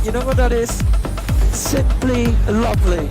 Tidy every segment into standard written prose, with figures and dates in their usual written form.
You know what that is? Simply lovely.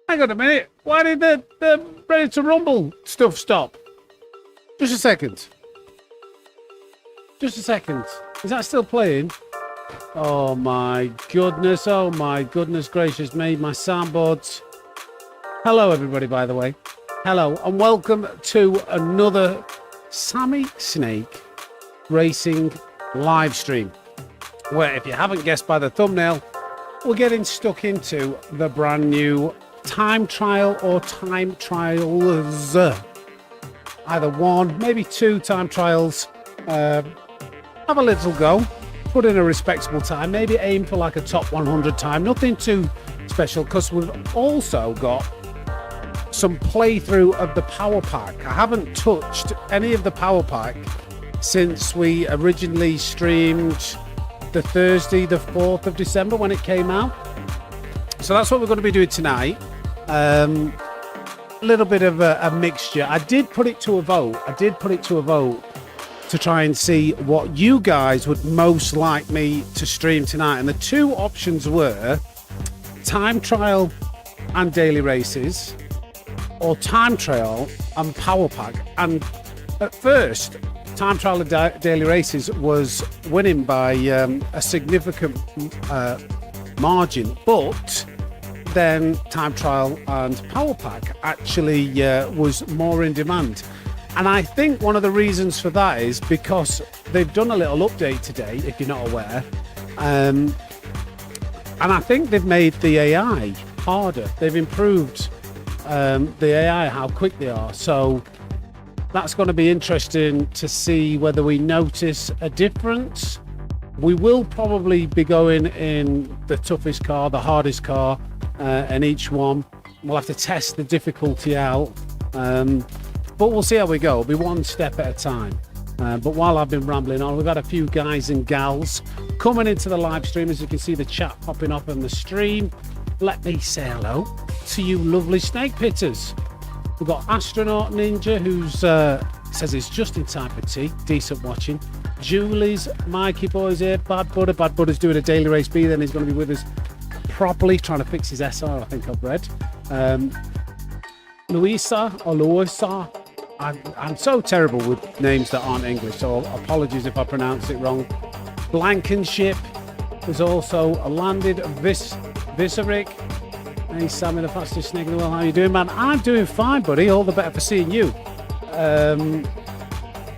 Hang on a minute. Why did the Ready to Rumble stuff stop? Just a second. Just a second. Is that still playing? Oh my goodness. Oh my goodness gracious me. My soundboards. Hello everybody, by the way. Hello and welcome to another SammySnake Racing live stream. Where, if you haven't guessed by the thumbnail, we're getting stuck into the brand new time trial or time trials. Either one, maybe two time trials. Have a little go. Put in a respectable time. Maybe aim for like a top 100 time. Nothing too special, because we've also got some playthrough of the power pack. I haven't touched any of the power pack since we originally streamed the Thursday, the 4th of December when it came out. So that's what we're going to be doing tonight. A little bit of a mixture. I did put it to a vote. To try and see what you guys would most like me to stream tonight. And the two options were time trial and daily races, or time trial and power pack. And at first, time trial and daily races was winning by a significant margin, but then time trial and power pack actually was more in demand. And I think one of the reasons for that is because they've done a little update today, if you're not aware, and I think they've made the AI harder. They've improved the AI, how quick they are. So that's going to be interesting to see whether we notice a difference. We will probably be going in the toughest car, the hardest car in each one. we'll have to test the difficulty out. But we'll see how we go. It'll be one step at a time. But while I've been rambling on, we've had a few guys and gals coming into the live stream. As you can see, the chat popping up on the stream. Let me say hello to you lovely snake pitters. We've got Astronaut Ninja, who's says it's just in time for tea. Decent watching. Julie's, Mikey boys here. Bad Budder's doing a daily race B, then he's going to be with us properly, trying to fix his SR, I think I've read. Luisa, I'm so terrible with names that aren't English, so apologies if I pronounce it wrong. Blankenship is also landed. Viseric. Hey Sammy, the fastest snake in the world. How are you doing, man? I'm doing fine, buddy. All the better for seeing you.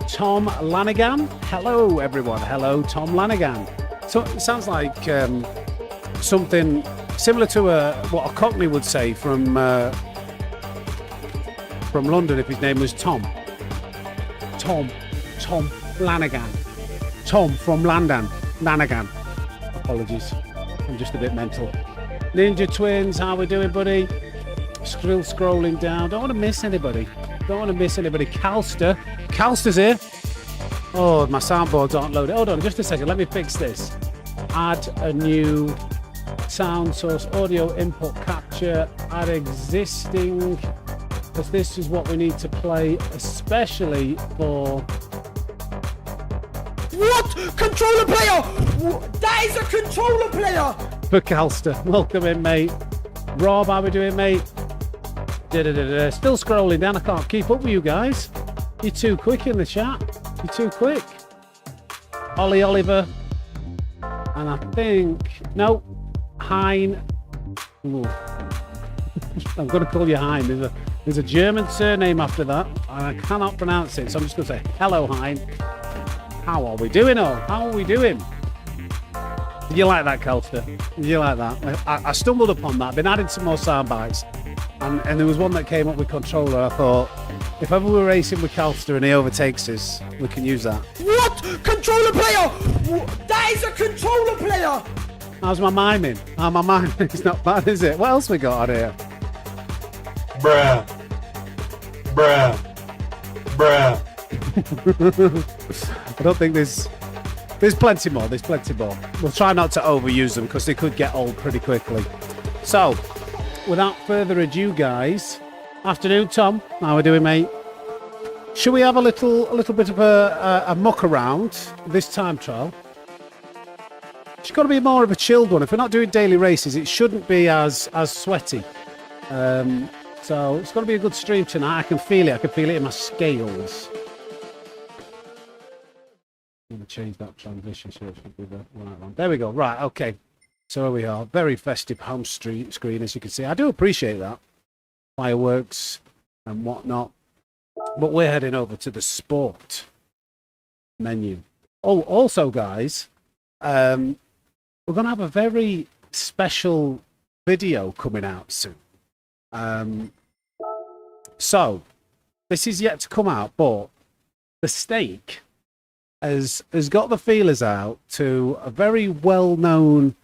Tom Lanigan. Hello, everyone. Hello, Tom Lanigan. So it sounds like something similar to what a Cockney would say from London if his name was Tom. Tom Lanigan. Tom from Lanigan. Apologies. I'm just a bit mental. Ninja Twins, how we doing, buddy? Still scrolling down. Don't want to miss anybody. Calster's here. Oh, my soundboards aren't loaded. Hold on, just a second. Let me fix this. Add a new sound source, audio input capture, add existing, because this is what we need to play, especially for... What? Controller player! That is a controller player! For Calster. Welcome in, mate. Rob, how we doing, mate? Still scrolling down. I can't keep up with you guys. You're too quick in the chat. You're too quick. Ollie Oliver. And I think... No. Hein. Ooh. I'm going to call you Hein. There's a German surname after that, and I cannot pronounce it, so I'm just going to say, hello, Hein. How are we doing, How are we doing? Did you like that, Kelster? Did you like that? I stumbled upon that. I've been adding some more sound bites, and there was one that came up with controller. I thought, if ever we're racing with Kelster and he overtakes us, we can use that. What? Controller player! That is a controller player! How's my miming? My miming is not bad, is it? What else we got on here? Bruh. I don't think there's plenty more. We'll try not to overuse them because they could get old pretty quickly. So, without further ado, guys, afternoon, Tom. How are we doing, mate? Should we have a little bit of a muck around this time trial? It's got to be more of a chilled one. If we're not doing daily races, it shouldn't be as sweaty. So it's going to be a good stream tonight. I can feel it. In my scales. I'm going to change that transition so it should be the right one. There we go. Right, okay. So here we are. Very festive home screen, as you can see. I do appreciate that. Fireworks and whatnot. But we're heading over to the sport menu. Oh, also, guys, we're going to have a very special video coming out soon. So this is yet to come out, but the Snake has got the feelers out to a very well-known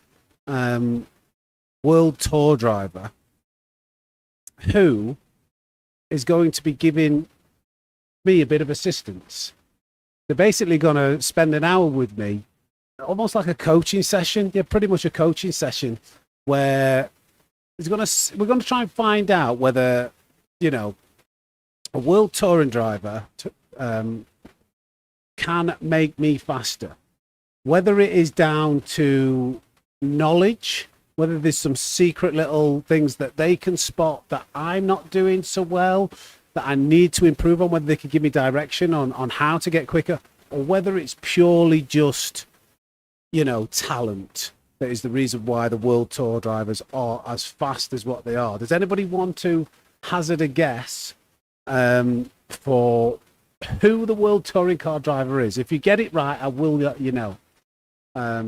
world tour driver who is going to be giving me a bit of assistance. They're basically going to spend an hour with me, almost like a coaching session. Yeah, pretty much a coaching session where we're going to try and find out whether, you know, a world touring driver can make me faster. Whether it is down to knowledge, whether there's some secret little things that they can spot that I'm not doing so well, that I need to improve on, whether they can give me direction on how to get quicker, or whether it's purely just, you know, talent that is the reason why the world tour drivers are as fast as what they are. Does anybody want to hazard a guess for who the world touring car driver is? If you get it right, I will let you know. I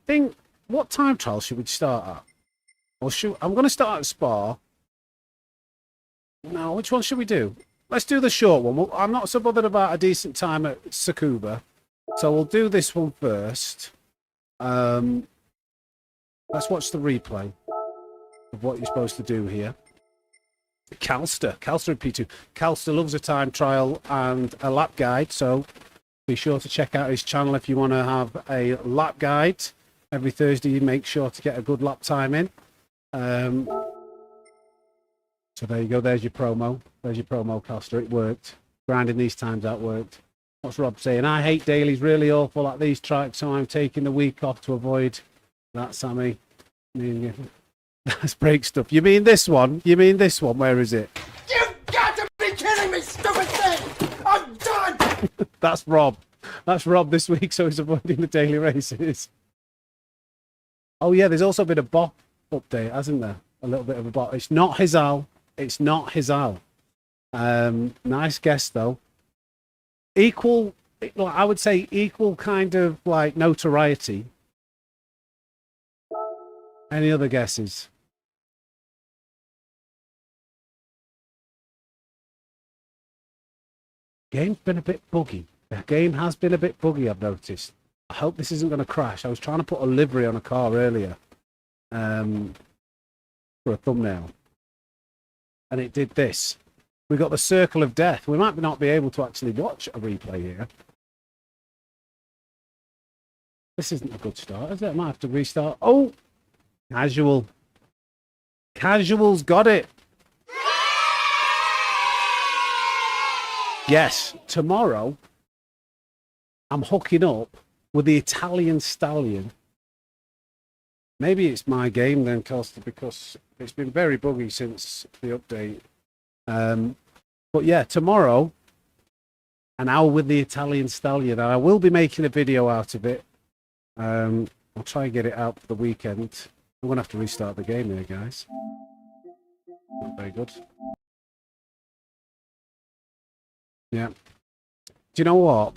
think, what time trial should we start at? Or I'm going to start at Spa. No, which one should we do? Let's do the short one. I'm not so bothered about a decent time at Tsukuba, so we'll do this one first. Let's watch the replay of what you're supposed to do here. Calster in P2. Calster loves a time trial and a lap guide, so be sure to check out his channel if you want to have a lap guide. Every Thursday, you make sure to get a good lap time in. So there you go. There's your promo. There's your promo, Calster. It worked. Grinding these times out worked. What's Rob saying? I hate dailies. Really awful at these tracks, so I'm taking the week off to avoid that, Sammy. That's break stuff. You mean this one? You mean this one? Where is it? You've got to be kidding me, stupid thing! I'm done! That's Rob. That's Rob this week, so he's avoiding the daily races. Oh, yeah, there's also been a bot update, hasn't there? A little bit of a bot. It's not Hizal. It's not Hizal. Nice guess, though. Equal, I would say equal kind of like notoriety. Any other guesses? Game's been a bit buggy. The game has been a bit buggy, I've noticed. I hope this isn't going to crash. I was trying to put a livery on a car earlier for a thumbnail. And it did this. We got the circle of death. We might not be able to actually watch a replay here. This isn't a good start, is it? I might have to restart. Oh! Casual. Casual's got it. Yes, tomorrow I'm hooking up with the Italian Stallion. Maybe it's my game then, Costa, because it's been very buggy since the update. But yeah, tomorrow, an hour with the Italian Stallion. And I will be making a video out of it. I'll try and get it out for the weekend. I'm going to have to restart the game here, guys. Not very good. Yeah. Do you know what?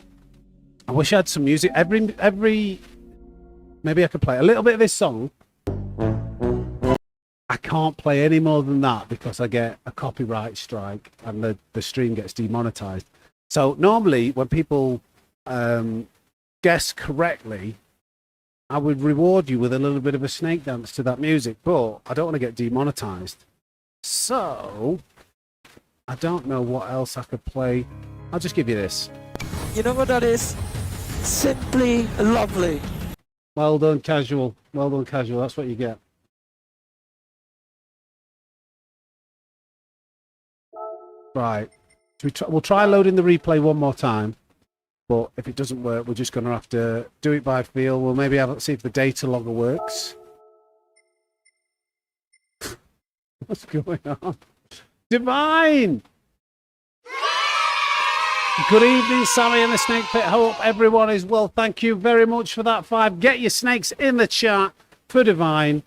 I wish I had some music. Maybe I could play a little bit of this song. I can't play any more than that because I get a copyright strike and the stream gets demonetized. So normally when people guess correctly, I would reward you with a little bit of a snake dance to that music, but I don't want to get demonetized. So I don't know what else I could play. I'll just give you this. You know what that is? Simply lovely. Well done, Casual. Well done, Casual. That's what you get. Right. We'll try loading the replay one more time. But if it doesn't work, we're just going to have to do it by feel. We'll maybe see if the data logger works. What's going on? Divine! Good evening, Sammy and the Snake Pit. Hope everyone is well. Thank you very much for that 5. Get your snakes in the chat for Divine.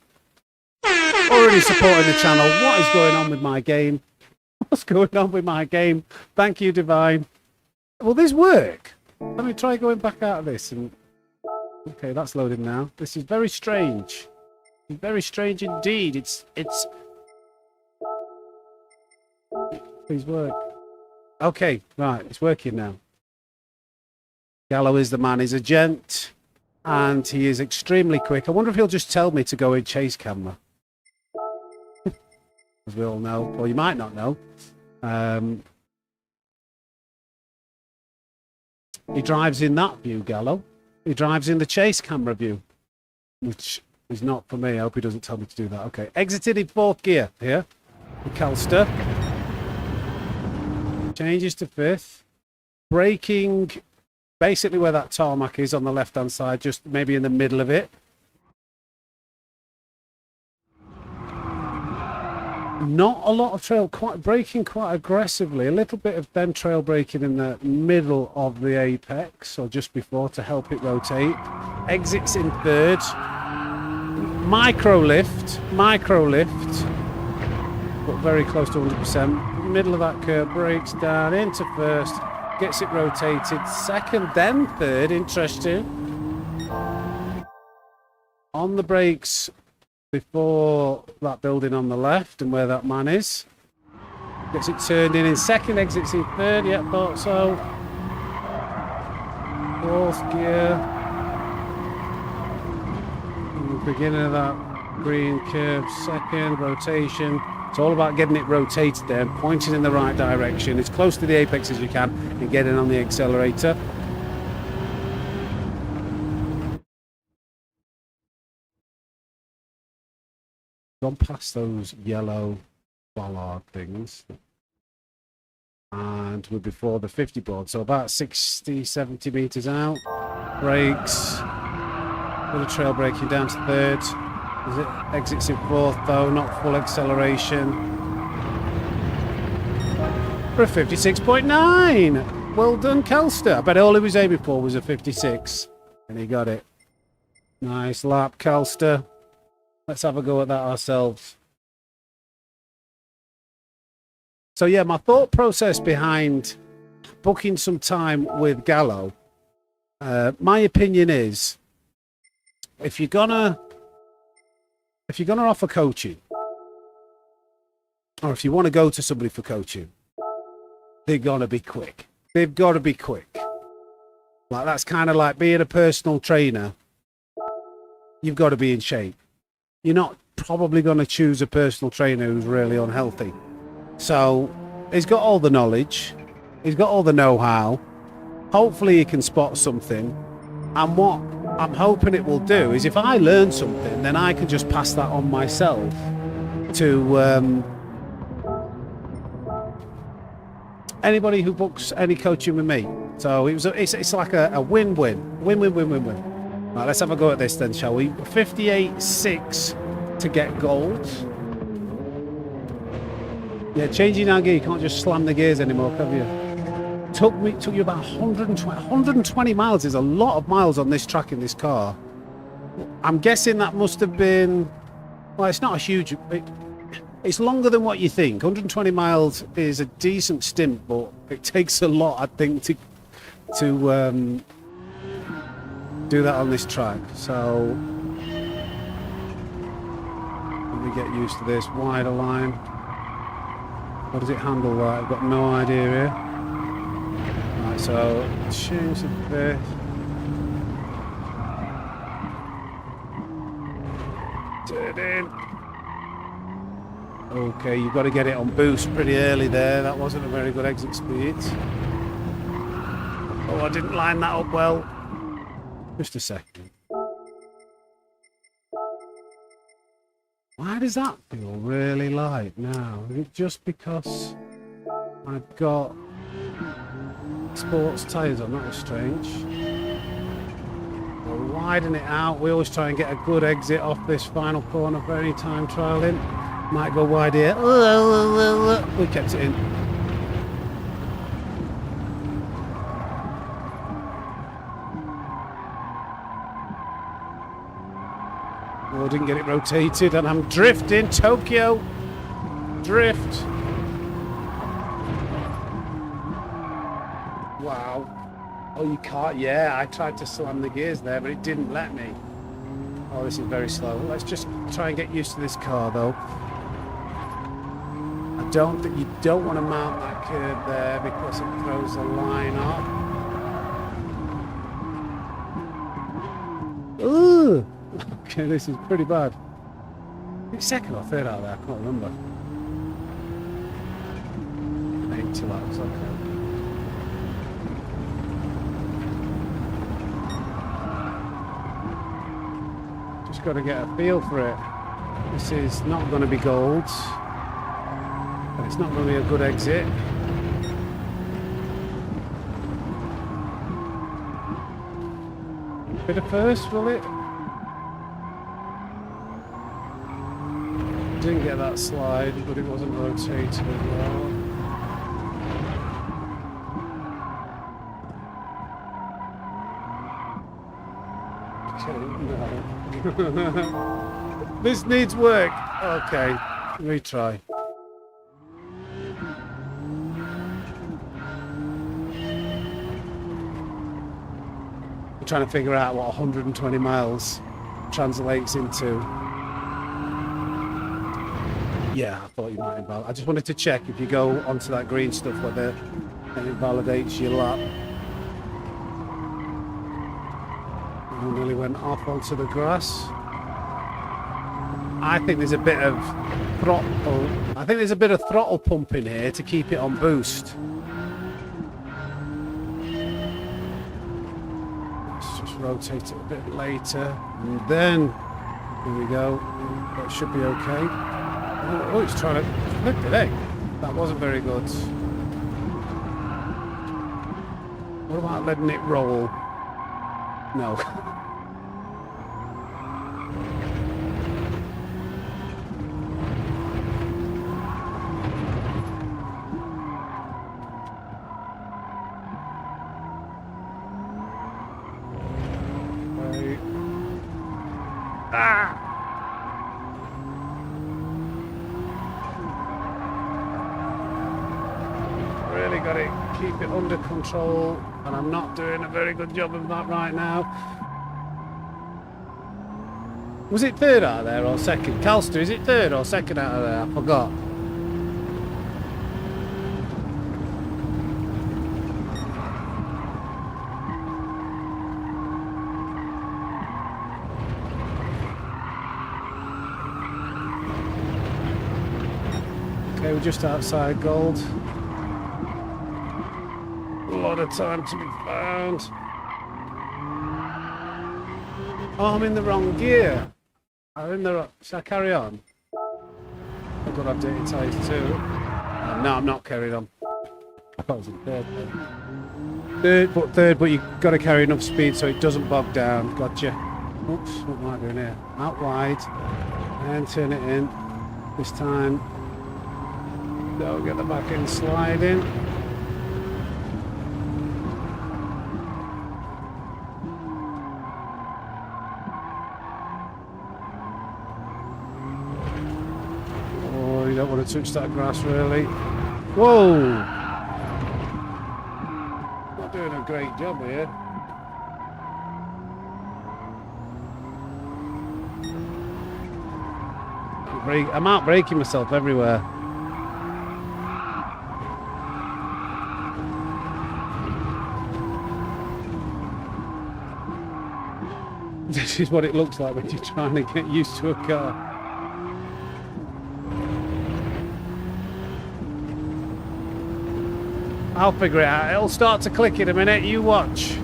Already supporting the channel. What is going on with my game? What's going on with my game? Thank you, Divine. Will this work? Let me try going back out of this. Okay, that's loaded now. This is very strange. Very strange indeed. It's... Please work. Okay, right, it's working now. Gallo is the man. He's a gent, and he is extremely quick. I wonder if he'll just tell me to go in chase camera. As we all know, or you might not know. He drives in that view, Gallo. He drives in the chase camera view, which is not for me. I hope he doesn't tell me to do that. Okay, exited in 4th gear here. Calster. Changes to 5th. Braking basically where that tarmac is on the left-hand side, just maybe in the middle of it. Not a lot of trail, braking quite aggressively. A little bit of then trail braking in the middle of the apex, or just before, to help it rotate. Exits in 3rd. Micro lift, but very close to 100%. Middle of that curve, brakes down into 1st, gets it rotated. 2nd, then 3rd. Interesting. On the brakes before that building on the left and where that man is. Gets it turned in 2nd, exits in 3rd. Yeah, thought so. 4th gear. Beginning of that green curve, 2nd rotation. It's all about getting it rotated there and pointing in the right direction, as close to the apex as you can, and getting on the accelerator. Gone past those yellow bollard things. And we're before the 50 board, so about 60, 70 meters out. Brakes. Little trail braking down to third. Exits in fourth though, not full acceleration. For a 56.9! Well done, Kelster. I bet all he was aiming for was a 56. And he got it. Nice lap, Kelster. Let's have a go at that ourselves. So yeah, my thought process behind booking some time with Gallo, my opinion is, if you're gonna offer coaching, or if you want to go to somebody for coaching, they're gonna be quick. They've got to be quick. Like, that's kind of like being a personal trainer. You've got to be in shape. You're not probably going to choose a personal trainer who's really unhealthy. So he's got all the knowledge, he's got all the know-how. Hopefully he can spot something, and what I'm hoping it will do is, if I learn something, then I can just pass that on myself to anybody who books any coaching with me. So it's like a win-win. Right, let's have a go at this then, shall we? 58.6 to get gold. Yeah, changing our gear, you can't just slam the gears anymore, can you? Took you about 120 miles. Is a lot of miles on this track in this car. I'm guessing that must have been, well, it's not a huge, it's longer than what you think. 120 miles is a decent stint, but it takes a lot, I think, to do that on this track. So let me get used to this wider line. What does it handle like? I've got no idea here. Right, so change the bit. Turn in. Okay, you've got to get it on boost pretty early there. That wasn't a very good exit speed. Oh, I didn't line that up well. Just a second. Why does that feel really light now? Is it just because I've got sports tyres on? That was strange. We'll widen it out. We always try and get a good exit off this final corner for any time trialling. Might go wide here. We kept it in. Oh, didn't get it rotated, and I'm drifting. Tokyo drift. Wow. Oh, you can't. Yeah, I tried to slam the gears there, but it didn't let me. Oh, this is very slow. Let's just try and get used to this car, though. I don't think you don't want to mount that curb there because it throws the line off. Ooh. Okay, this is pretty bad. It's second or third out there, I can't remember. 80 laps, okay. Just got to get a feel for it. This is not going to be gold. But it's not going to be a good exit. Bit of first, will it? Didn't get that slide, but it wasn't rotated as well. Okay, no. This needs work. Okay, retry. I'm trying to figure out what 120 miles translates into. Yeah, I thought you might invalidate. I just wanted to check if you go onto that green stuff whether it invalidates your lap. I nearly went off onto the grass. I think there's a bit of throttle. I I think there's a bit of throttle pump in here to keep it on boost. Let's just rotate it a bit later. And then, here we go. That should be okay. Oh, it's trying to flip it, eh? That wasn't very good. What about letting it roll? No. Right. Ah! Really got to keep it under control, and I'm not doing a very good job of that right now. Was it third out of there or second? Calster, is it third or second out of there? I forgot. Okay, we're just outside gold. A lot of time to be found. Oh, I'm in the wrong gear. I'm in the wrong... Should I carry on? I've got updated tyres too. No, I'm not carrying on. I thought I was in third. Third, but you've got to carry enough speed so it doesn't bog down. Gotcha. Oops, what am I doing here? Out wide. And turn it in. This time. Don't get the back end sliding. Oh, you don't want to touch that grass really. Whoa! Not doing a great job here. I'm out braking myself everywhere. This is what it looks like when you're trying to get used to a car. I'll figure it out. It'll start to click in a minute. You watch.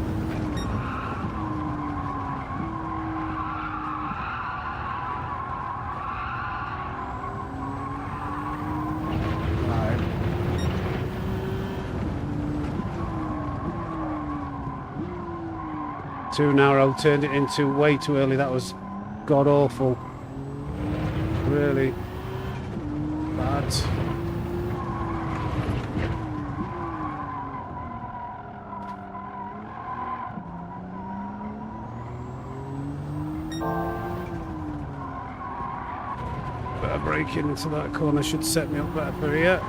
Too narrow, turned it into way too early. That was god awful. Really bad. Better braking into that corner should set me up better for here.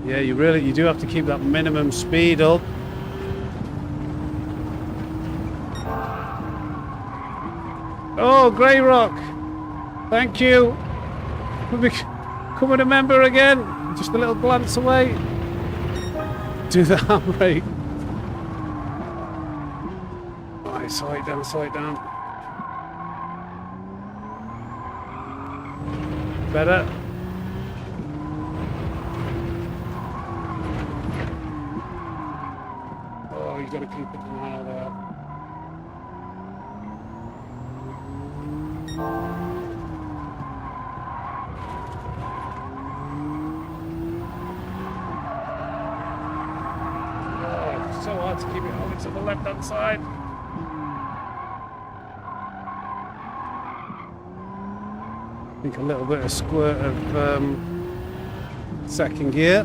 Yeah, you do have to keep that minimum speed up. Oh, Grey Rock. Thank you. We're becoming a member again. Just a little glance away. Do the handbrake. Right, slow it down, slow it down. Better. You've got to keep it now there. Oh, it's so hard to keep it over to the left-hand side. I think a little bit of squirt of second gear.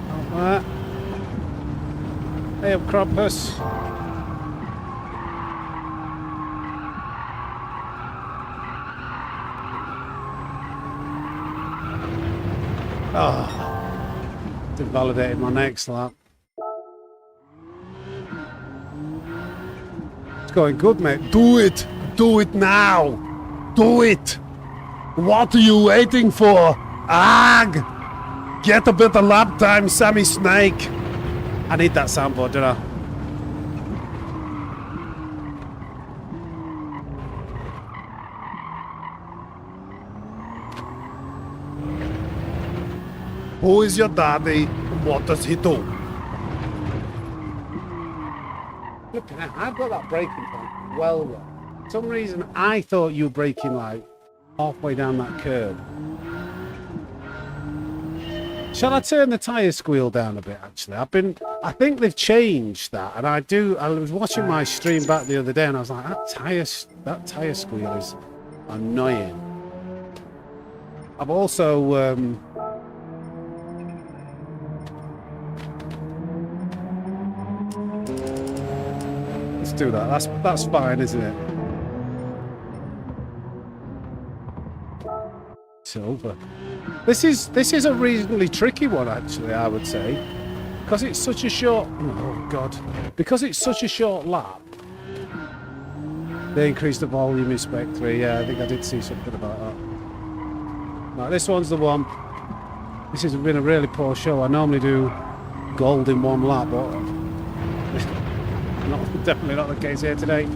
Like that. Hey up, Krampus. Oh, invalidated my next lap. It's going good, mate. Do it! Do it now! Do it! What are you waiting for? Ag! Get a bit of lap time, SammySnake. I need that soundboard, don't I? Who is your daddy and what does he do? Look at that, I've got that braking point well wrong. For some reason I thought you were braking like halfway down that curve. Shall I turn the tyre squeal down a bit actually? I think they've changed that, and I was watching my stream back the other day and I was like, that tyre squeal is annoying. I've also let's do that. That's fine, isn't it? Silver. This is a reasonably tricky one actually, I would say, because it's such a short. Oh god! Because it's such a short lap. They increased the volume in Spec 3. Yeah, I think I did see something about that. Right, this one's the one. This has been a really poor show. I normally do gold in one lap, but definitely not the case here today.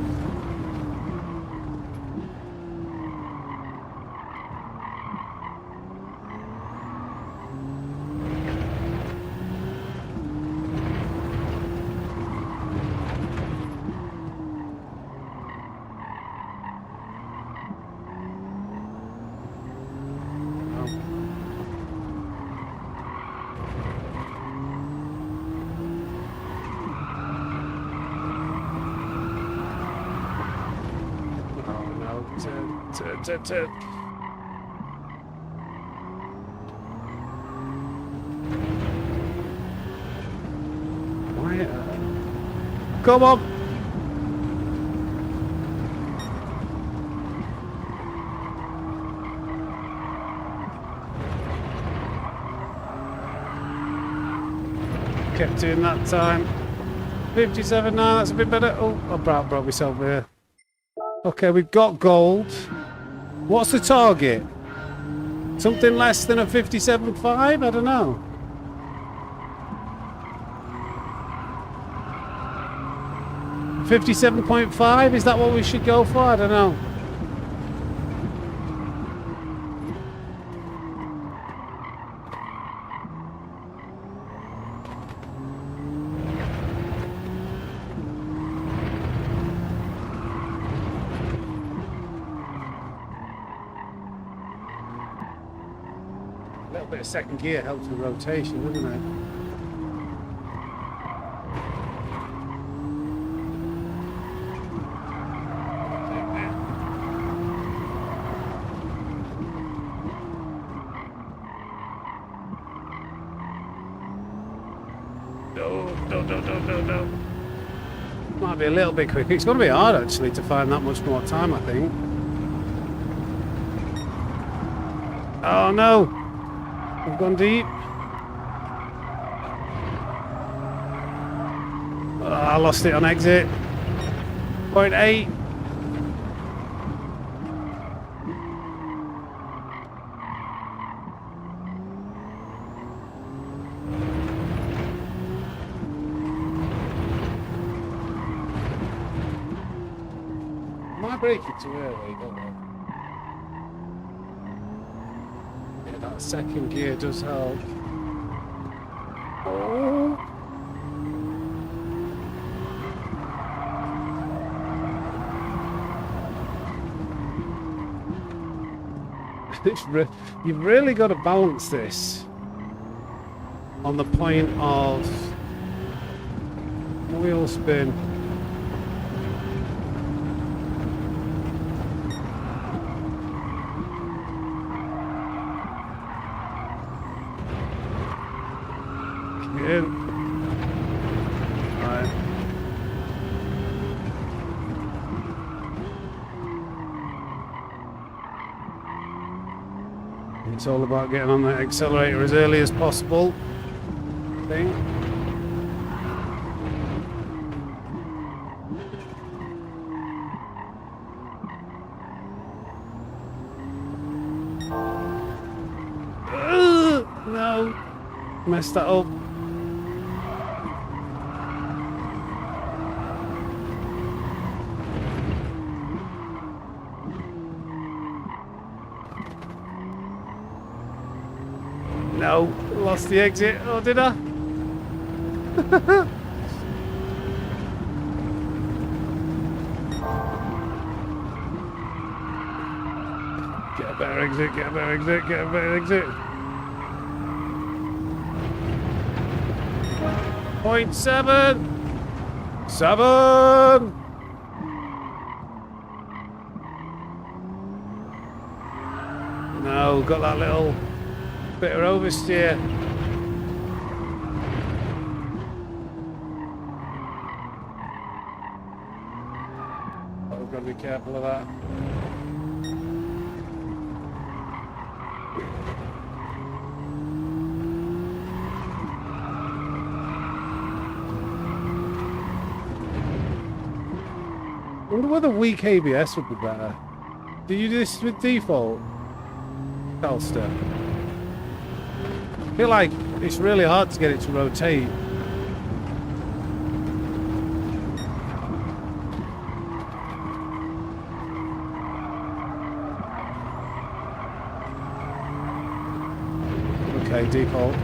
Turn. Why? Come on! Kept doing that time. 57 now, that's a bit better. Oh, I brought myself here. Okay, we've got gold. What's the target? Something less than a 57.5? I don't know. $57.5? Is that what we should go for? I don't know. A little bit of second gear helps with rotation, doesn't it? No. Might be a little bit quicker. It's going to be hard actually to find that much more time, I think. Oh no! I've gone deep. Oh, I lost it on exit. 0.8. Am I braking too early? Don't know. Yeah, that second gear does help. Oh. You've really got to balance this on the point of wheel spin. In. Right. It's all about getting on the accelerator as early as possible, I think. No. Messed that up. No, lost the exit. Oh, did I? Get a better exit, get a better exit, get a better exit. 0.7! 7! No, got that little bit of oversteer. Oh, we've got to be careful of that. I wonder whether weak ABS would be better. Do you do this with default, Calster? I feel like it's really hard to get it to rotate. Okay, default.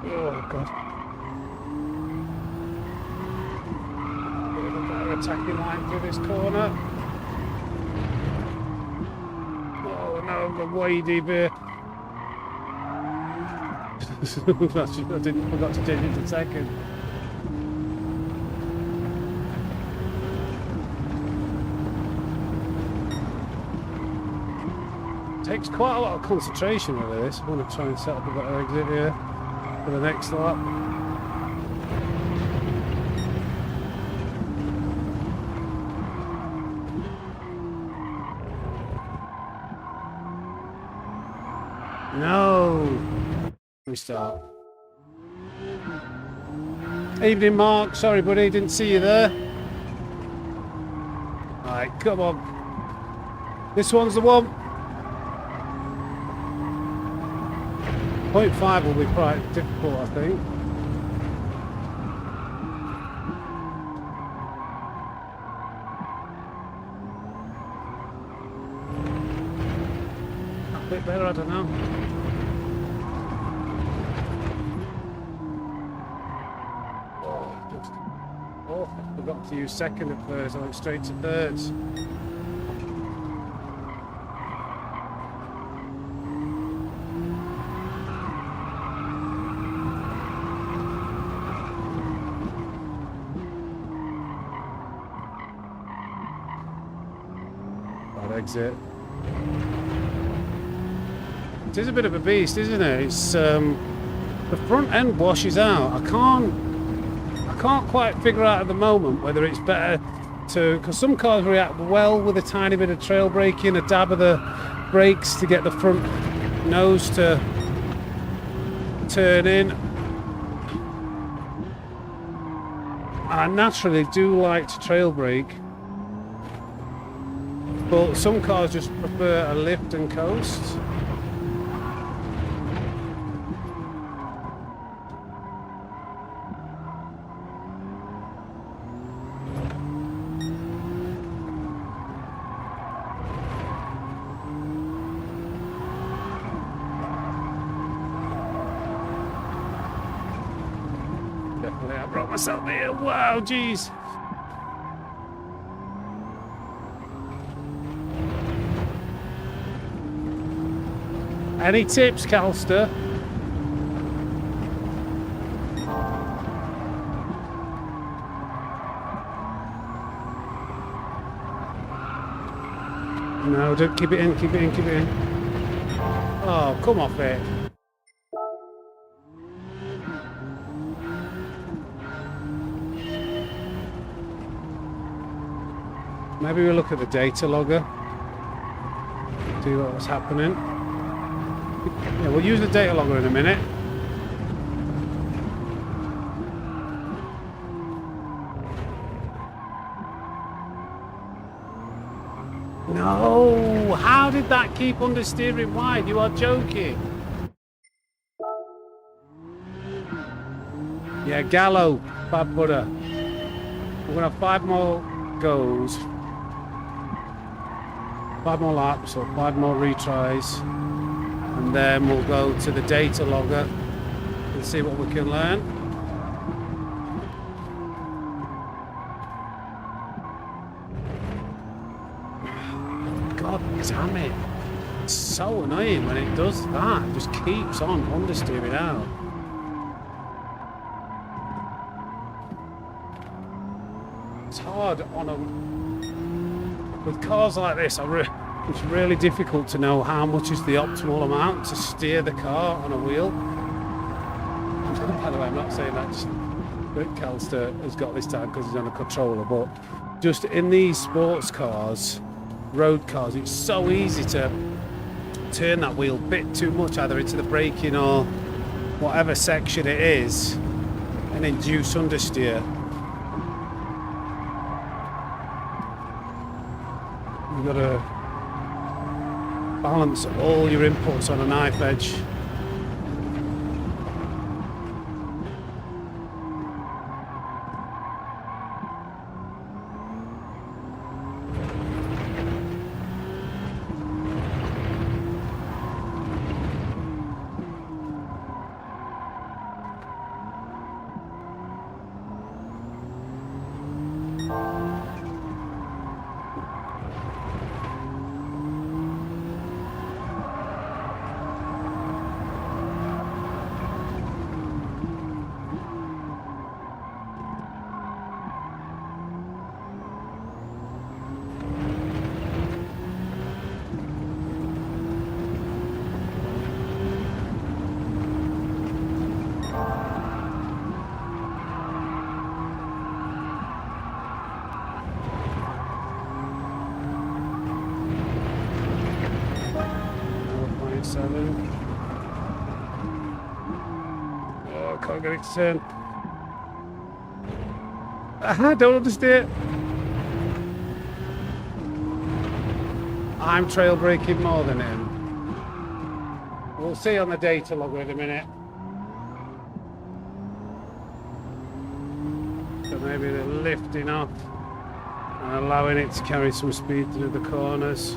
Oh god. Bit of a better attacking line through this corner. Oh no, I'm way deep here. I forgot to change it to second. Takes quite a lot of concentration with this. I want to try and set up a better exit here for the next lap. No! Restart. Evening, Mark. Sorry, buddy, didn't see you there. Alright, come on. This one's the one. 0.5 will be quite difficult, I think. A bit better, I don't know. Oh, I forgot to use second at first. I went straight to thirds. Exit. It is a bit of a beast, isn't it? It's the front end washes out. I can't quite figure out at the moment whether it's better to, because some cars react well with a tiny bit of trail braking, a dab of the brakes to get the front nose to turn in. I naturally do like to trail brake, but some cars just prefer a lift and coast. Definitely, I brought myself here. Wow, geez. Any tips, Calster? No, don't keep it in, keep it in, keep it in. Oh, come off it. Maybe we'll look at the data logger. See what's happening. Yeah, we'll use the data logger in a minute. No! How did that keep understeering wide? You are joking. Yeah, Gallo, bad butter. We're gonna have 5 more goes. 5 more laps or 5 more retries. And then we'll go to the data logger and see what we can learn. God damn it. It's so annoying when it does that. It just keeps on understeering out. It's hard on a... With cars like this, it's really difficult to know how much is the optimal amount to steer the car on a wheel. By the way, I'm not saying that just that Calster has got this time because he's on a controller, but just in these sports cars, road cars, it's so easy to turn that wheel a bit too much either into the braking or whatever section it is and induce understeer. You've got to balance all your inputs on a knife edge. Oh, I can't get it to turn. I don't understand. I'm trail braking more than him. We'll see on the data logger in a minute. So maybe they're lifting off and allowing it to carry some speed through the corners.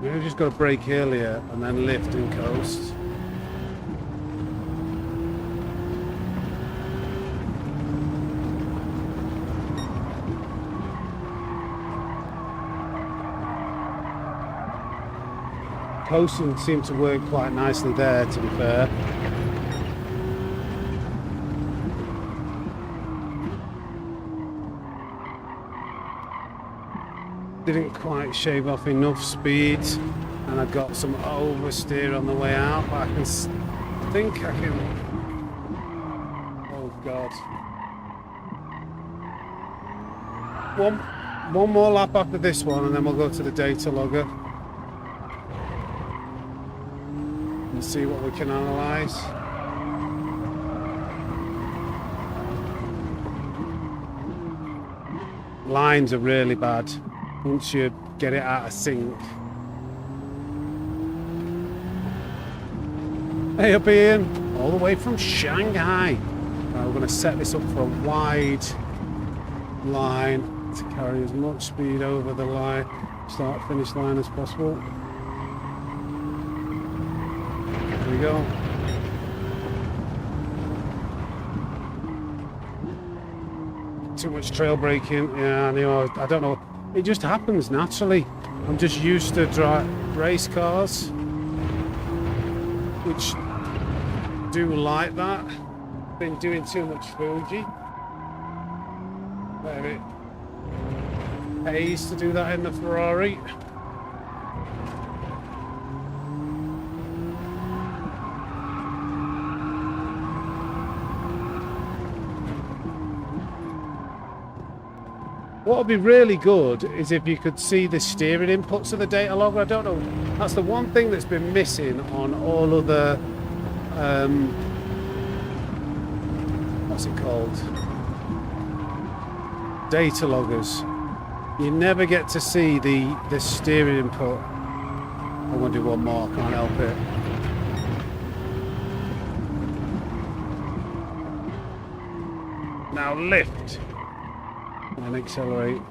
Maybe we've just got to brake earlier and then lift and coast. Coasting seemed to work quite nicely there, to be fair. Didn't quite shave off enough speed, and I got some oversteer on the way out, but I think I can... Oh God. One more lap after this one, and then we'll go to the data logger and see what we can analyse. Lines are really bad once you get it out of sync. Hey up Ian, all the way from Shanghai. Right, we're going to set this up for a wide line to carry as much speed over the line, start finish line as possible. There we go. Too much trail braking. Yeah, I know. I don't know. It just happens naturally. I'm just used to race cars, which do like that. Been doing too much Fuji. Where it pays to do that in the Ferrari. What would be really good is if you could see the steering inputs of the data logger. I don't know. That's the one thing that's been missing on all other, what's it called? Data loggers. You never get to see the steering input. I'm going to do one more. I can't help it. Now lift. And accelerate.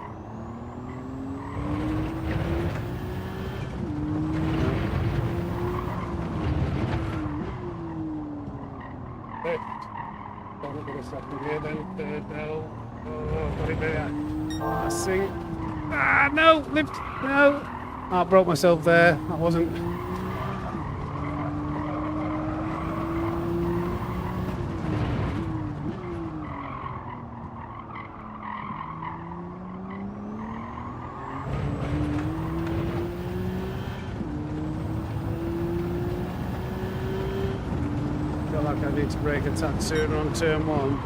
Lift. Don't get a second here then. Third bell. Oh, got it there. Passing. Ah, no! Lift! No! I broke myself there. That wasn't... Feel like I need to brake a tad sooner on turn one.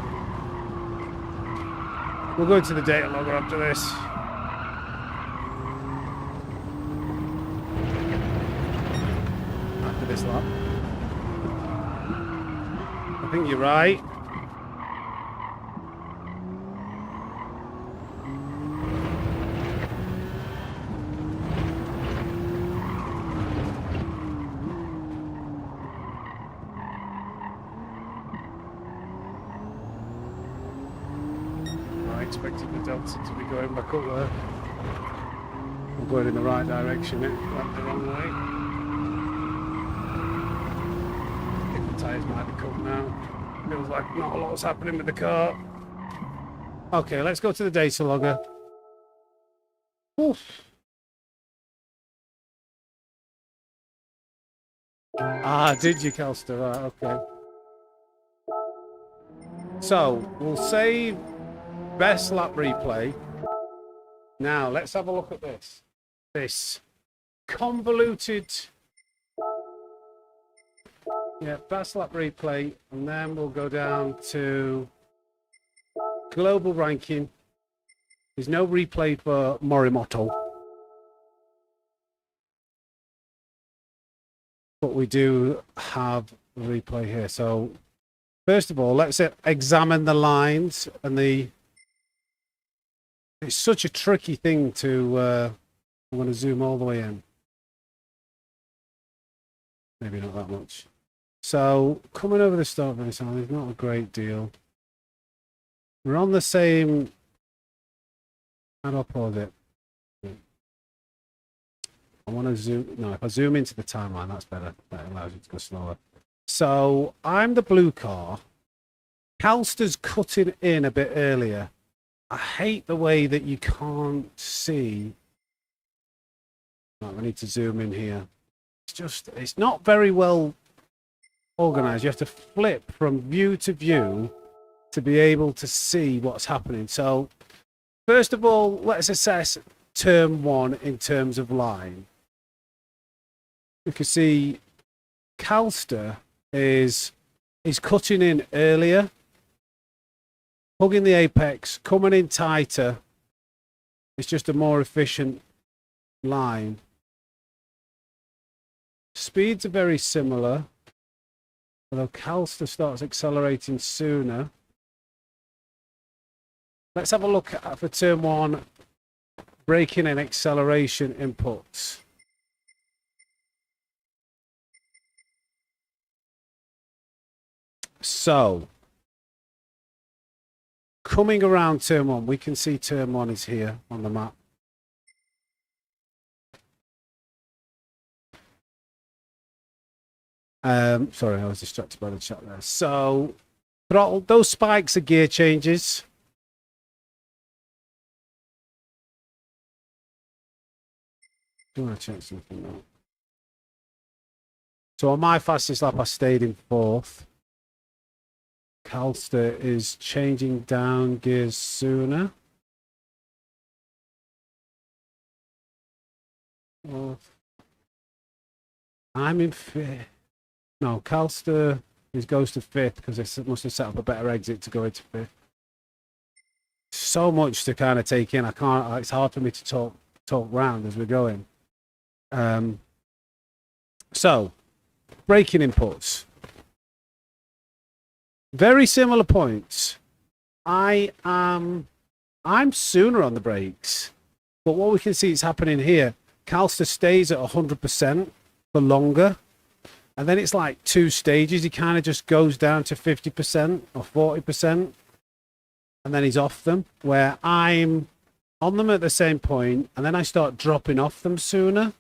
We'll go into the data logger after this. After this lap. I think you're right. Expected the Delta to be going back up there. I'm going in the right direction, it went the wrong way. I think the tyres might be cut now. Feels like not a lot's happening with the car. Okay, let's go to the data logger. Oof. Ah, did you, Calster? Right, okay. So, we'll save best lap replay. Now, let's have a look at this. This convoluted... Yeah, best lap replay. And then we'll go down to global ranking. There's no replay for Morimoto. But we do have a replay here. So, first of all, let's examine the lines and the... It's such a tricky thing to... I'm going to zoom all the way in. Maybe not that much. So, coming over the start finish line is not a great deal. We're on the same... How do I pause it? I want to zoom... No, if I zoom into the timeline, that's better. That allows you to go slower. So, I'm the blue car. Calster's cutting in a bit earlier. I hate the way that you can't see. Right, we need to zoom in here. It's not very well organized. You have to flip from view to view to be able to see what's happening. So, first of all, let's assess turn one in terms of line. You can see Calster is cutting in earlier, hugging the apex, coming in tighter. It's just a more efficient line. Speeds are very similar, although Calster starts accelerating sooner. Let's have a look at, for turn one, braking and acceleration inputs. So, coming around turn one, we can see turn one is here on the map. Sorry, I was distracted by the chat there. So, throttle, those spikes are gear changes. Do want to check something now. So on my fastest lap, I stayed in fourth. Calster is changing down gears sooner. Fourth. I'm in fifth. No, Calster goes to fifth because they must have set up a better exit to go into fifth. so much to kind of take in. I can't. It's hard for me to talk round as we're going. So, braking inputs. Very similar points. I'm sooner on the brakes, but what we can see is happening here. Calster stays at 100% for longer, and then it's like two stages. He kind of just goes down to 50% or 40%, and then he's off them. Where I'm on them at the same point, and then I start dropping off them sooner,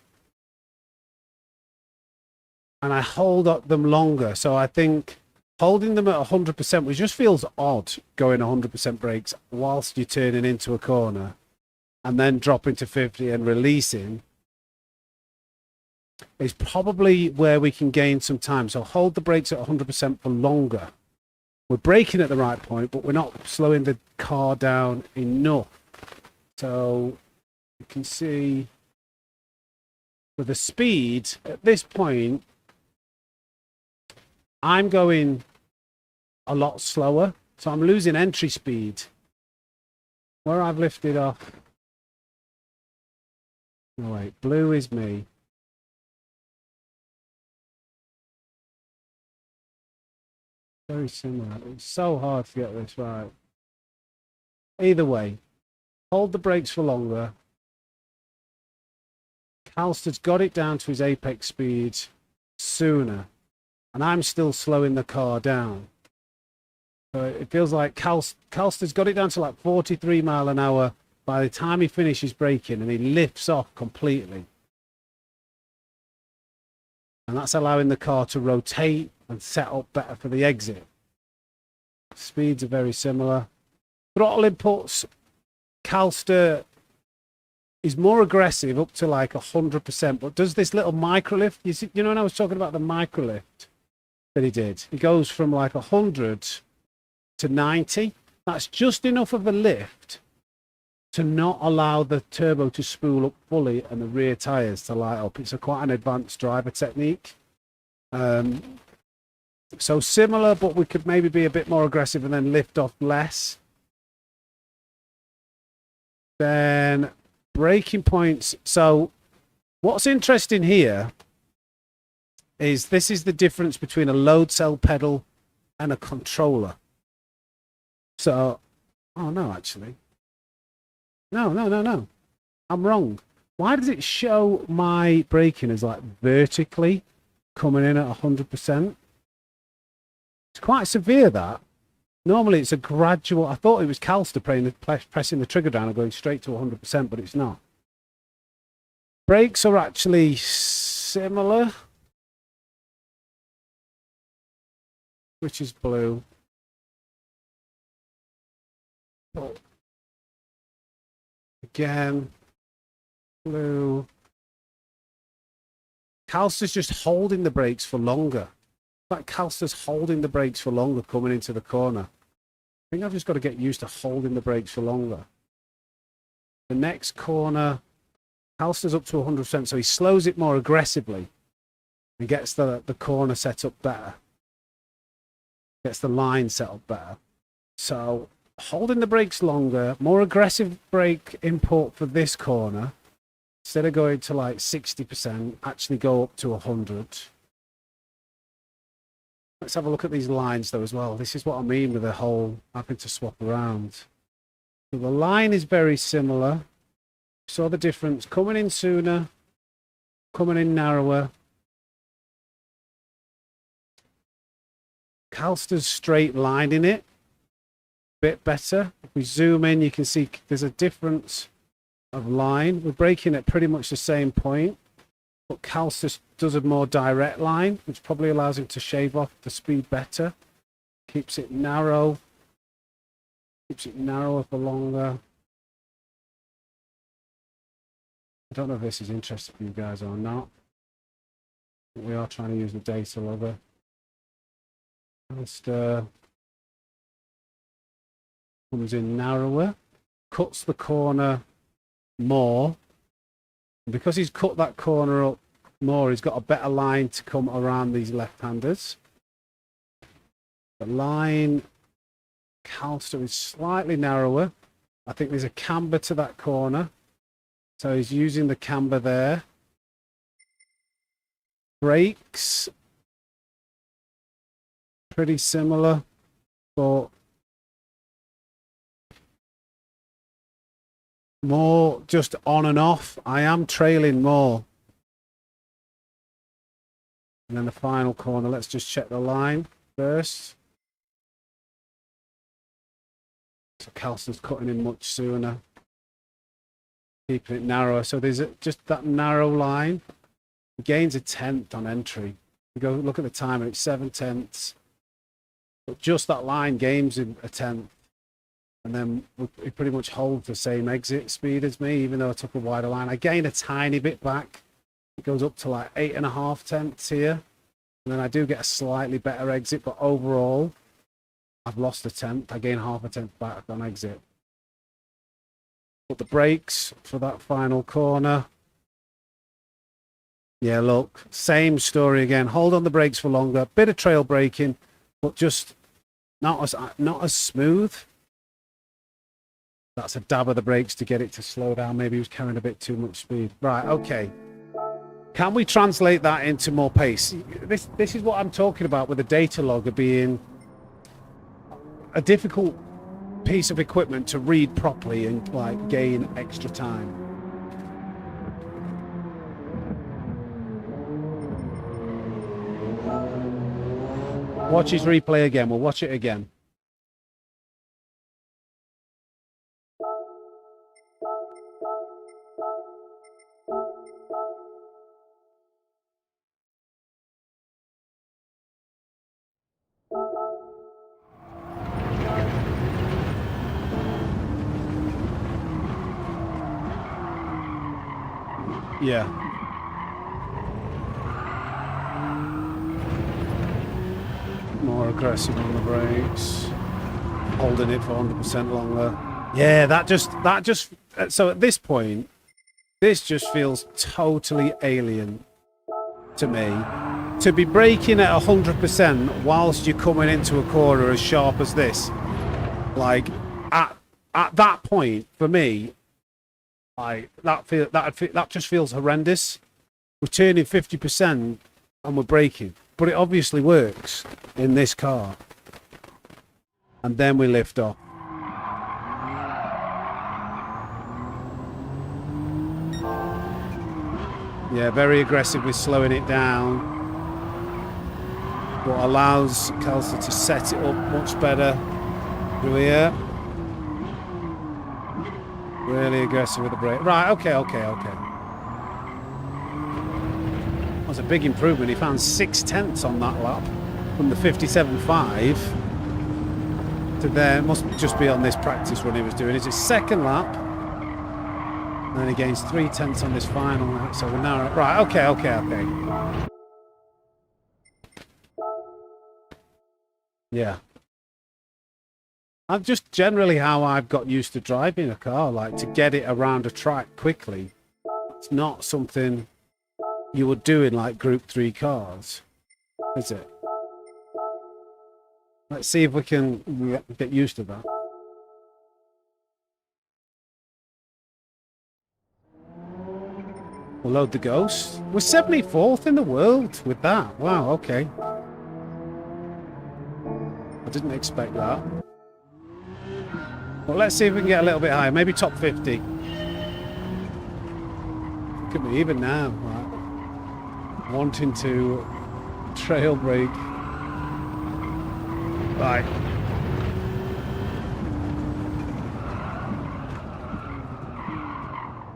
and I hold up them longer. So I think holding them at 100%, which just feels odd, going 100% brakes whilst you're turning into a corner, and then dropping to 50 and releasing, is probably where we can gain some time. So hold the brakes at 100% for longer. We're braking at the right point, but we're not slowing the car down enough. So you can see with the speed at this point, I'm going a lot slower, so I'm losing entry speed. Where I've lifted off. Oh wait, blue is me. Very similar. It's so hard to get this right. Either way, hold the brakes for longer. Calster's got it down to his apex speed sooner, and I'm still slowing the car down. So it feels like Calster's got it down to like 43 mile an hour by the time he finishes braking, and he lifts off completely. And that's allowing the car to rotate and set up better for the exit. Speeds are very similar. Throttle inputs, Calster is more aggressive up to like 100%, but does this little micro lift. You know when I was talking about the micro lift that he did? He goes from like 100 to 90. That's just enough of a lift to not allow the turbo to spool up fully and the rear tyres to light up. It's quite an advanced driver technique. So similar, but we could maybe be a bit more aggressive and then lift off less. Then braking points. So what's interesting here is this is the difference between a load cell pedal and a controller. So, oh no, actually. No. I'm wrong. Why does it show my braking as like vertically coming in at 100%? It's quite severe, that. Normally it's a gradual. I thought it was Calster pressing the trigger down and going straight to 100%, but it's not. Brakes are actually similar. Which is blue. Oh. Again, blue. Calster's just holding the brakes for longer. Like Calster's holding the brakes for longer coming into the corner. I think I've just got to get used to holding the brakes for longer. The next corner, Calster's up to 100%, so he slows it more aggressively and gets the corner set up better. Gets the line set up better. So holding the brakes longer, more aggressive brake input for this corner. Instead of going to like 60%, actually go up to 100. Let's have a look at these lines though as well. This is what I mean with the whole having to swap around. So the line is very similar. Saw the difference coming in sooner, coming in narrower. Calster's straight lining it a bit better. If we zoom in, you can see there's a difference of line. We're braking at pretty much the same point, but Calster does a more direct line, which probably allows him to shave off the speed better. Keeps it narrow. Keeps it narrower for longer. I don't know if this is interesting for you guys or not. But we are trying to use the data lover. Calster comes in narrower, cuts the corner more. And because he's cut that corner up more, he's got a better line to come around these left-handers. The line, Calster is slightly narrower, I think there's a camber to that corner. So he's using the camber there. Brakes. Pretty similar, but more just on and off. I am trailing more. And then the final corner, let's just check the line first. So Kelson's cutting in much sooner. Keeping it narrower. So there's just that narrow line. He gains a tenth on entry. You go look at the time and it's 7 tenths. But just that line gains him a tenth. And then he pretty much holds the same exit speed as me, even though I took a wider line. I gain a tiny bit back. It goes up to like 8.5 tenths here. And then I do get a slightly better exit, but overall, I've lost a tenth. I gain half a tenth back on exit. Put the brakes for that final corner. Yeah, look, same story again. Hold on the brakes for longer. Bit of trail braking, but just not as smooth. That's a dab of the brakes to get it to slow down. Maybe he was carrying a bit too much speed. Right, okay. Can we translate that into more pace? This is what I'm talking about with the data logger being a difficult piece of equipment to read properly and like gain extra time. Watch his replay again. We'll watch it again. Yeah. More aggressive on the brakes. Holding it for 100% longer. Yeah, that just so at this point, this just feels totally alien to me. To be braking at 100% whilst you're coming into a corner as sharp as this. Like at that point, for me, that just feels horrendous. We're turning 50% and we're braking, but it obviously works in this car. And then we lift off. Yeah, very aggressive with slowing it down. What allows Kelso to set it up much better through here. Really aggressive with the brake. Right, okay. That was a big improvement. He found 6 tenths on that lap from the 57.5 to there. Must just be on this practice run he was doing. It's his second lap. And then he gains 3 tenths on this final lap. So we're now... Right, okay. Yeah. I'm just generally how I've got used to driving a car, like to get it around a track quickly. It's not something you would do in like Group 3 cars, is it? Let's see if we can get used to that. We'll load the Ghost. We're 74th in the world with that. Wow, okay. I didn't expect that. Well, let's see if we can get a little bit higher. Maybe top 50. Look at me, even now. Right. Wanting to trail brake. Right.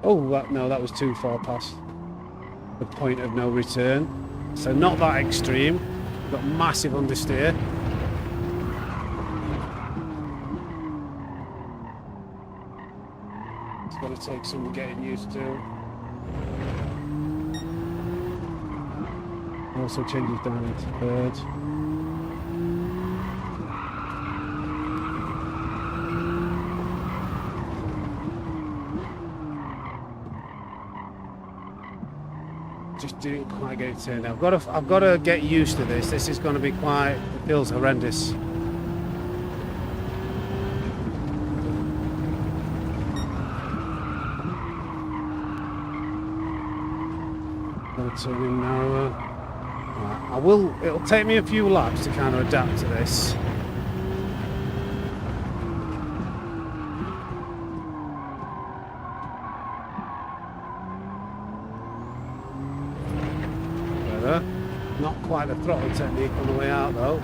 Oh, no, that was too far past the point of no return. So not that extreme. Got massive understeer. Going to take some getting used to. Also changes down into third. Just didn't quite get it turned out. I've got to get used to this. This is going to be quite. It feels horrendous. turning narrower. Right, it'll take me a few laps to kind of adapt to this. Better. Not quite the throttle technique on the way out though.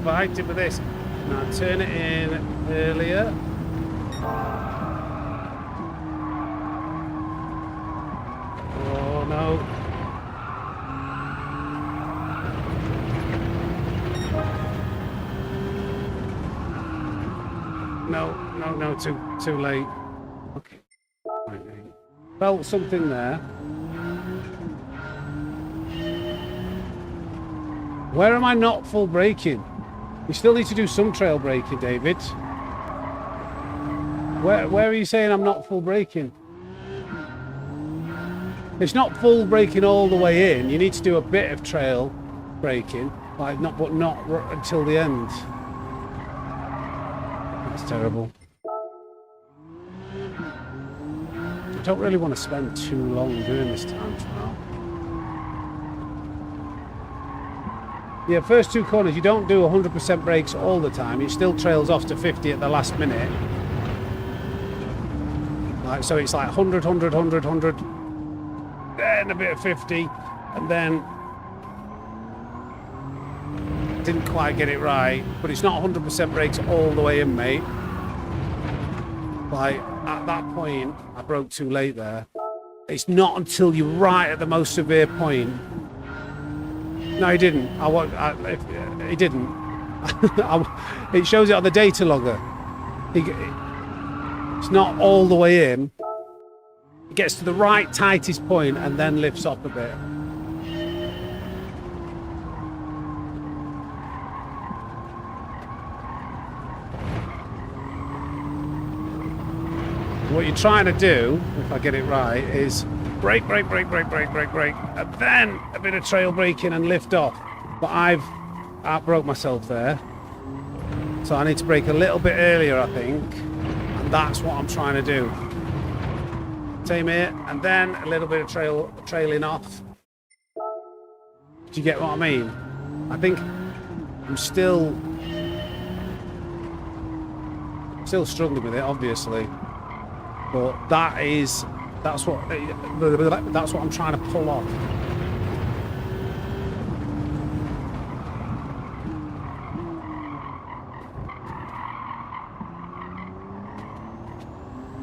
Fighting with this. Now turn it in earlier. Oh no. No, too late. Okay. Felt something there. Where am I not full braking? You still need to do some trail braking, David. Where are you saying I'm not full braking? It's not full braking all the way in. You need to do a bit of trail braking, but not until the end. That's terrible. I don't really want to spend too long doing this time trial. Yeah, first two corners, you don't do 100% brakes all the time. It still trails off to 50 at the last minute. Like, so it's like 100, 100, 100, 100, then a bit of 50, and then didn't quite get it right, but it's not 100% brakes all the way in, mate. Like, at that point, I broke too late there. It's not until you're right at the most severe point. No, he didn't. He didn't. It shows it on the data logger. It's not all the way in. It gets to the right tightest point and then lifts off a bit. What you're trying to do, if I get it right, is brake, brake, brake, brake, brake, brake, brake, and then a bit of trail braking and lift off. But I've outbroke myself there. So I need to brake a little bit earlier, I think. And that's what I'm trying to do. Same here, and then a little bit of trailing off. Do you get what I mean? I think I'm still struggling with it, obviously. But that's what I'm trying to pull off.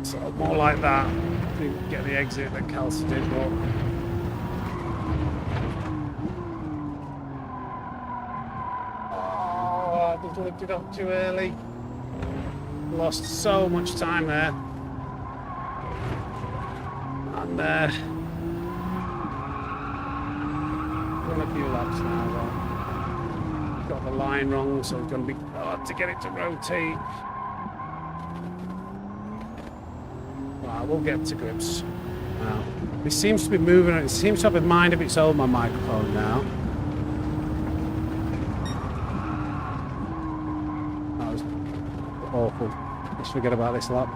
So more like that. Didn't get the exit that Kelsey did, but I just lifted up too early. Lost so much time there. And run a few laps now though. Got the line wrong, so it's going to be hard to get it to rotate. Well, we'll get to grips now. It seems to be moving, it seems to have a mind of its own, my microphone now. That was awful. Let's forget about this lap.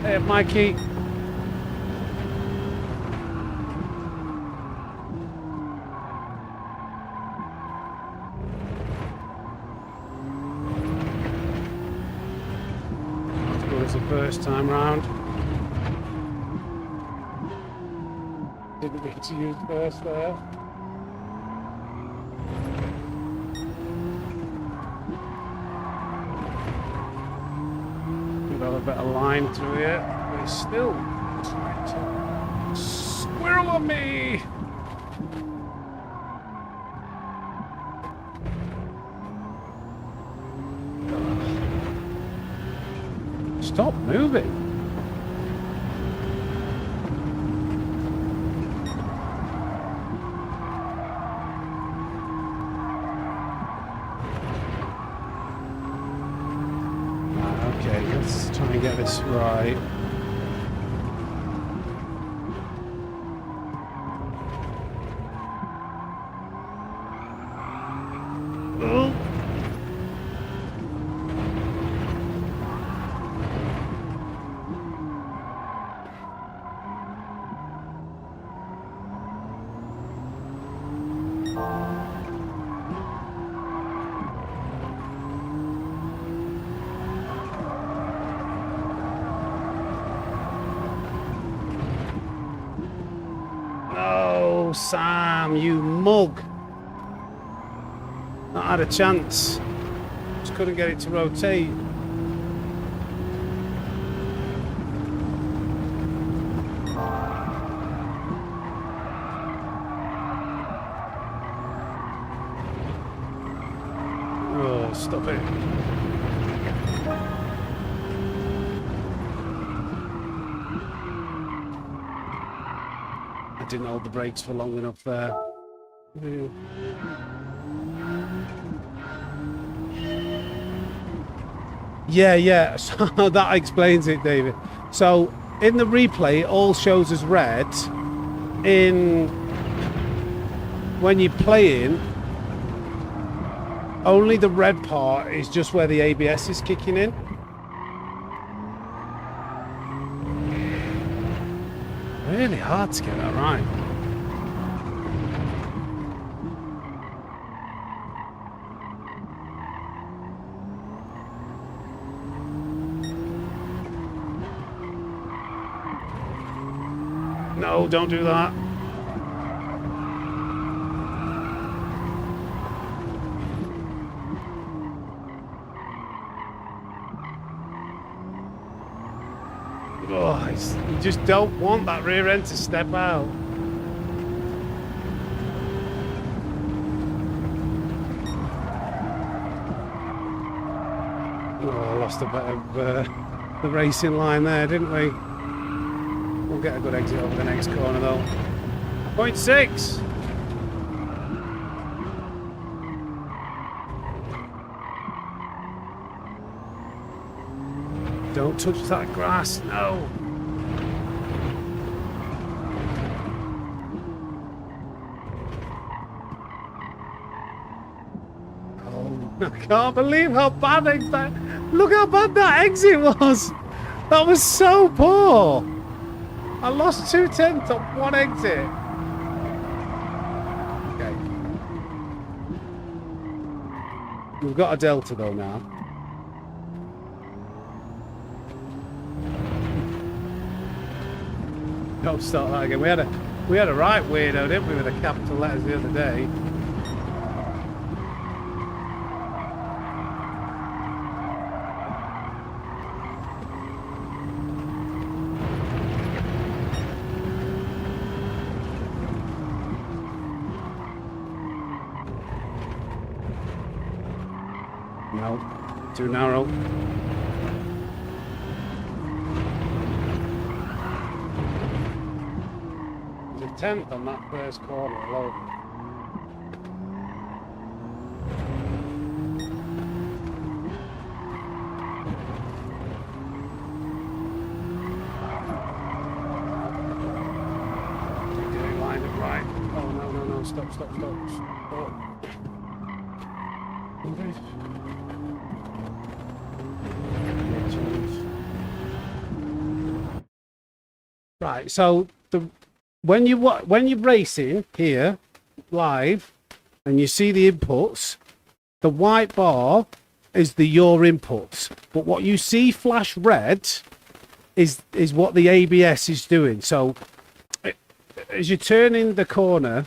Hey, Mikey. As good as the first time round. Didn't get to use first there. Got a bit of line through here, but it's still trying to squirrel on me. Stop moving. get this right. Oh. No, Sam, you mug. Not had a chance. Just couldn't get it to rotate. Oh, stop it. I didn't hold the brakes for long enough there. Yeah, so that explains it, David. So in the replay, it all shows as red. When you're playing, only the red part is just where the ABS is kicking in. Really hard to get that right. No, don't do that. Oh, you just don't want that rear end to step out. Oh, lost a bit of the racing line there, didn't we? We'll get a good exit over the next corner though. 0.6. Don't touch that grass, no. Oh, I can't believe how bad that. Look how bad that exit was. That was so poor. I lost 2/10 on one exit. Okay. We've got a delta though now. Don't start that again. We had a right weirdo, didn't we, with the capital letters the other day. No, too narrow. There's a 10th on that first corner alone. Did it line it right? Oh no, stop. Right, so when you're racing here live and you see the inputs, the white bar is your inputs, but what you see flash red is what the ABS is doing. So as you're turning the corner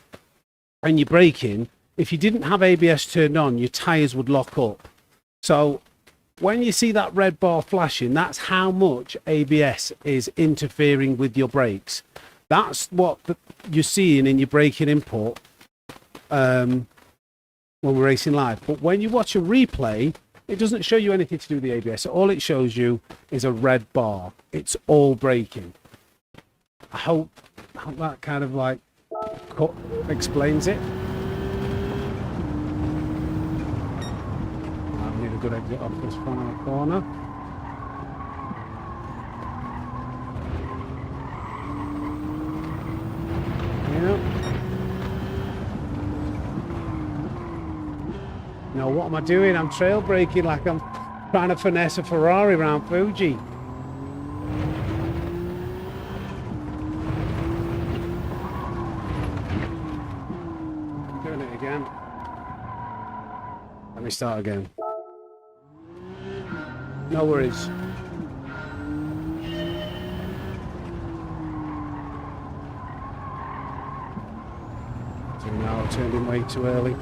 and you're braking, if you didn't have ABS turned on, your tires would lock up. So when you see that red bar flashing, that's how much ABS is interfering with your brakes. That's what you're seeing in your braking input when we're racing live. But when you watch a replay, it doesn't show you anything to do with the ABS. All it shows you is a red bar. It's all braking. I hope that kind of like explains it. I need a good exit off this final corner. No, what am I doing? I'm trail braking like I'm trying to finesse a Ferrari around Fuji. Doing it again. Let me start again. No worries. So now I turned in way too early.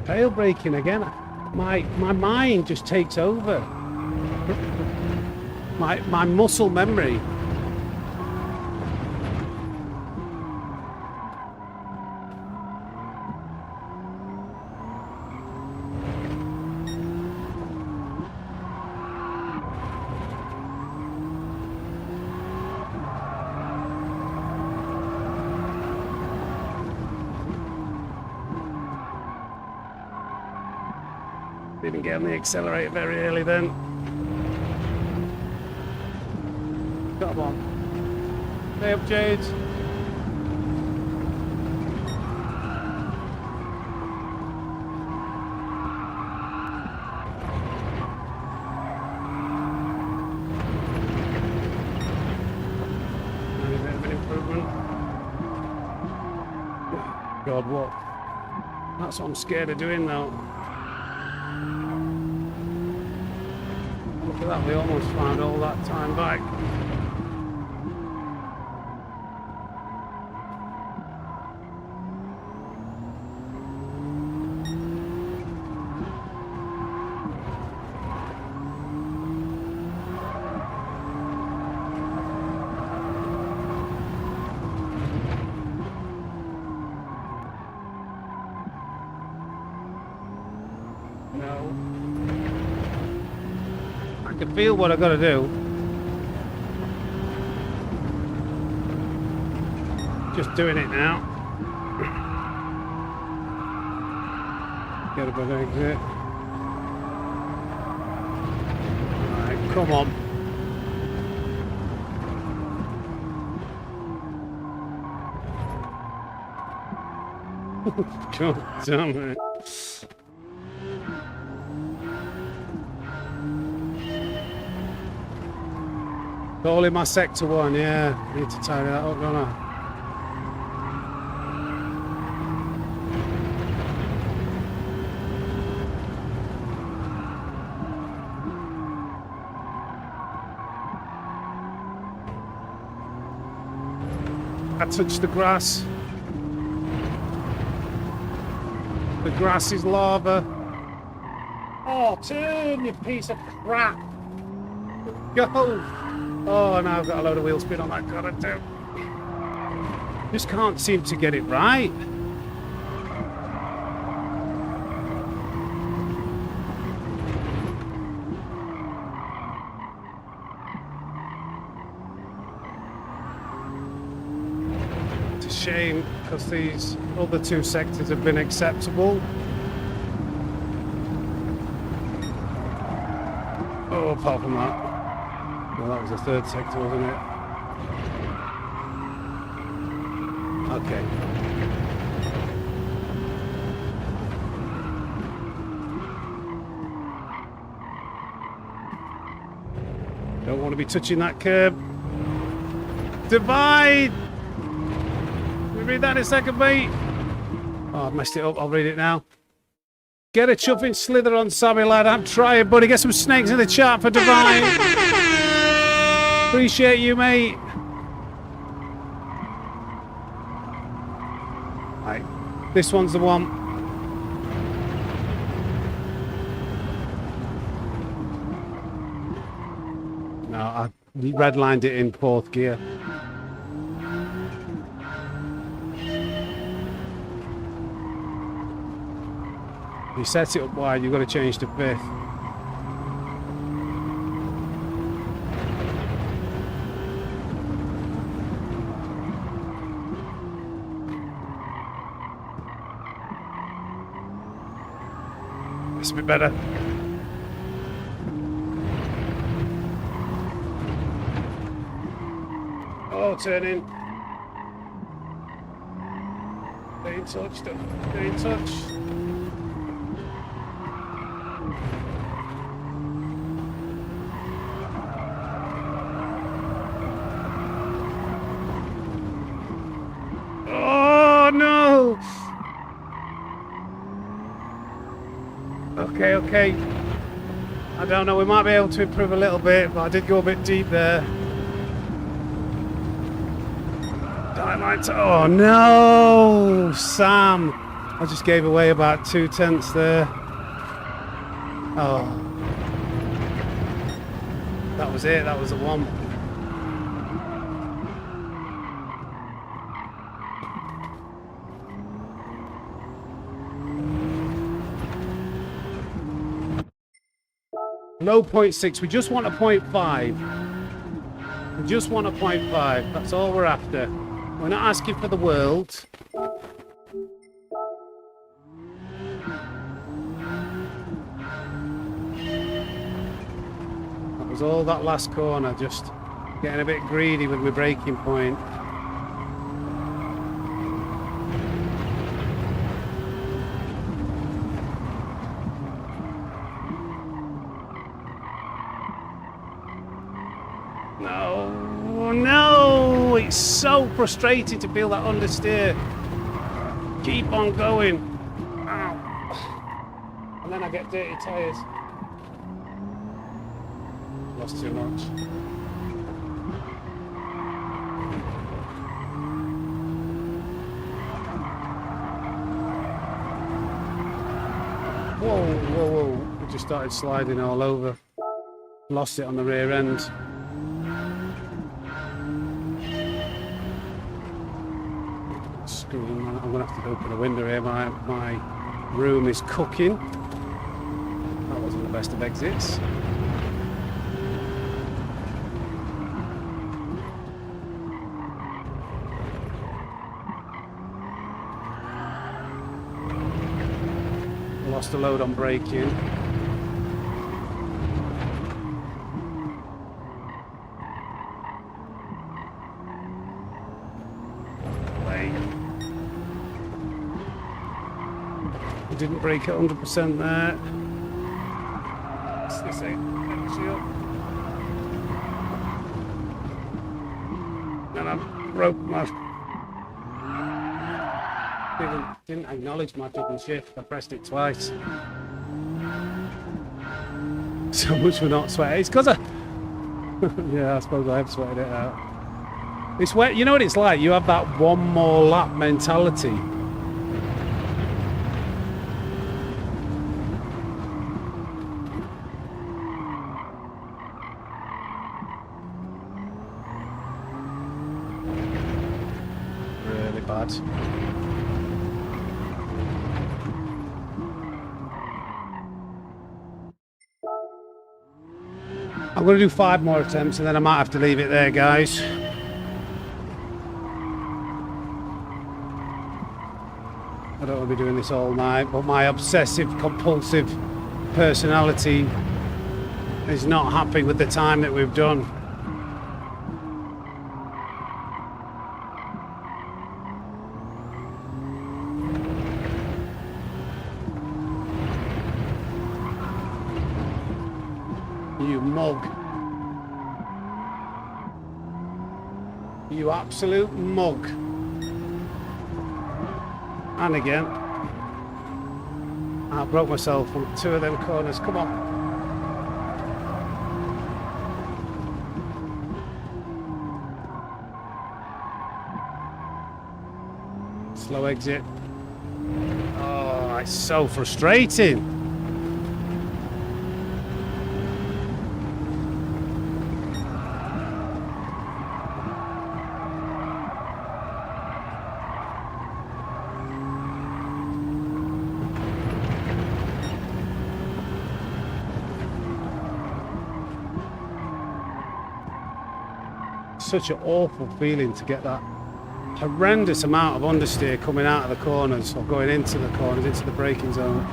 Tail braking again. My mind just takes over. My muscle memory. Didn't get on the accelerator very early then. Come on. Stay up, Jade. Maybe a bit of an improvement. God, what? That's what I'm scared of doing though. Look at that, we almost found all that time back. No. I can feel what I gotta do. Just doing it now. Get a better exit. Alright, come on. God damn it. All in my sector one, yeah. Need to tidy that up, don't I? I touched the grass. The grass is lava. Oh, turn, you piece of crap. Go. Oh, now I've got a load of wheel spin on that. Gotta do. Just can't seem to get it right. It's a shame because these other two sectors have been acceptable. Oh, apart from that. Well, that was the third sector, wasn't it? Okay. Don't want to be touching that curb. Divide! Can we read that in a second, mate? Oh, I've messed it up. I'll read it now. Get a chuffing slither on Sammy, lad. I'm trying, buddy. Get some snakes in the chat for Divine. Appreciate you, mate. Right, this one's the one. No, I redlined it in fourth gear. You set it up wide, you've got to change to fifth. That's a bit better. Oh, turn in. Stay in touch, stay in touch. Oh, no! Okay, okay. I don't know, we might be able to improve a little bit, but I did go a bit deep there. Oh no, Sam! I just gave away about 2/10 there. Oh, that was it. That was the one. No 0.6. We just want a 0.5. We just want a 0.5. That's all we're after. We're not asking for the world. That was all that last corner, just getting a bit greedy with my braking point. No, it's so frustrating to feel that understeer. Keep on going. Ow. And then I get dirty tyres. Lost too much. Whoa, whoa, whoa. We just started sliding all over. Lost it on the rear end. I'm going to have to open a window here. My room is cooking. That wasn't the best of exits. Lost a load on braking. Didn't brake at 100% there. This ain't shield. And I broke my... Didn't acknowledge my double shift. I pressed it twice. So much for not sweating. It's because I... yeah, I suppose I have sweated it out. It's wet. You know what it's like? You have that one more lap mentality. Bad. I'm going to do 5 more attempts and then I might have to leave it there, guys. I don't want to be doing this all night, but my obsessive compulsive personality is not happy with the time that we've done. You mug. You absolute mug. And again. I broke myself on 2 of them corners. Come on. Slow exit. Oh, it's so frustrating. Such an awful feeling to get that horrendous amount of understeer coming out of the corners or going into the corners, into the braking zone.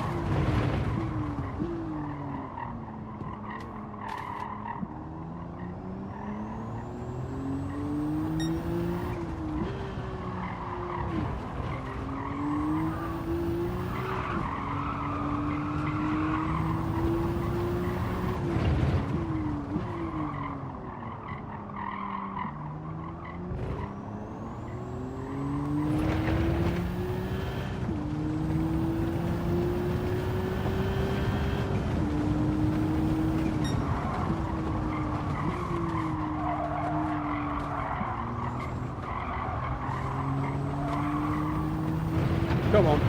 Come on.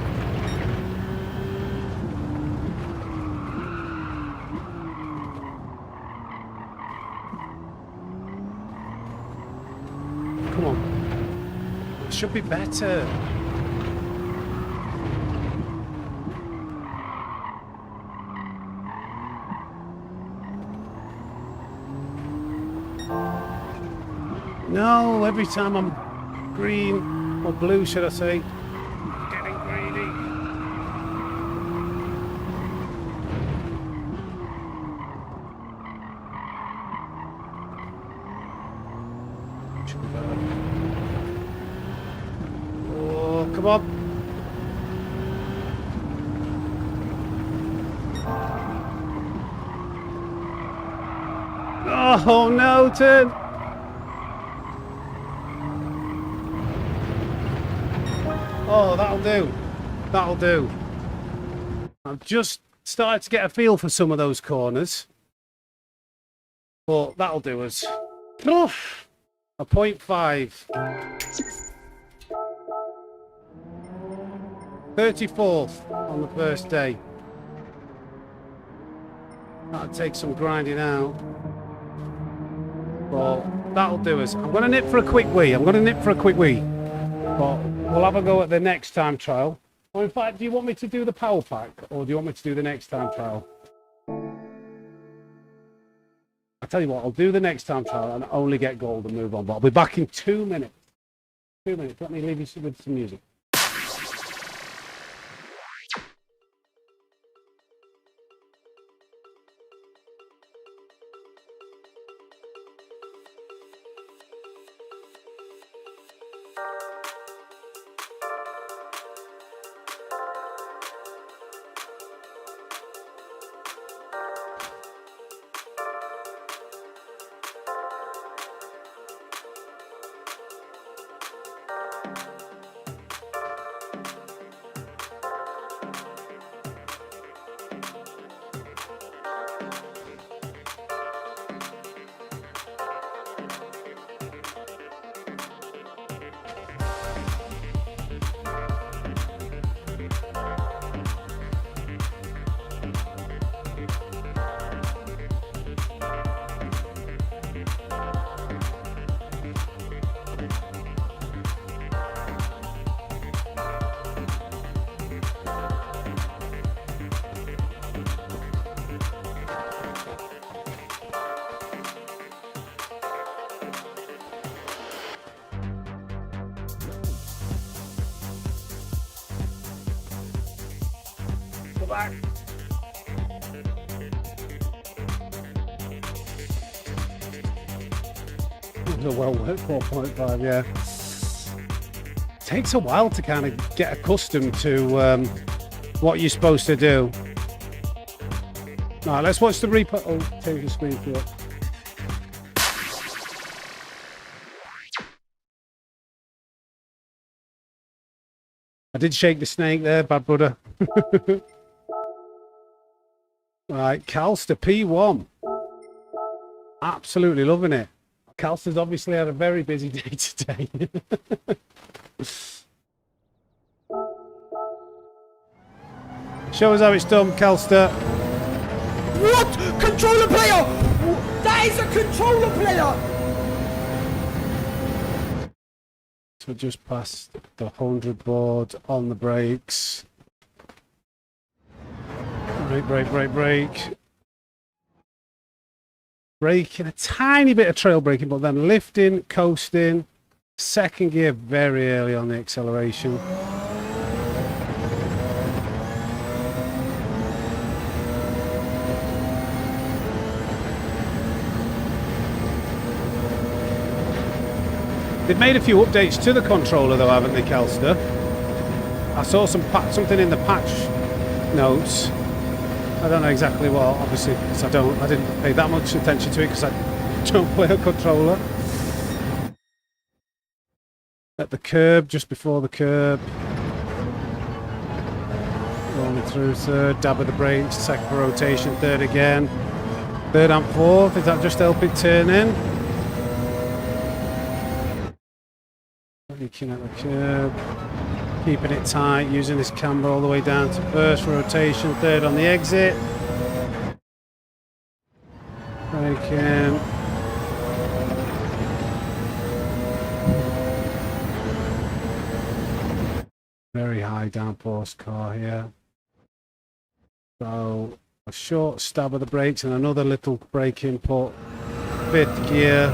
Come on. It should be better. No, every time I'm green, or blue should I say, getting greedy. Should be better. Oh, come on. Oh no, turn. Oh, that'll do. That'll do. I've just started to get a feel for some of those corners. But that'll do us. Oof, a 0.5. 34th on the first day. That'll take some grinding out. But that'll do us. I'm going to nip for a quick wee. But we'll have a go at the next time trial. Or in fact, do you want me to do the power pack? Or do you want me to do the next time trial? I'll tell you what, I'll do the next time trial and only get gold and move on. But I'll be back in 2 minutes. 2 minutes. Let me leave you with some music. Back. Well worked, 4.5, yeah. Takes a while to kind of get accustomed to what you're supposed to do. All right, let's watch the replay. Oh, take the screen for it. I did shake the snake there, bad brother. Right, Calster P1. Absolutely loving it. Calster's obviously had a very busy day today. Show us how it's done, Calster. What? Controller player! That is a controller player! So just past the 100 board on the brakes. Brake. Braking, a tiny bit of trail braking, but then lifting, coasting. Second gear very early on the acceleration. They've made a few updates to the controller though, haven't they, Calster? I saw something in the patch notes. I don't know exactly what, obviously, because I didn't pay that much attention to it because I don't play a controller. At the curb, just before the curb. Rolling through third, dab of the brakes, second for rotation, third again. Third and fourth, is that just help it turn in? Looking at the curb. Keeping it tight, using this camber all the way down to first rotation, third on the exit. Braking. Very high downforce car here. So a short stab of the brakes and another little brake input. Fifth gear.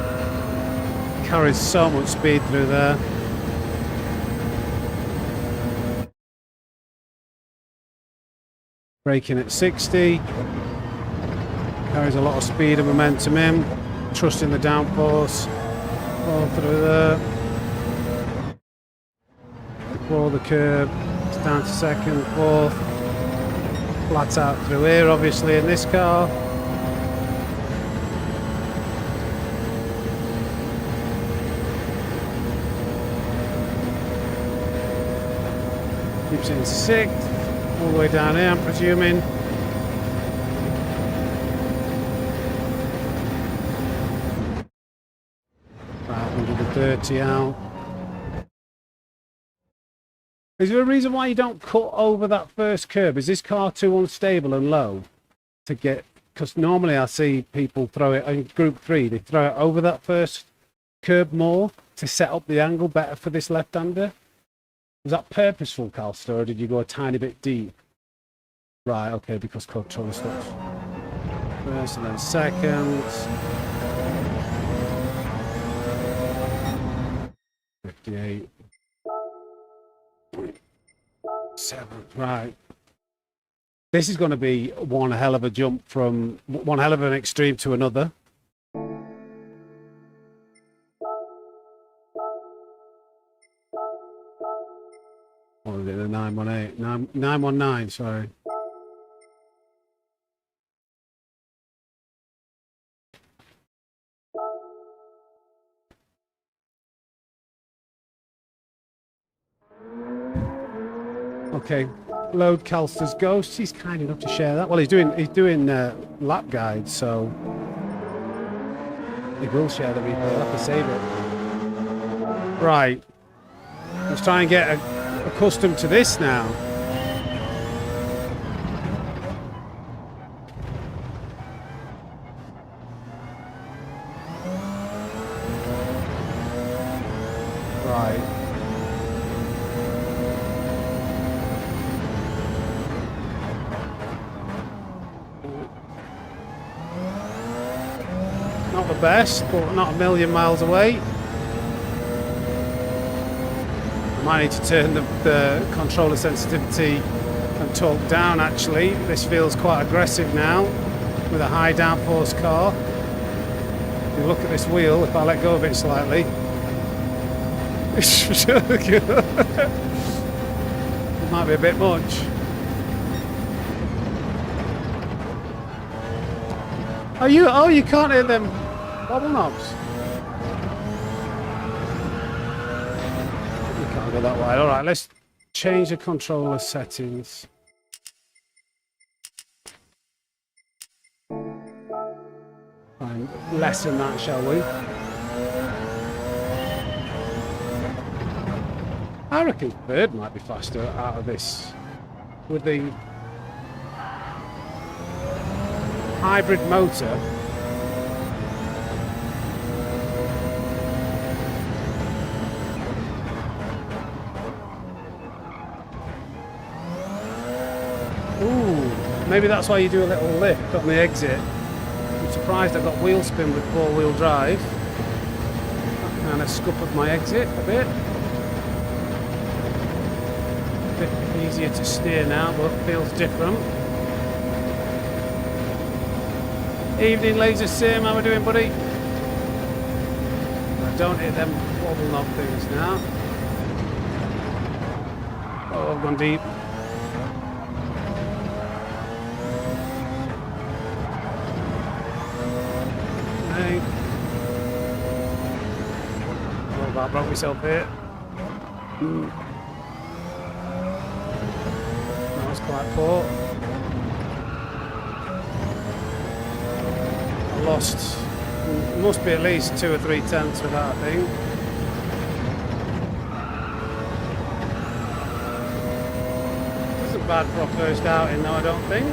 Carries so much speed through there. Braking at 60. Carries a lot of speed and momentum in. Trusting the downforce. All through there. Before the curb. It's down to second, fourth. Flat out through here, obviously, in this car. Keeps it in sixth. All the way down here, I'm presuming. About 130 out. Is there a reason why you don't cut over that first curb? Is this car too unstable and low to get? Because normally I see people throw it in Group 3. They throw it over that first curb more to set up the angle better for this left-hander. Was that purposeful, Calster, or did you go a tiny bit deep? Right, okay, because controller stops. First and then second. 58. 7, right. This is going to be one hell of a jump from one hell of an extreme to another. What was it, the 918? 919, sorry. Okay, load Calster's Ghost. He's kind enough to share that. Well, he's doing lap guides, so he will share the replay. I'll have to save it. Right, let's try and get accustomed to this now. Right. Not the best, but not a million miles away. I might need to turn the controller sensitivity and torque down actually. This feels quite aggressive now with a high downforce car. If you look at this wheel, if I let go of it slightly, it's really good. It might be a bit much. Oh, you can't hear them bobble knobs. You can't go that wide. All right, let's change the controller settings. And lessen that, shall we? I reckon third might be faster out of this with the hybrid motor. Ooh, maybe that's why you do a little lift on the exit. I'm surprised I got wheel spin with four-wheel drive. That kind of scuppered my exit a bit. A bit easier to steer now, but feels different. Evening, Laser Sim, how we doing, buddy? Don't hit them wobble knob things now. Oh, I've gone deep. Okay. Oh, I broke myself here. That was quite poor. Lost, must be at least 2 or 3 tenths with that, I think. bad for a first outing, though, I don't think.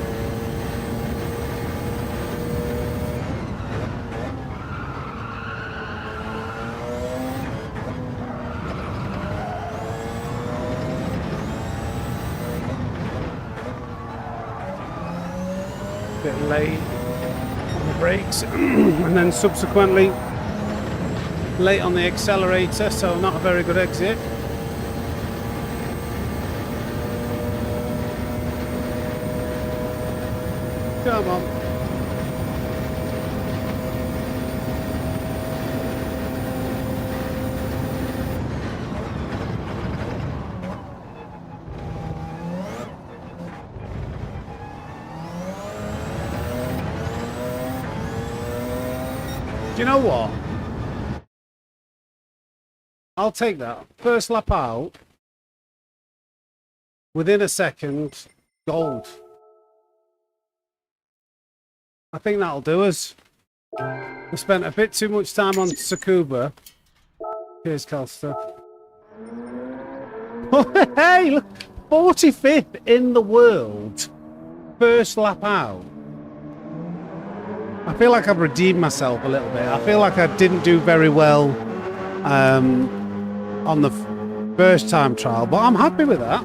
Bit late on the brakes and then subsequently late on the accelerator, so not a very good exit. Come on. Do you know what? I'll take that. First lap out, within a second, gold. I think that'll do us. We spent a bit too much time on Tsukuba. Here's Calster. Oh, hey, look, 45th in the world. First lap out. I feel like I've redeemed myself a little bit. I feel like I didn't do very well on the first time trial, but I'm happy with that.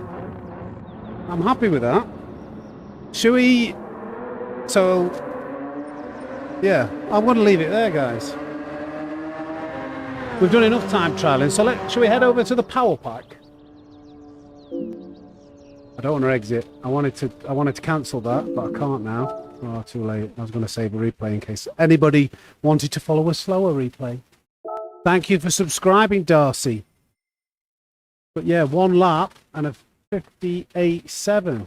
I'm happy with that. Should we... So... Yeah, I'm going to leave it there, guys. We've done enough time trialing, so shall we head over to the power pack? I don't want to exit. I wanted to cancel that, but I can't now. Oh, too late. I was going to save a replay in case anybody wanted to follow a slower replay. Thank you for subscribing, Darcy. But yeah, 1 lap and a 58.7.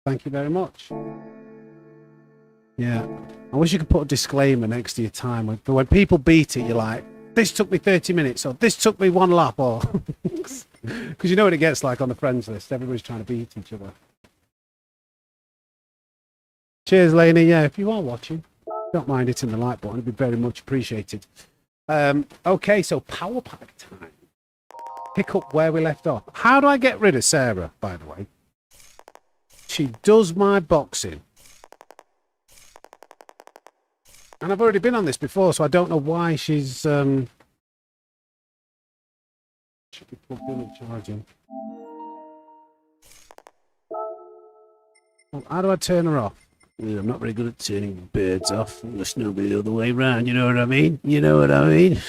Thank you very much. Yeah. I wish you could put a disclaimer next to your time. When people beat it, you're like, this took me 30 minutes, or this took me 1 lap, or... Because you know what it gets like on the friends list. Everybody's trying to beat each other. Cheers, Lainey. Yeah, if you are watching, don't mind hitting the like button. It'd be very much appreciated. Okay, so power pack time. Pick up where we left off. How do I get rid of Sarah, by the way? She does my boxing. And I've already been on this before, so I don't know why she's... Should be plugged in and charging. Well, how do I turn her off? Yeah, I'm not very good at turning birds off. I'm just no be the other way round, you know what I mean? You know what I mean?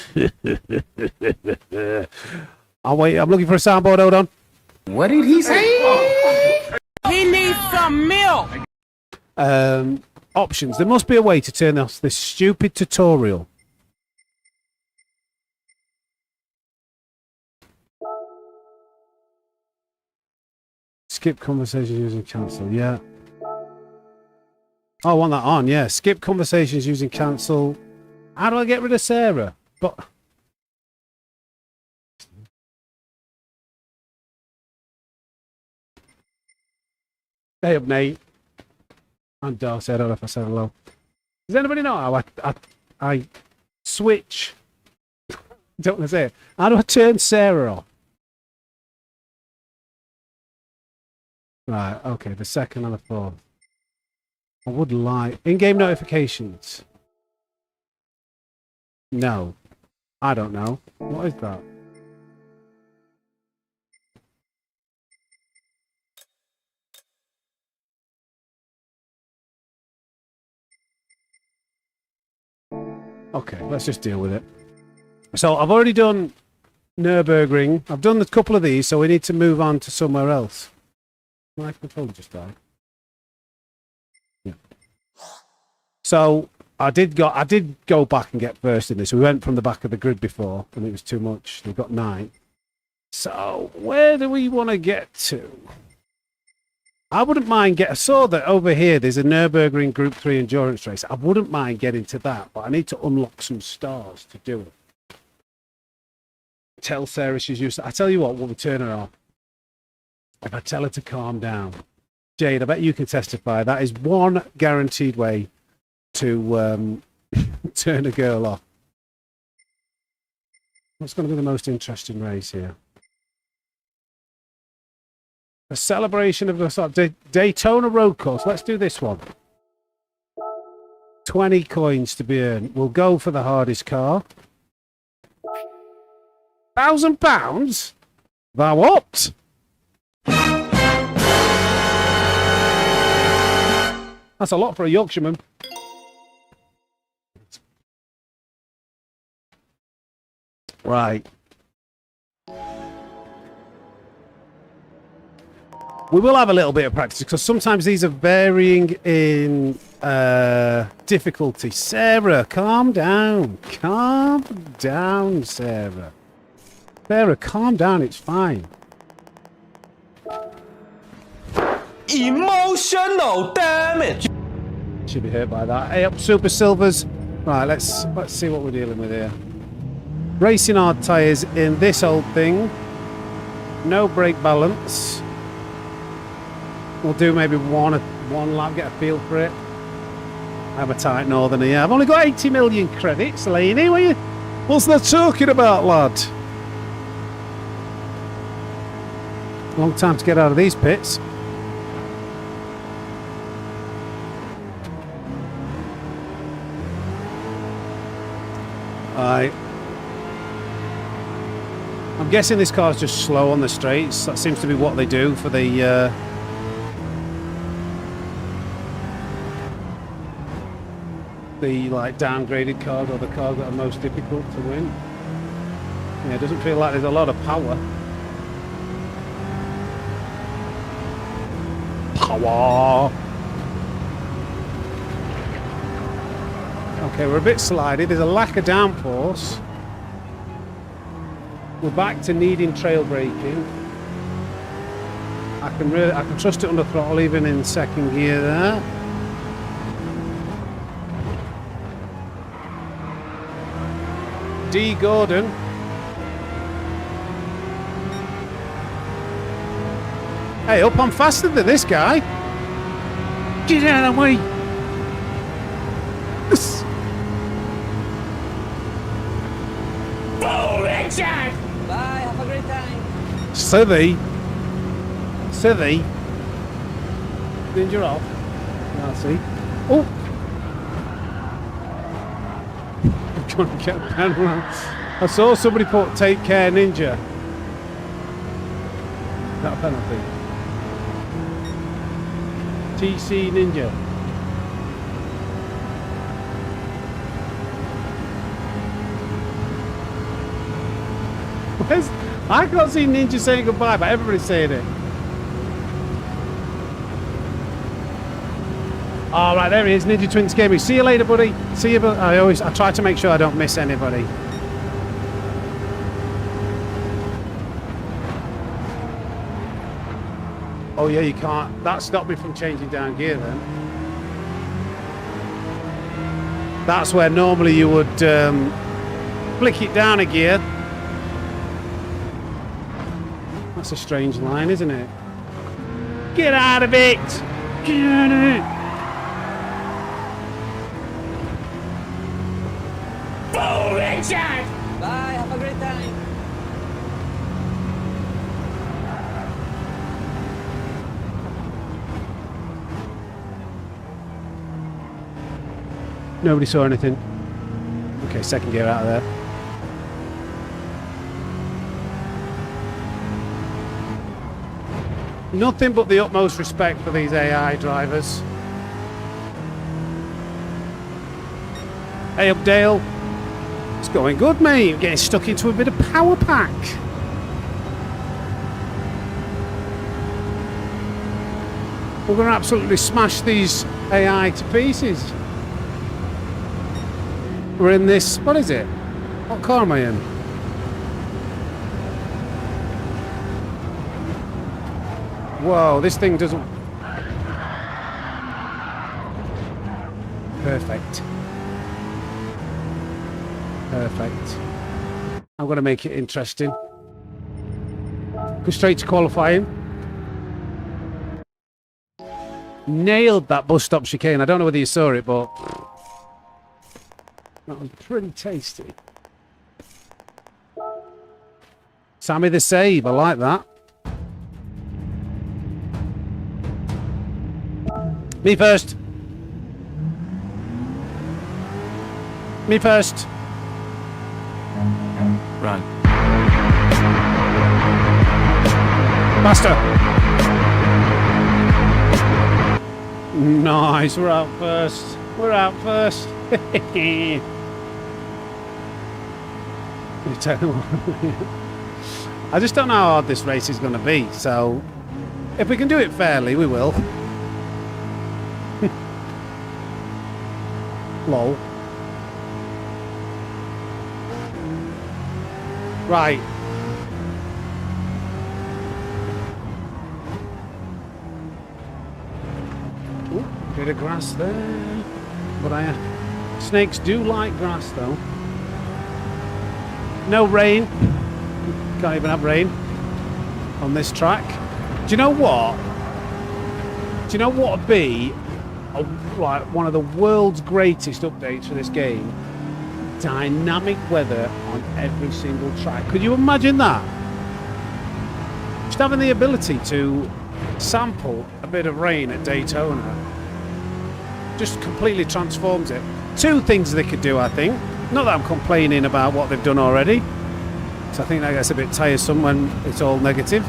I'll wait, I'm looking for a soundboard, hold on. What did he say? He needs some milk. Options. There must be a way to turn off this stupid tutorial. Skip conversations using cancel, yeah. Oh, I want that on, yeah. Skip conversations using cancel. How do I get rid of Sarah? But hey up, Nate. I'm Darcy. I don't know if I said hello. Does anybody know how I switch? Don't want to say it. How do I turn Sarah off? Right, okay, the second and the fourth. I would like... In-game notifications. No. I don't know. What is that? Okay, let's just deal with it. So I've already done Nurburgring. I've done a couple of these, so we need to move on to somewhere else. My controller just died. Yeah. So I did go back and get first in this. We went from the back of the grid before, and it was too much. We got 9. So where do we want to get to? I wouldn't mind I saw that over here there's a Nurburgring Group 3 endurance race. I wouldn't mind getting to that, but I need to unlock some stars to do it. Tell Sarah she's used to... I tell you what, we'll turn her off. If I tell her to calm down. Jade, I bet you can testify. That is one guaranteed way to turn a girl off. What's going to be the most interesting race here? A celebration of the sort of Daytona road course. Let's do this one. 20 coins to be earned. We'll go for the hardest car. £1,000? Thou what? That's a lot for a Yorkshireman. Right. We will have a little bit of practice because sometimes these are varying in difficulty. Sarah, calm down. Calm down, Sarah. Sarah, calm down. It's fine. Emotional damage. Should be hurt by that. Hey up, Super Silvers. Right, let's see what we're dealing with here. Racing hard tyres in this old thing. No brake balance. We'll do maybe one lap, get a feel for it. I'm a tight northerner, yeah. I've only got 80 million credits, Laney. What's that talking about, lad? Long time to get out of these pits. I'm guessing this car's just slow on the straights. That seems to be what they do for the like downgraded cars or the cars that are most difficult to win. Yeah, it doesn't feel like there's a lot of power. Power. Okay, we're a bit slidey. There's a lack of downforce. We're back to needing trail braking. I can trust it under throttle even in second gear there. D. Gordon. Hey, up, I'm faster than this guy. Get out of the way. Oh, Richard! Bye, have a great time. Silly. Ninja off. I'll see. Oh. I'm get around. I saw somebody put "Take care, Ninja." Is that a penalty? TC Ninja. I can't see Ninja saying goodbye, but everybody's saying it. All right, there he is, Ninja Twins Gaming. See you later, buddy. See you. I try to make sure I don't miss anybody. Oh yeah, you can't. That stopped me from changing down gear then. That's where normally you would flick it down a gear. That's a strange line, isn't it? Get out of it! Get out of it! Oh, Richard! Bye, have a great time. Nobody saw anything. Okay, second gear out of there. Nothing but the utmost respect for these AI drivers. Hey up, Dale. It's going good, mate. You're getting stuck into a bit of power pack. We're going to absolutely smash these AI to pieces. We're in this, what is it? What car am I in? Whoa, this thing doesn't... Perfect. Perfect. I'm going to make it interesting. Go straight to qualifying. Nailed that bus stop chicane. I don't know whether you saw it, but... that was pretty tasty. Sammy the Save, I like that. Me first. Me first. Run. Faster. Nice, we're out first. We're out first. I just don't know how hard this race is going to be, so if we can do it fairly, we will. Lol. Right. Ooh, bit of grass there. But snakes do like grass though. No rain. Can't even have rain on this track. Do you know what? Do you know what would be like one of the world's greatest updates for this game? Dynamic weather on every single track. Could you imagine that? Just having the ability to sample a bit of rain at Daytona just completely transforms it. Two things they could do, I think. Not that I'm complaining about what they've done already, so I think that gets a bit tiresome when it's all negative.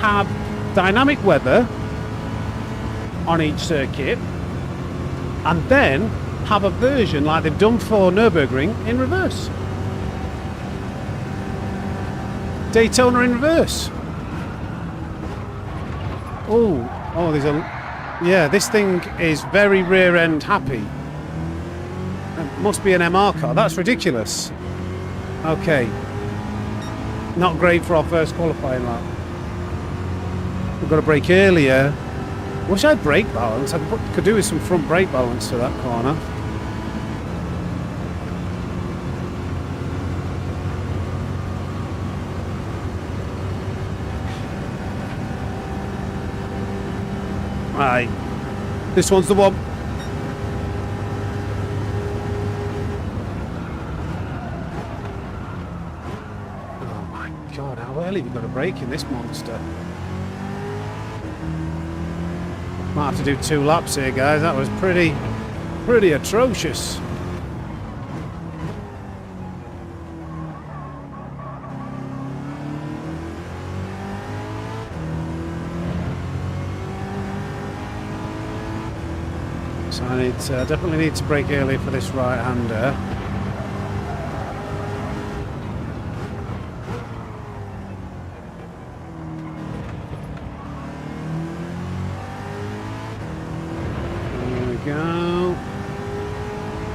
Have dynamic weather on each circuit, and then have a version like they've done for Nurburgring in reverse. Daytona in reverse. Oh, there's a... Yeah, this thing is very rear end happy. It must be an MR car. That's ridiculous. Okay. Not great for our first qualifying lap. We've got to brake earlier. Wish I had brake balance. I could do with some front brake balance to that corner. Right. This one's the one. Oh my god, how early have you got to brake in this monster? Might have to do 2 laps here, guys. That was pretty atrocious. So I definitely need to brake early for this right-hander. Go.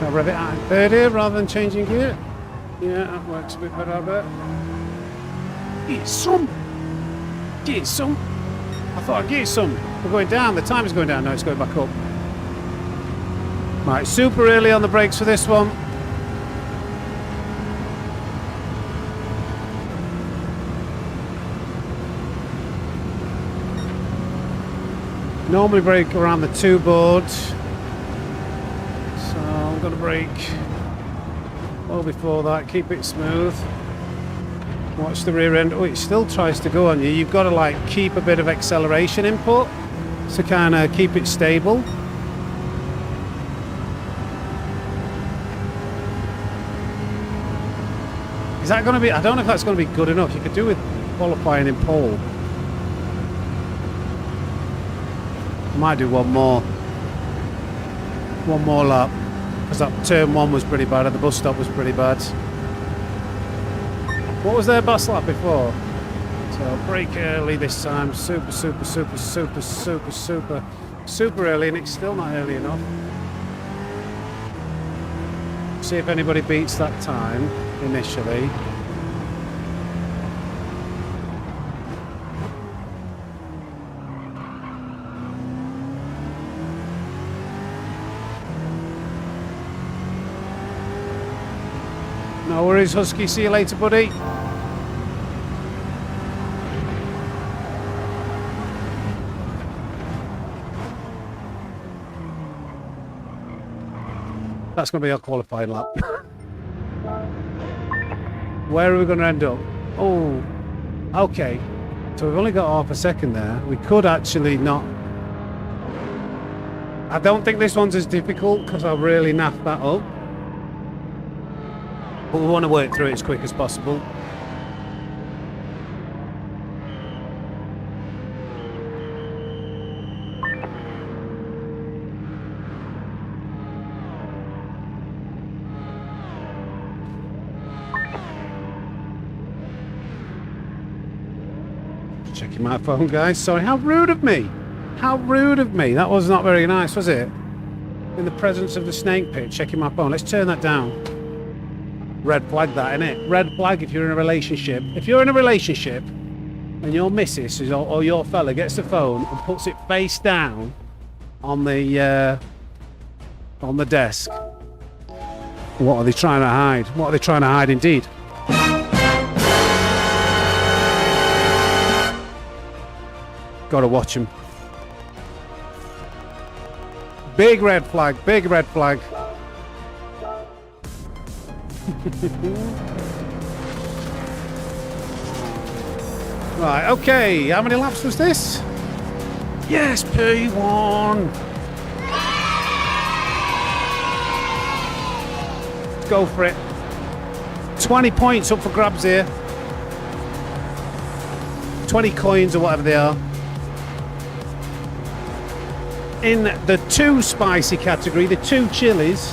I'll rev it out in third here rather than changing gear. Yeah, that works a bit better, I bet. Get some! Get some! I thought I'd get some. We're going down, the time is going down. No, it's going back up. Right, super early on the brakes for this one. Normally brake around the 2 board. I'm going to brake well before that, keep it smooth. Watch the rear end. Oh, it still tries to go on you. You've got to like keep a bit of acceleration input to kind of keep it stable. Is that going to be, I don't know if that's going to be good enough. You could do with qualifying in pole. Might do one more lap. Because that turn 1 was pretty bad and the bus stop was pretty bad. What was their bus lap before? So brake early this time. Super early, and it's still not early enough. See if anybody beats that time initially. No worries, Husky. See you later, buddy. That's going to be our qualifying lap. Where are we going to end up? Oh, okay. So we've only got half a second there. We could actually not I don't think this one's as difficult because I really naffed that up. But we want to work through it as quick as possible. Checking my phone, guys. Sorry, how rude of me. How rude of me. That was not very nice, was it? In the presence of the snake pit, checking my phone. Let's turn that down. Red flag that, innit? Red flag if you're in a relationship. If you're in a relationship and your missus or your fella gets the phone and puts it face down on the desk, what are they trying to hide? What are they trying to hide indeed? Gotta watch him. Big red flag, big red flag. Right, okay, how many laps was this? Yes, P1. Let's go for it. 20 points up for grabs here. 20 coins or whatever they are. In the too spicy category, the two chilies.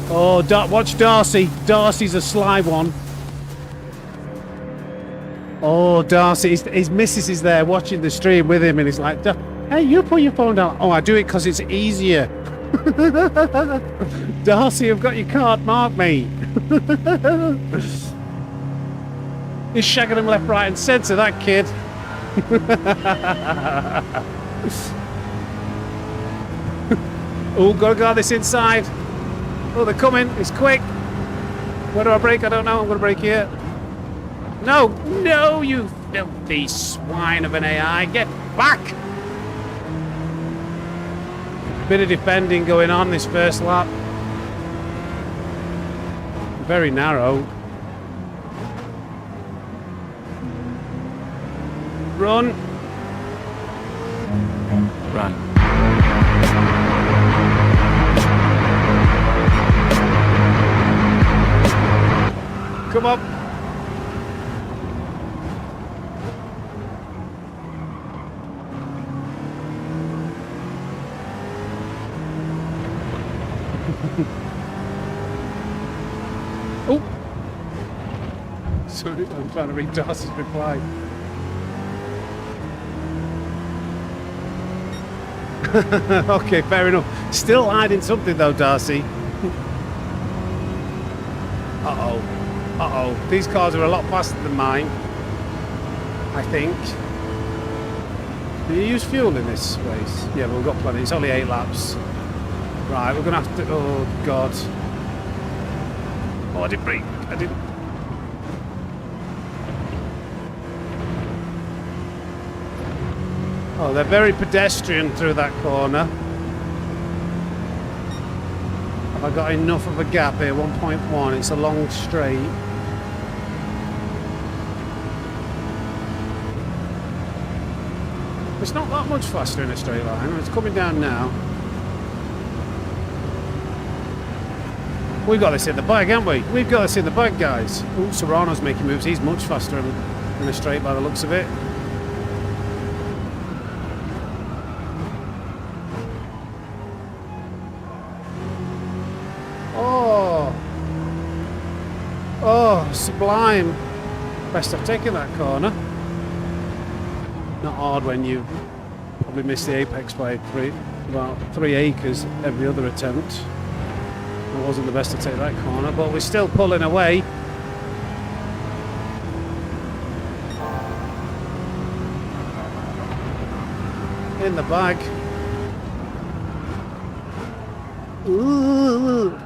Oh, watch Darcy. Darcy's a sly one. Oh, Darcy, his missus is there watching the stream with him, and he's like, hey, you put your phone down. Oh, I do it because it's easier. Darcy, I've got your card marked, mate. He's shagging him left, right, and centre, that kid. Oh, gotta guard this inside. Oh, they're coming. It's quick. Where do I brake? I don't know. I'm gonna brake here. No, no, you filthy swine of an AI. Get back. Bit of defending going on this first lap. Very narrow. Run. Run. Come up. Oh. Sorry, I'm trying to read Darcy's reply. Okay, fair enough. Still hiding something though, Darcy. Uh-oh. Uh-oh. These cars are a lot faster than mine, I think. Do you use fuel in this race? Yeah, but we've got plenty. It's only 8 laps. Right, we're going to have to... Oh, God. Oh, I didn't brake. I didn't... Oh, they're very pedestrian through that corner. Have I got enough of a gap here? 1.1. It's a long straight. It's not that much faster in a straight line. It's coming down now. We've got this in the bag, haven't we? We've got this in the bag, guys. Oh, Serrano's making moves. He's much faster in a straight by the looks of it. Oh, sublime. Best I've taken that corner. Not hard when you probably miss the apex by about 3 acres every other attempt. It wasn't the best to take that corner, but we're still pulling away. In the bag. Ooh.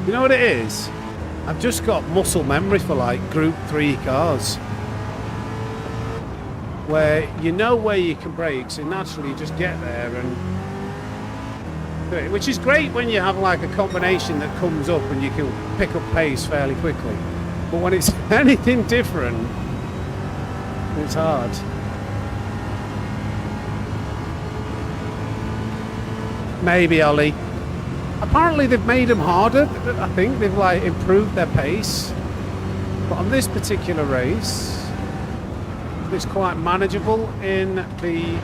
You know what it is? I've just got muscle memory for like Group 3 cars. Where you know where you can brake, so naturally you just get there and do it. Which is great when you have like a combination that comes up and you can pick up pace fairly quickly. But when it's anything different, it's hard. Maybe, Ollie. Apparently they've made them harder. I think they've like improved their pace. But on this particular race, it's quite manageable in the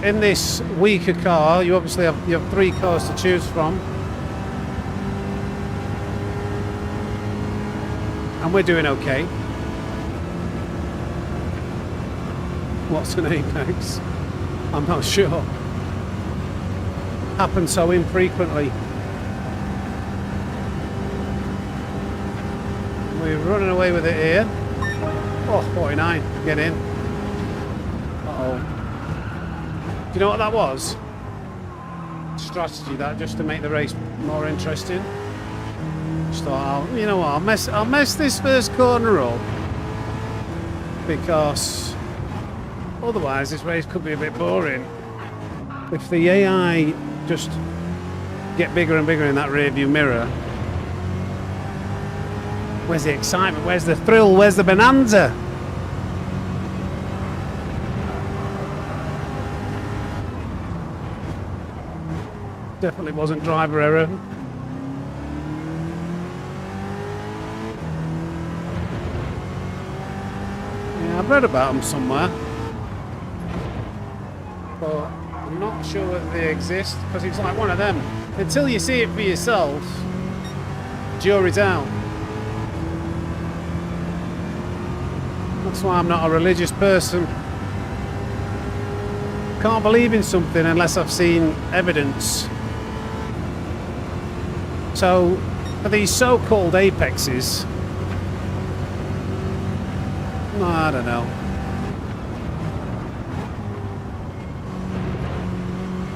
in this weaker car. You obviously have 3 cars to choose from. And we're doing okay. What's an apex? I'm not sure. Happens so infrequently. We're running away with it here. Oh, 49. Get in. Uh-oh. Do you know what that was? Strategy, that, just to make the race more interesting. Just thought, you know what, I'll mess this first corner up. Because otherwise this race could be a bit boring. If the AI just get bigger and bigger in that rear view mirror, where's the excitement? Where's the thrill? Where's the bonanza? Definitely wasn't driver error. Yeah, I've read about them somewhere. But I'm not sure whether they exist, because it's like one of them. Until you see it for yourself, jury's out. That's why I'm not a religious person. Can't believe in something unless I've seen evidence. So, for these so-called apexes, I don't know.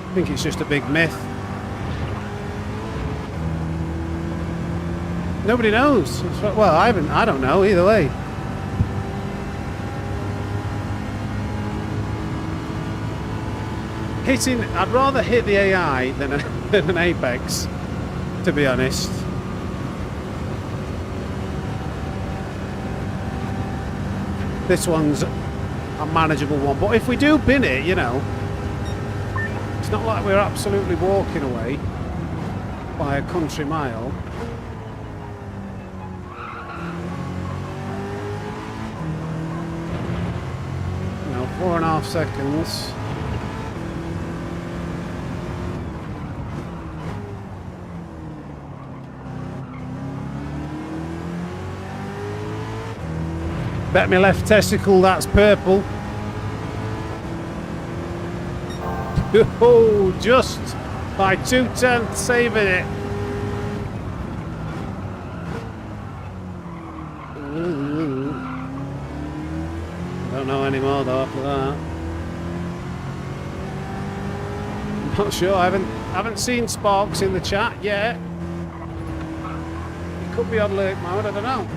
I think it's just a big myth. Nobody knows. Well, I don't know either way. I'd rather hit the AI than an apex, to be honest. This one's a manageable one, but if we do bin it, you know, it's not like we're absolutely walking away by a country mile. You know, 4.5 seconds. Bet my left testicle that's purple. Oh, just by 2/10 saving it. Ooh. Don't know anymore though after that. I'm not sure. I haven't seen Sparks in the chat yet. It could be on lurk mode. I don't know.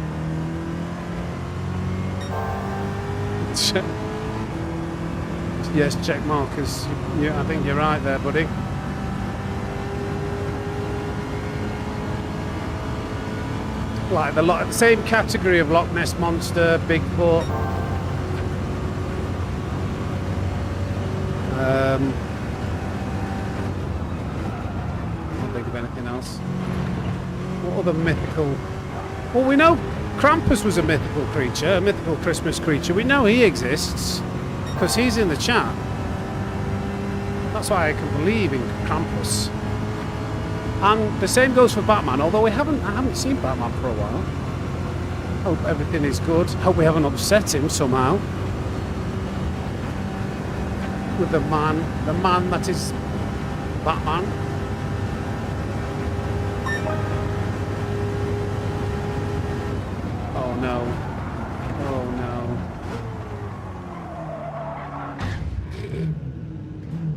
Yes, check markers. Yeah, I think you're right there, buddy. Like the same category of Loch Ness Monster, Bigfoot. I can't think of anything else. What other mythical? Well, we know Krampus was a mythical creature, a mythical Christmas creature. We know he exists because he's in the chat. That's why I can believe in Krampus. And the same goes for Batman, although I haven't seen Batman for a while. Hope everything is good. Hope we haven't upset him somehow. With the man that is Batman. Oh no. Oh no.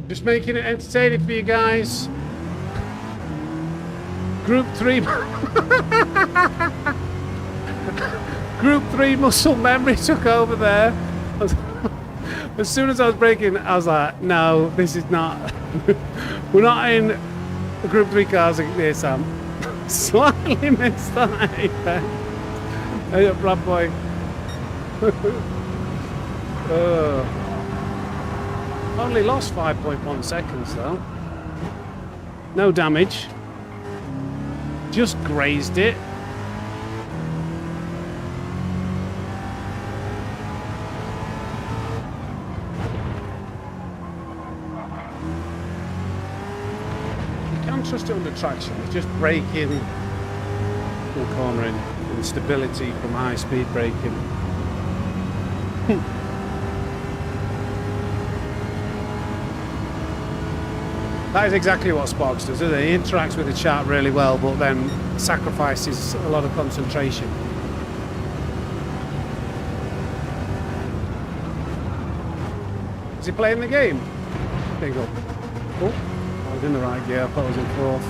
Just making it entertaining for you guys. Group 3 Group 3 muscle memory took over there. As soon as I was braking, I was like, no, this is not. We're not in the Group 3 cars here, Sam. Slightly missed that apex. Hey up, Brad boy. Only lost 5.1 seconds though. No damage. Just grazed it. You can't trust it under traction. It's just braking and cornering and stability from high speed braking. That is exactly what Sparks does, isn't it? He interacts with the chat really well, but then sacrifices a lot of concentration. Is he playing the game? There you go. Oh, I was in the right gear. I thought I was in fourth.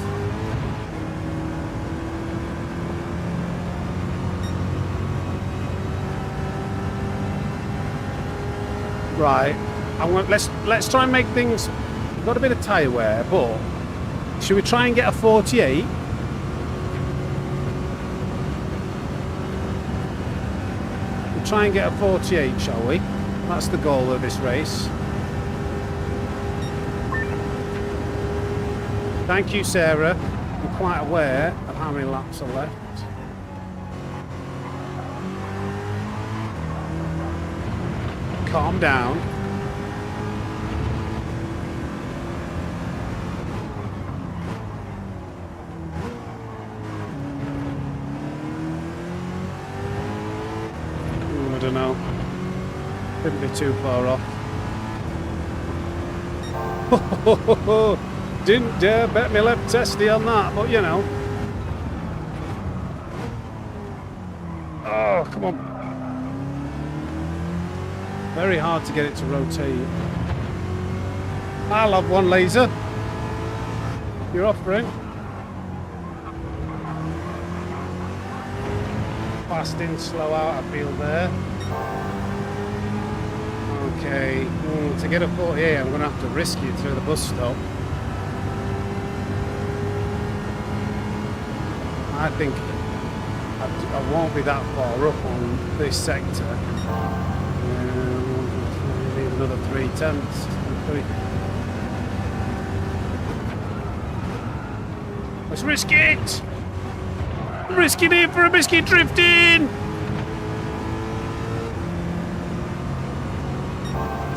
Right. Let's try and make things. Got a bit of tyre wear, but should we try and get a 48? We'll try and get a 48, shall we? That's the goal of this race. Thank you, Sarah. I'm quite aware of how many laps are left. Calm down. I don't know. Couldn't be too far off. Didn't dare bet me left testy on that, but you know. Oh, come on. Very hard to get it to rotate. I'll have one laser. You're offering. Fast in, slow out, I feel there. Okay, to get a 48, I'm going to have to risk it through the bus stop. I think I won't be that far up on this sector. Need another 3/10. Let's risk it! I'm risking it for a biscuit drifting!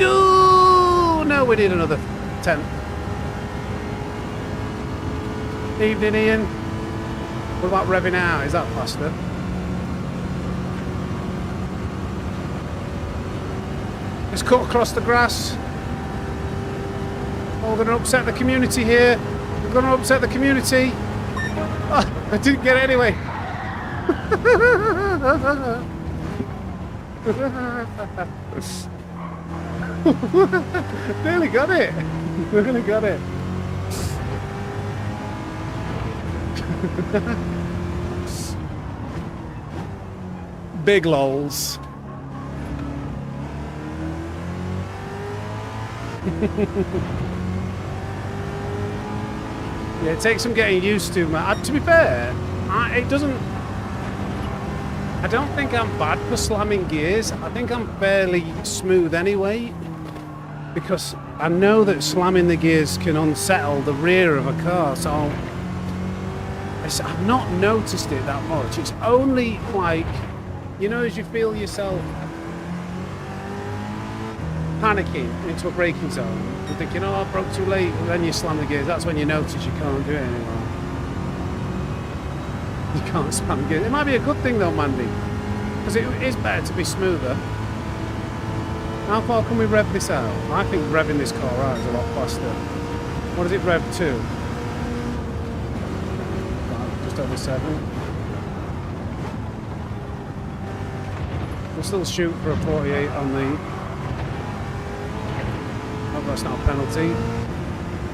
Oh, no, we need another 10th. Evening, Ian. What about revving out? Is that faster? Let's cut across the grass. Oh, we're going to upset the community here. We're going to upset the community. Oh, I didn't get it anyway. Nearly got it. Nearly got it. Big lols. Yeah, it takes some getting used to, man. To be fair, it doesn't. I don't think I'm bad for slamming gears. I think I'm fairly smooth anyway, because I know that slamming the gears can unsettle the rear of a car. So I've not noticed it that much. It's only like, you know, as you feel yourself panicking into a braking zone, you're thinking, oh, I broke too late, and then you slam the gears. That's when you notice you can't do it anymore. You can't slam gears. It might be a good thing though, Mandy, because it is better to be smoother. How far can we rev this out? I think revving this car out is a lot faster. What does it rev to? Just over 7. We'll still shoot for a 48 on the... That's not a penalty.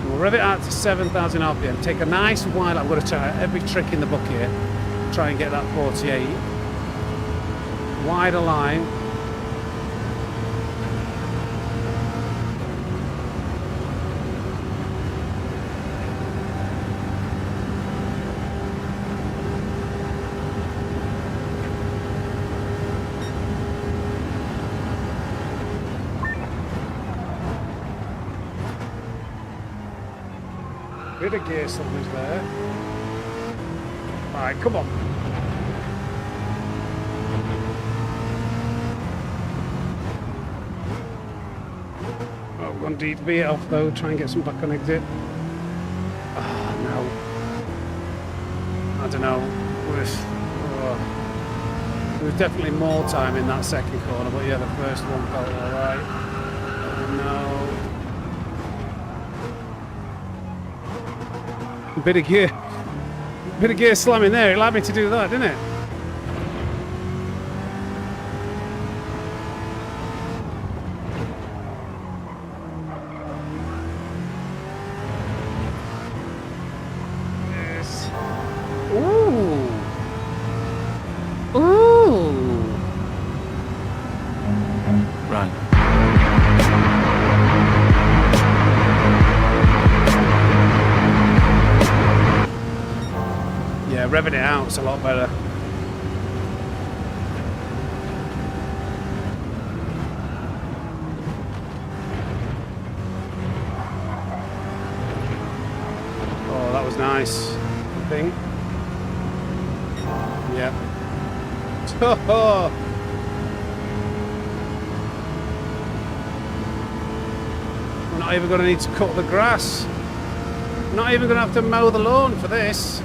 We'll rev it out to 7,000 RPM. Take a nice while. I'm going to try every trick in the book here. Try and get that 48. Wider line. Bit of gear slammers there. Alright, come on. Oh, one deep veer off though, try and get some back on exit. Ah, no. I don't know. There was definitely more time in that second corner, but yeah, the first one felt alright. Oh no. Bit of gear slamming there. It allowed me to do that, didn't it? Yes. Ooh. Ooh. Run. Yeah, revving it out is a lot better. Oh, that was nice, I think. Yeah. We're not even going to need to cut the grass. We're not even going to have to mow the lawn for this.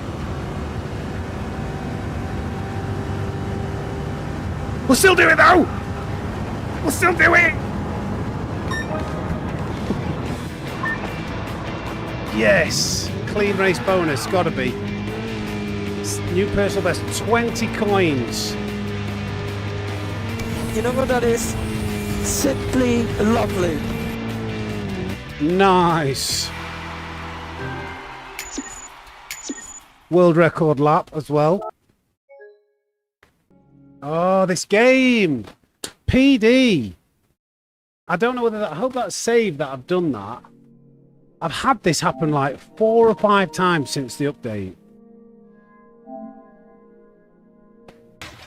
We'll still do it though! We'll still do it! Yes! Clean race bonus, gotta be. New personal best, 20 coins. You know what that is? Simply lovely. Nice. World record lap as well. Oh, this game! PD! I don't know whether that... I hope that's saved that I've done that. I've had this happen like 4 or 5 times since the update.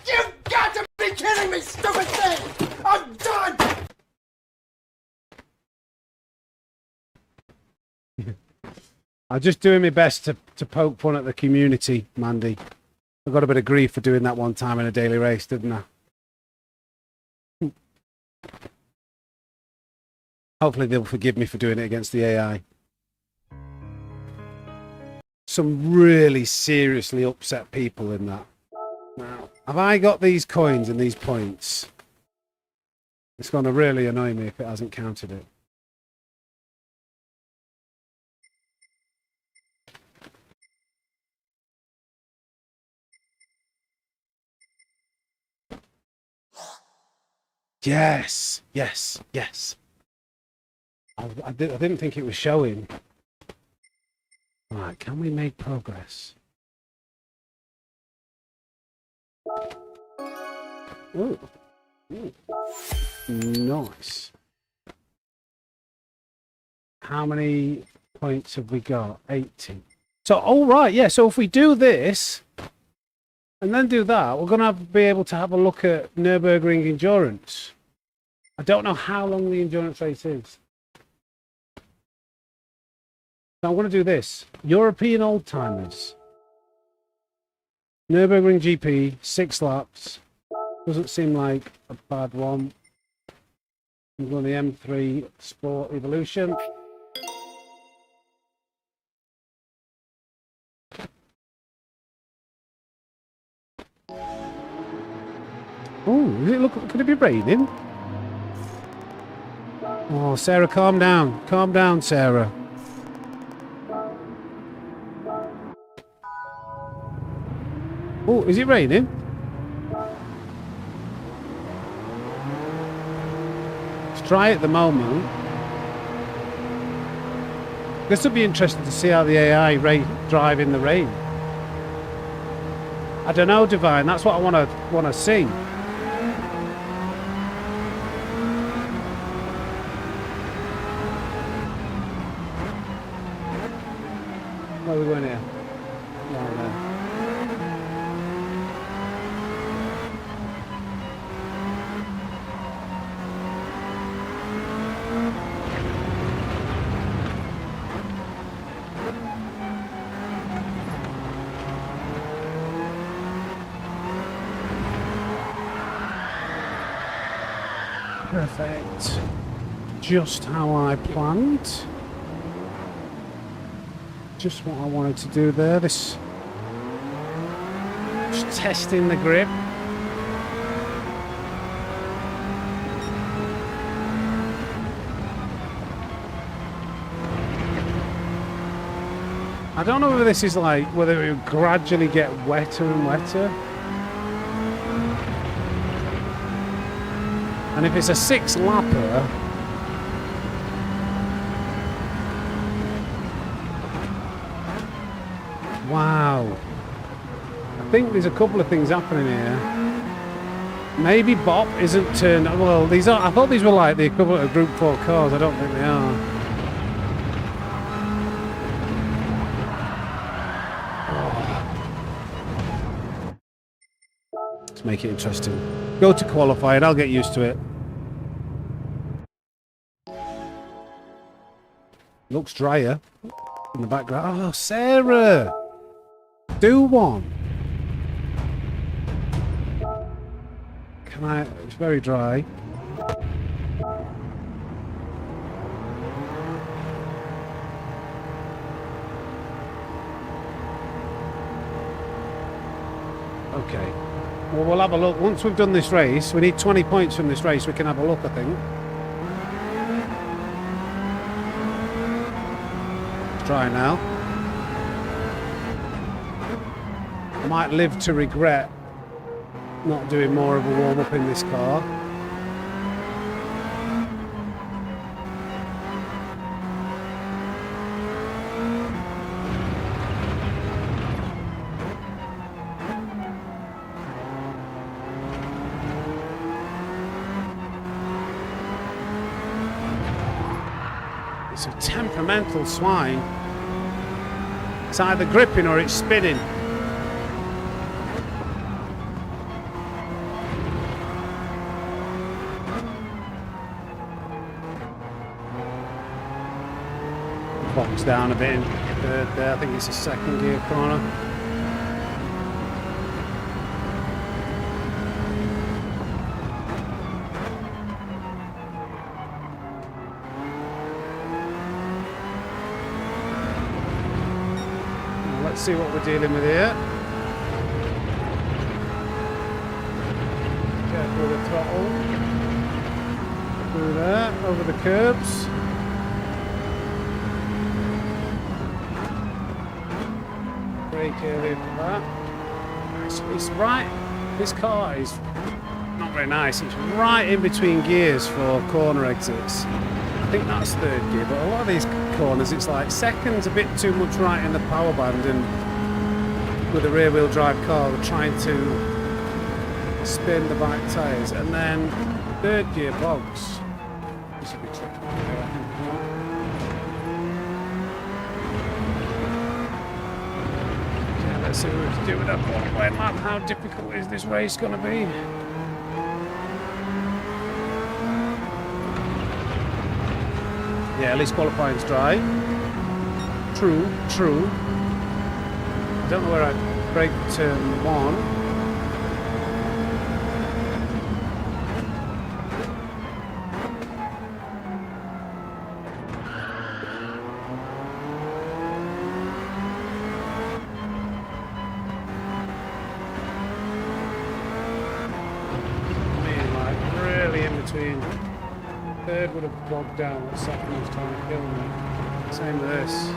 You've got to be kidding me, stupid thing! I'm done! I'm just doing my best to poke fun at the community, Mandy. I got a bit of grief for doing that one time in a daily race, didn't I? Hopefully they'll forgive me for doing it against the AI. Some really seriously upset people in that. Now, have I got these coins and these points? It's going to really annoy me if it hasn't counted it. Yes, yes, yes. I didn't think it was showing. Right, can we make progress? Ooh. Ooh. Nice. How many points have we got? 80. So, all right, yeah. So if we do this and then do that, we're going to be able to have a look at Nurburgring endurance. I don't know how long the endurance race is. So I'm going to do this. European old timers. Nurburgring GP, 6 laps. Doesn't seem like a bad one. I'm going the M3 Sport Evolution. Oh, could it be raining? Oh, Sarah, calm down. Calm down, Sarah. Oh, is it raining? Let's try it at the moment. This would be interesting to see how the AI drive in the rain. I don't know, Divine. That's what I want to see. Where are we going here? Down there. Perfect. Just how I planned. Just what I wanted to do there. This. Just testing the grip. I don't know whether this is like, whether it will gradually get wetter and wetter. And if it's a 6-lapper, wow. I think there's a couple of things happening here. Maybe Bop isn't turned, well, these are, I thought these were like the equivalent of Group 4 cars. I don't think they are. Make it interesting. Go to qualifying, I'll get used to it. Looks drier in the background. Oh, Sarah! Do one! Can I? It's very dry. Okay. Well, we'll have a look. Once we've done this race, we need 20 points from this race. We can have a look, I think. Let's try now. I might live to regret not doing more of a warm-up in this car. It's a temperamental swine. It's either gripping or it's spinning. Box down a bit in third there. I think it's a second gear corner. Let's see what we're dealing with here. Careful with the throttle. Through there, over the curbs. Brake earlier for that. It's right. This car is not very nice. It's right in between gears for corner exits. I think that's third gear, but a lot of these corners it's like second's a bit too much right in the power band, and with a rear wheel drive car we're trying to spin the back tyres, and then third gear bogs. This will be tricky. Okay, let's see what we can do with that qualifying lap. How difficult is this race going to be? Yeah, at least qualifying's dry. True, true. I don't know where I brake turn one. I mean, like, really in between. Third would have bogged down what second was trying to kill me. Same with this.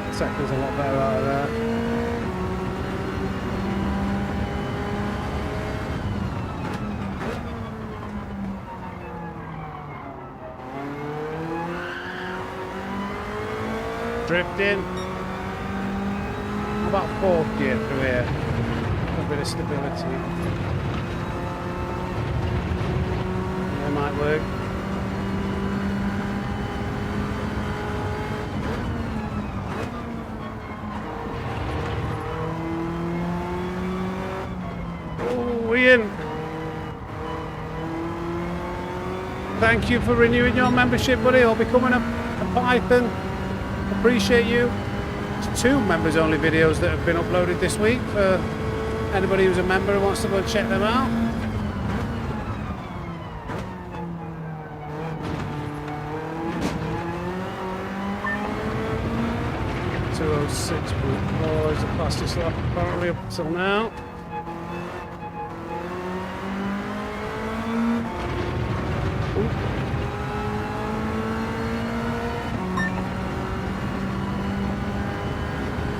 The second's a lot better out of there. Drifting. How about fourth gear through here? A bit of stability. That might work. thank you for renewing your membership, buddy, or becoming a Python. Appreciate you. It's 2 members-only videos that have been uploaded this week for anybody who's a member who wants to go and check them out. .4 is the fastest lap apparently up until now.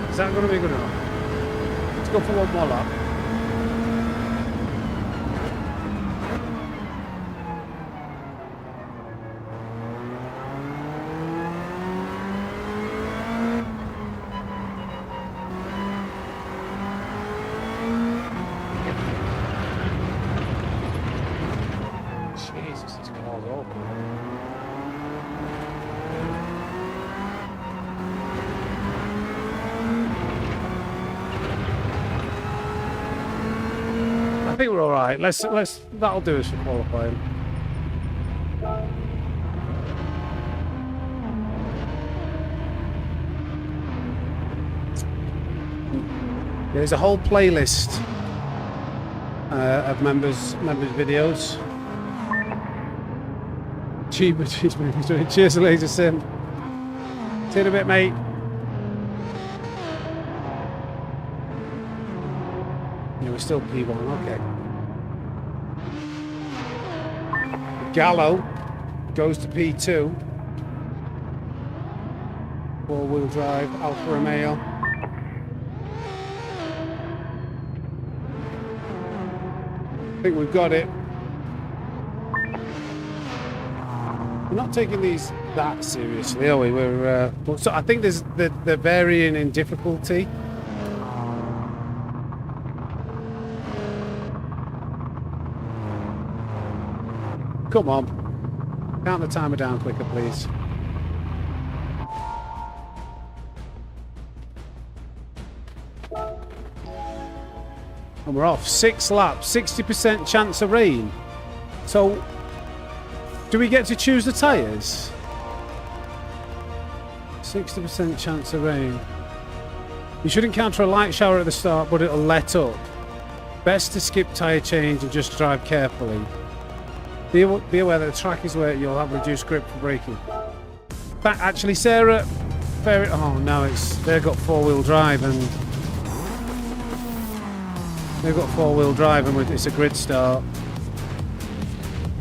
Is that going to be good enough? Let's go for one more lap. Jesus, this car's awful. I think we're all right. Let's that'll do us for qualifying. There's a whole playlist of members videos. Cheers, Laser Sim. See you in a bit, mate. Yeah, we're still P1, okay. Gallo goes to P2. 4-wheel drive, Alfa Romeo. I think we've got it. We're not taking these that seriously, are we? We're so I think there's they're varying in difficulty. Come on, count the timer down quicker, please. And we're off. 6 laps, 60% chance of rain. So, do we get to choose the tyres? 60% chance of rain. You should encounter a light shower at the start, but it'll let up. Best to skip tyre change and just drive carefully. Be aware that the track is where you'll have reduced grip for braking. But actually, Sarah, oh no, they've got 4-wheel drive and it's a grid start.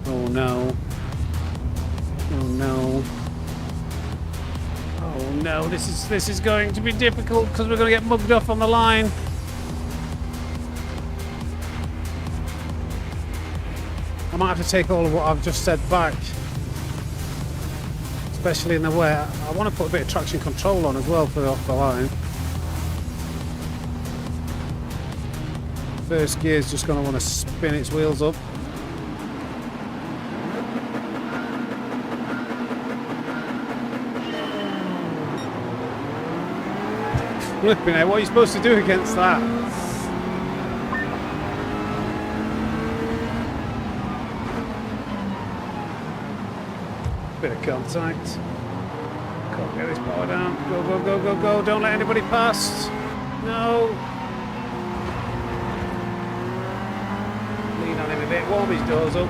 Oh no. Oh no. Oh no, this is going to be difficult because we're going to get mugged off on the line. I might have to take all of what I've just said back. Especially in the wet. I want to put a bit of traction control on as well for off the line. First gear's just going to want to spin its wheels up. Flipping out, what are you supposed to do against that? Bit of contact. Can't get this power down. Go, go, go, go, go. Don't let anybody pass. No. Lean on him a bit. Warm his doors up.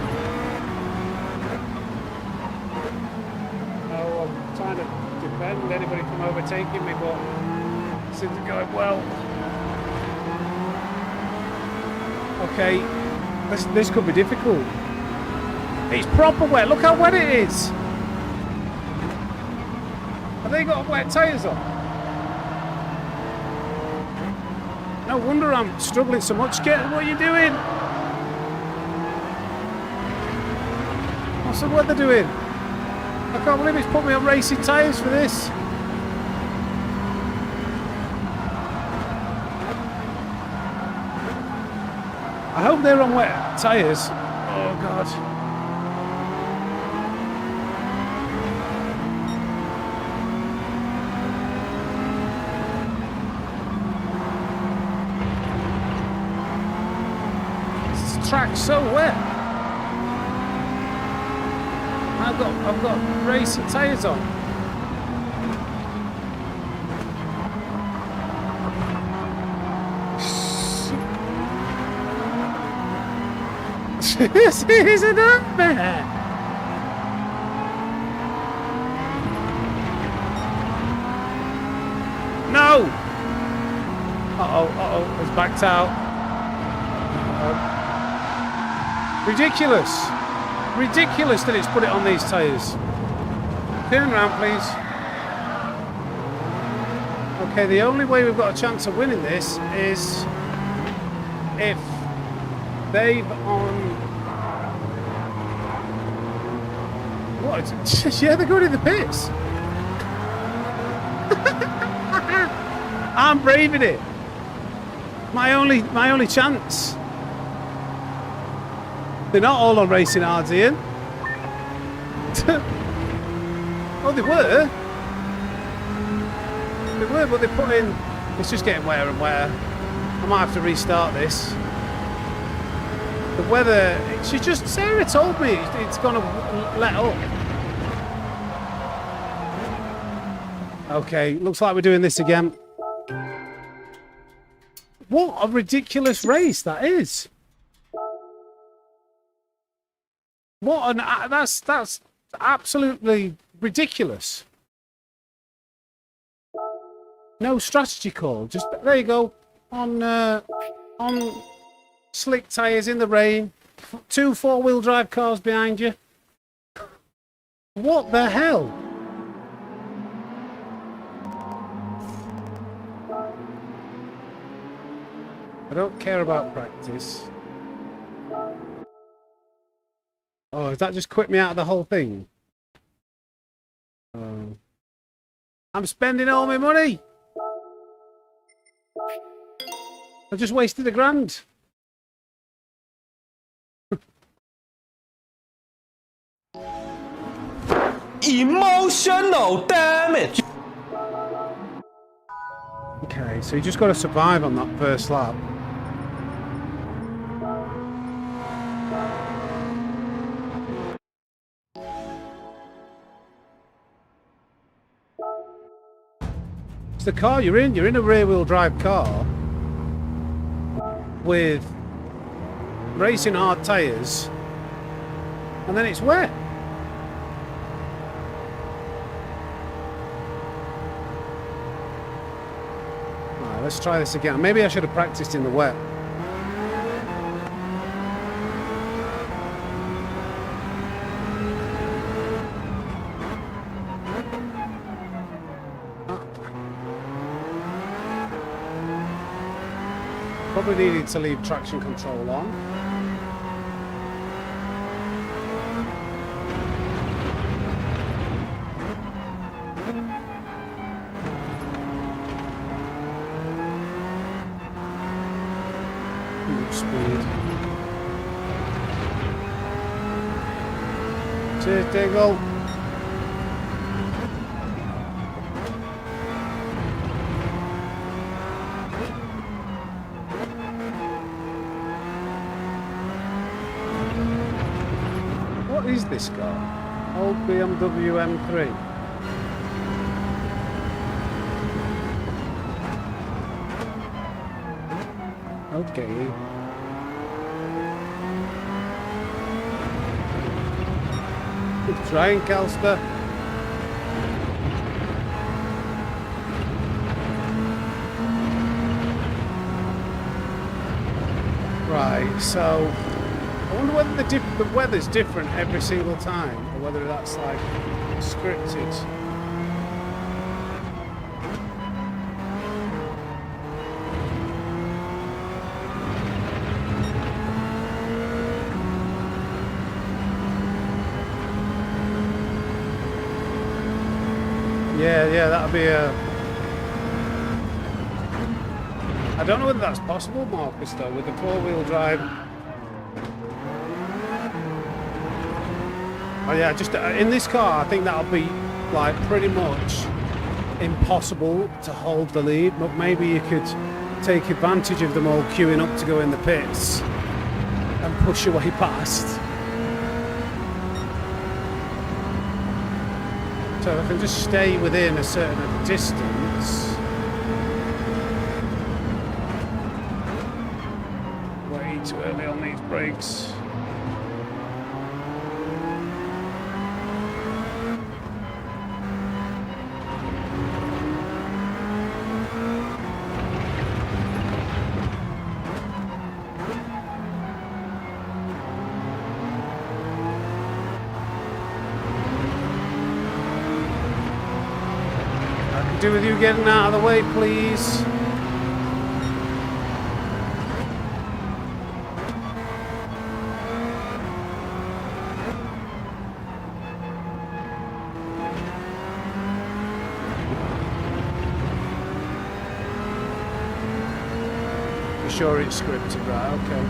Oh, I'm trying to defend anybody from overtaking me, but this isn't going well. Okay. This could be difficult. It's proper wet. Look how wet it is. Have they got wet tyres on? No wonder I'm struggling so much. What are you doing? What's the weather doing? I can't believe it's put me on racing tyres for this. I hope they're on wet tyres. Oh God. Track's so wet. I've got racing tyres on. This is a nightmare. No. Uh-oh, it's backed out. Ridiculous. Ridiculous that it's put it on these tyres. Turn around, please. Okay, the only way we've got a chance of winning this is if they've on... What? Yeah, they're going in the pits. I'm braving it. My only chance. They're not all on racing hards, Ian. Oh, they were. They were, but they put in... It's just getting wetter and wetter. I might have to restart this. The weather... Sarah told me it's going to let up. Okay, looks like we're doing this again. What a ridiculous race that is. What an... That's absolutely ridiculous. No strategy call. Just there you go. On slick tyres in the rain. 2 4-wheel drive cars behind you. What the hell? I don't care about practice. Oh, has that just quit me out of the whole thing? Oh. I'm spending all my money. I just wasted £1,000. Emotional damage. Okay, so you just got to survive on that first lap. It's the car you're in. You're in a rear-wheel drive car with racing hard tyres, and then it's wet. Right, let's try this again. Maybe I should have practiced in the wet. Probably needed to leave traction control on. Huge speed. Cheers, Diggle. What is this car? Old BMW M3. Okay. Good trying, Calster. Right, so I wonder whether the weather's different every single time, or whether that's like scripted. Yeah, that'll be a... I don't know whether that's possible, Marcus, though, with the 4-wheel drive. Oh yeah, just in this car, I think that'll be like pretty much impossible to hold the lead, but maybe you could take advantage of them all queuing up to go in the pits and push your way past. So if I can just stay within a certain distance. Way too early on these brakes. Do with you getting out of the way, please. You sure it's scripted, right? Okay.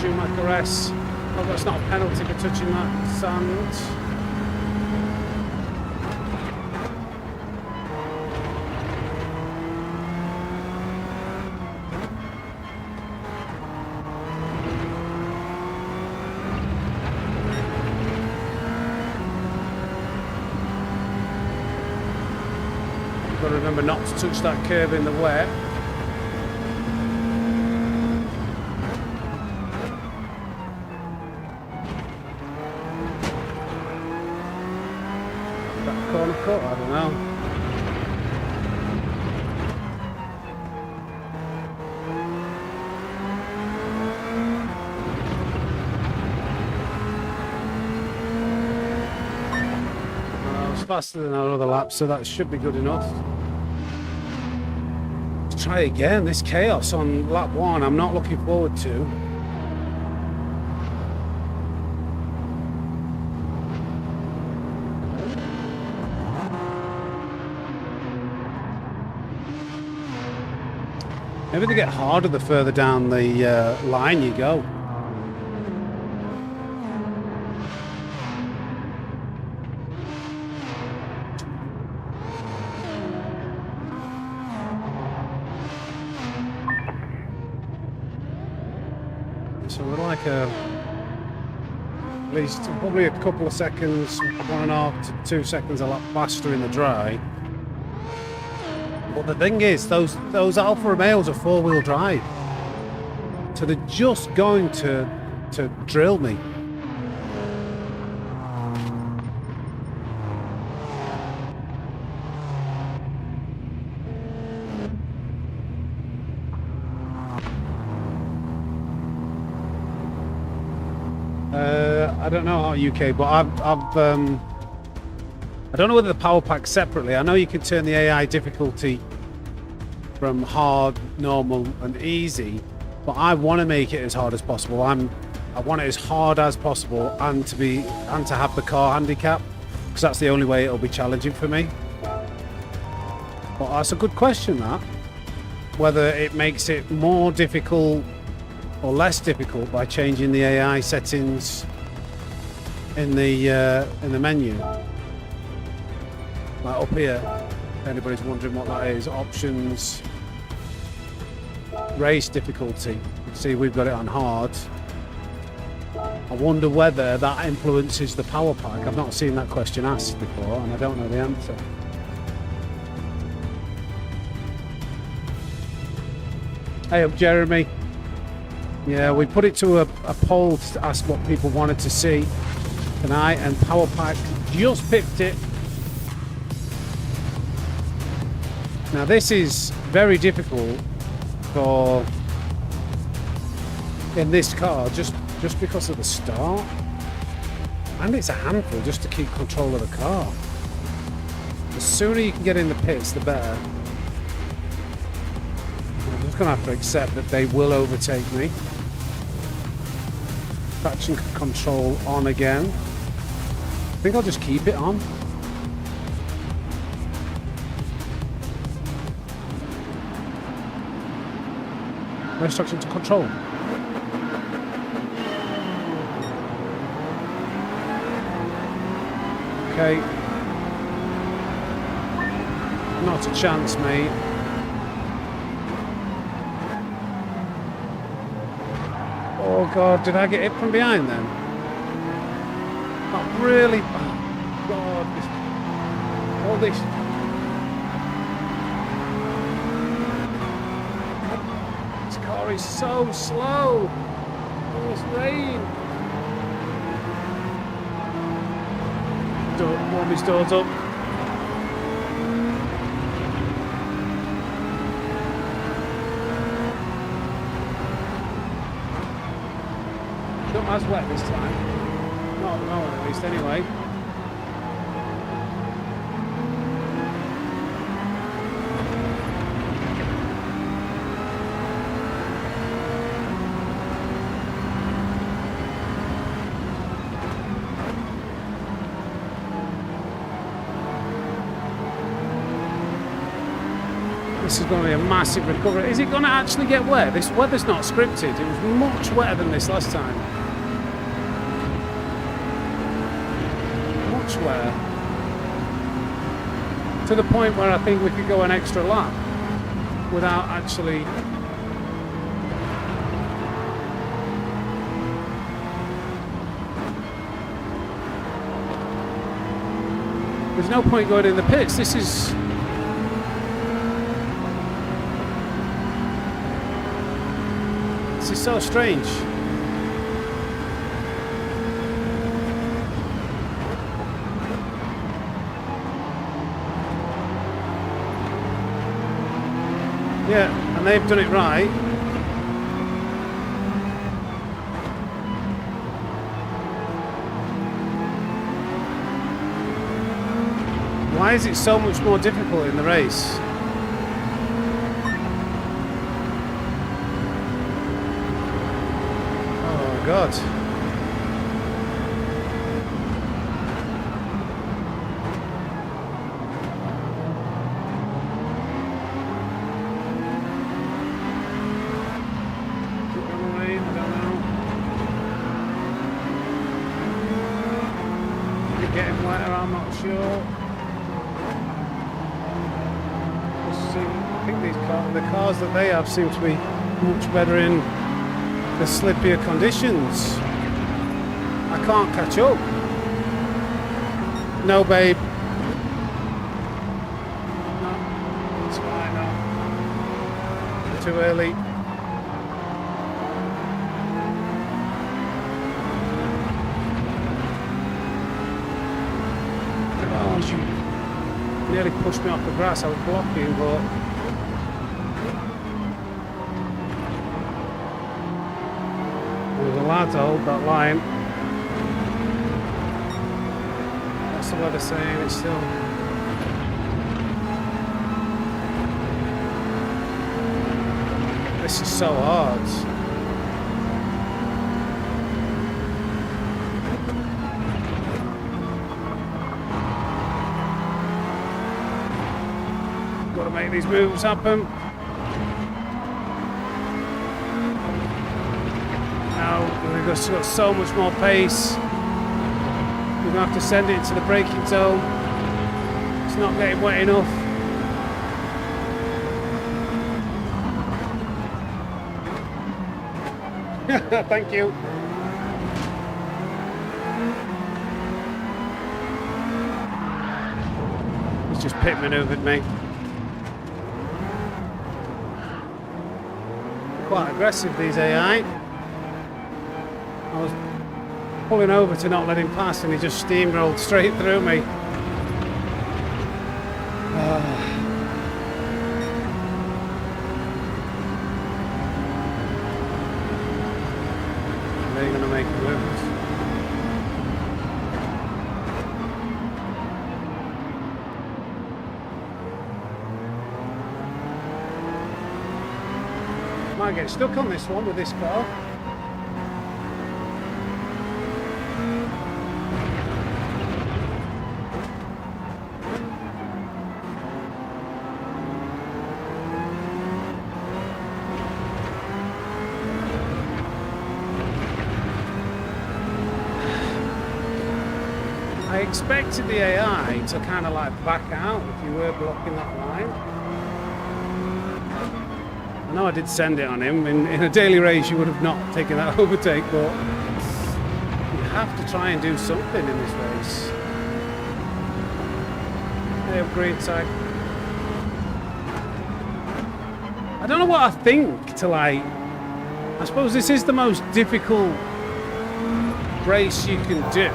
Schumacher S. Oh, that's not a penalty for touching that sand. You've got to remember not to touch that curve in the wet. I don't know. Well, it's faster than our other lap, so that should be good enough. Let's try again. This chaos on lap 1, I'm not looking forward to. Maybe they get harder the further down the line you go. So we're like at least probably a couple of seconds, 1.5 to 2 seconds a lap faster in the dry. But the thing is, those Alfa Romeos are 4-wheel drive, so they're just going to drill me. I don't know how UK, but I don't know whether the power pack separately. I know you can turn the AI difficulty from hard, normal, and easy, but I want to make it as hard as possible. I want it as hard as possible, and to have the car handicap, because that's the only way it'll be challenging for me. But that's a good question, that, whether it makes it more difficult or less difficult by changing the AI settings in the menu. Like up here, if anybody's wondering what that is, options, race difficulty. See, we've got it on hard. I wonder whether that influences the power pack. I've not seen that question asked before, and I don't know the answer. Hey up, Jeremy. Yeah, we put it to a poll to ask what people wanted to see tonight, and power pack just picked it. Now this is very difficult in this car, just because of the start, and it's a handful just to keep control of the car. The sooner you can get in the pits, the better. I'm just going to have to accept that they will overtake me. Traction control on again. I think I'll just keep it on. Where's traction control? okay. Not a chance, mate. Oh God, did I get hit from behind then? Not really. Oh God, all this. This car is so slow. Oh, it's rain. Warm his doors up. Not as wet this time. Not at the moment, at least, anyway. This is going to be a massive recovery. Is it going to actually get wet? This weather's not scripted. It was much wetter than this last time. Much wetter. To the point where I think we could go an extra lap without actually... There's no point going in the pits. This is... This is so strange. Yeah, and they've done it right. Why is it so much more difficult in the race? God. Getting wetter, I'm not sure. Let's see. I think the cars that they have seem to be much better in the slippier conditions. I can't catch up. No, babe. No, it's fine now. Too early. Oh, you nearly pushed me off the grass. I was blocking, but allowed to hold that line. That's the weather saying. It's still... This is so hard. Got to make these moves happen. We've got so much more pace. We're going to have to send it to the braking zone. It's not getting wet enough. Thank you. He's just pit maneuvered me. Quite aggressive, these AI. I was pulling over to not let him pass and he just steamrolled straight through me. They're going to make a move. Might get stuck on this one with this car. I expected the AI to kind of like back out if you were blocking that line. I know I did send it on him. In a daily race, you would have not taken that overtake, but you have to try and do something in this race. Hey, upgrade tag. I don't know what I think to like. I suppose this is the most difficult race you can do,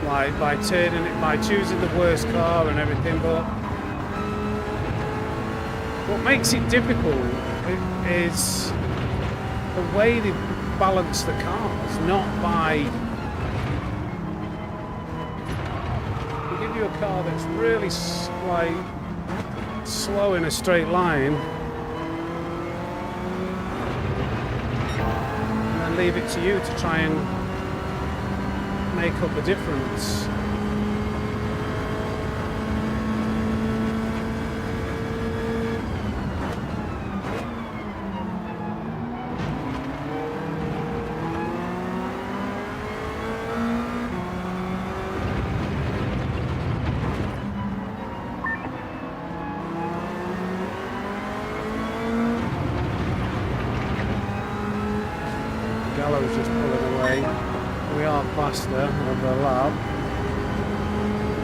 like by choosing the worst car and everything. But what makes it difficult is the way they balance the cars, not by. They give you a car that's really like slow in a straight line. Leave it to you to try and make up a difference. Gallo's just pulling away. We are faster over a lap.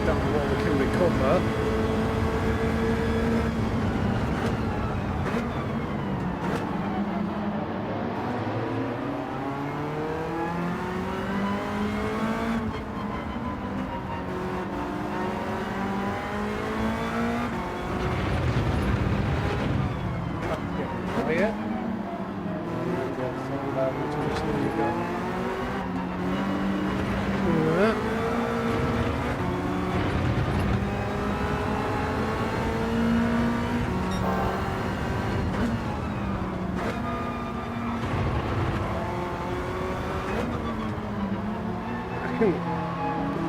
Don't know what we can recover. Quiet. I can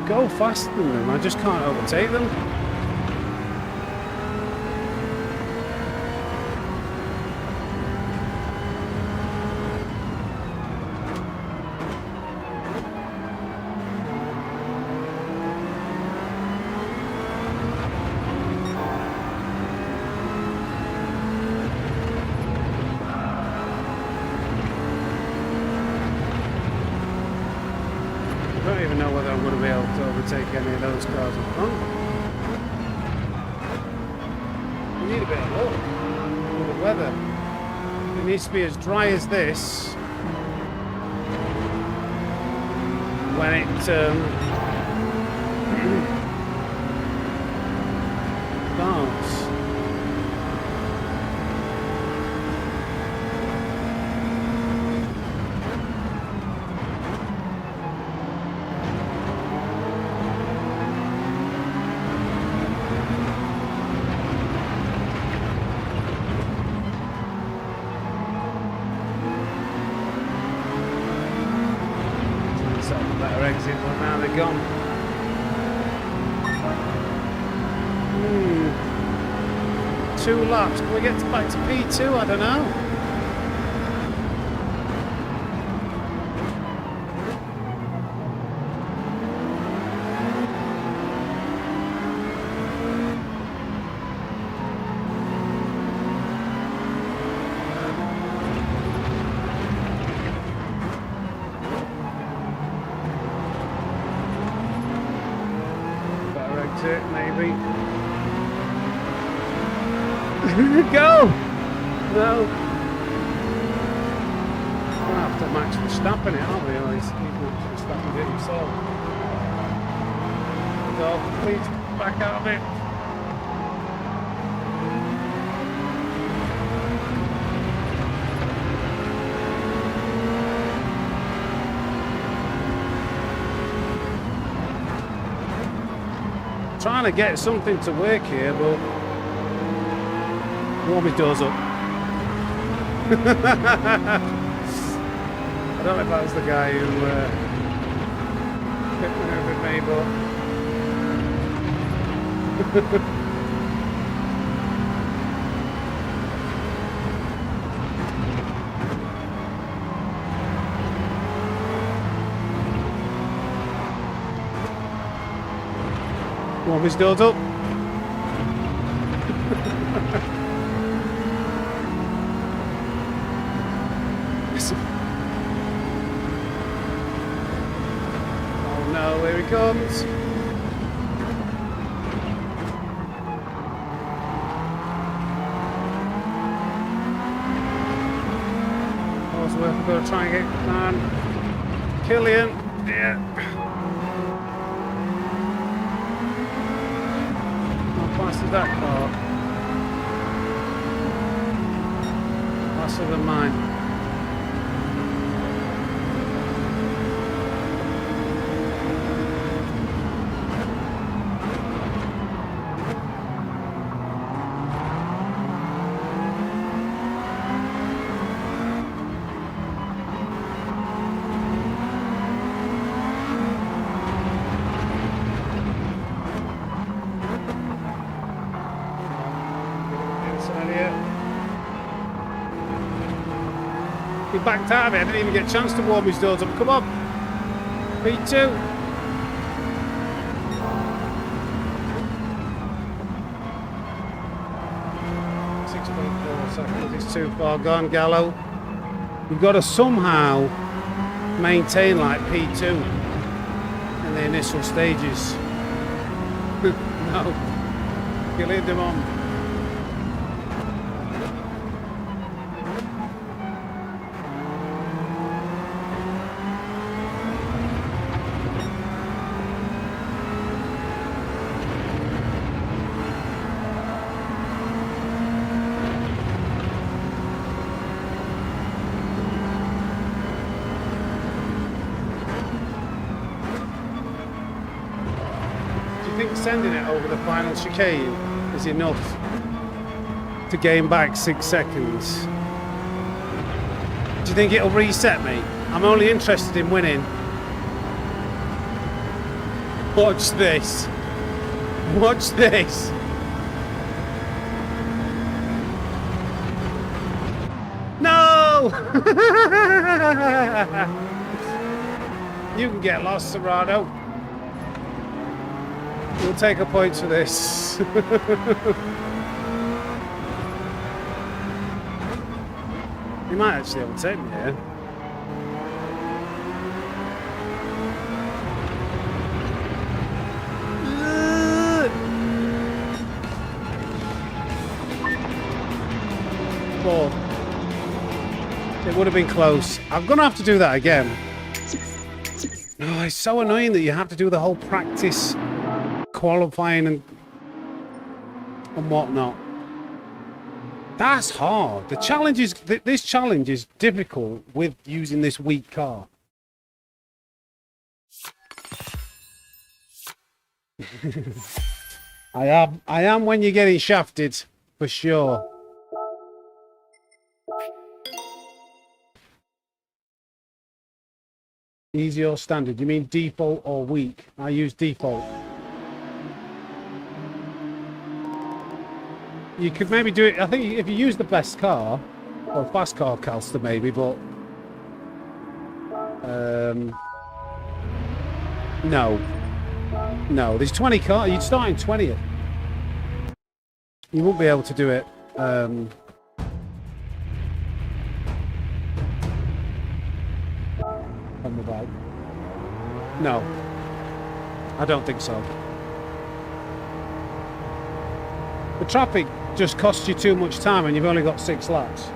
go faster than them, I just can't overtake them. I don't even know whether I'm going to be able to overtake any of those cars in front. You need a bit of luck with the weather. It needs to be as dry as this when it starts. Better exit, but now they're gone. Two laps. Can we get back to P2? I don't know. It, maybe. Go! No. We'll have to Max Verstappen it, aren't we? Or he's Max Verstappen it himself. So, please back out of it. Trying to get something to work here, but warm his doors up. I don't know if that was the guy who hit me, but Warm his doors up. Oh no, here he comes. We're going to try and get Killian. Yeah. How fast is that car? Faster than mine. He backed out of it. I didn't even get a chance to warm his doors up. Come on. P2. .4 seconds. It's too far gone, Gallo. You've got to somehow maintain like P2 in the initial stages. No. You lead them on. Sending it over the final chicane is enough to gain back 6 seconds. Do you think it'll reset me? I'm only interested in winning. Watch this. Watch this. No! You can get lost, Serrano. We'll take a point for this. You might actually overtake me here. Four. It would have been close. I'm going to have to do that again. Oh, it's so annoying that you have to do the whole practice qualifying and whatnot. That's hard. The challenge is this challenge is difficult with using this weak car. I am when you're getting shafted, for sure. Easy or standard? You mean default or weak? I use default. You could maybe do it, I think if you use the best car, or fast car Calster maybe, but no. No, there's 20 cars, you'd start in 20th. You won't be able to do it on the bike. No, I don't think so. The traffic just costs you too much time and you've only got 6 laps.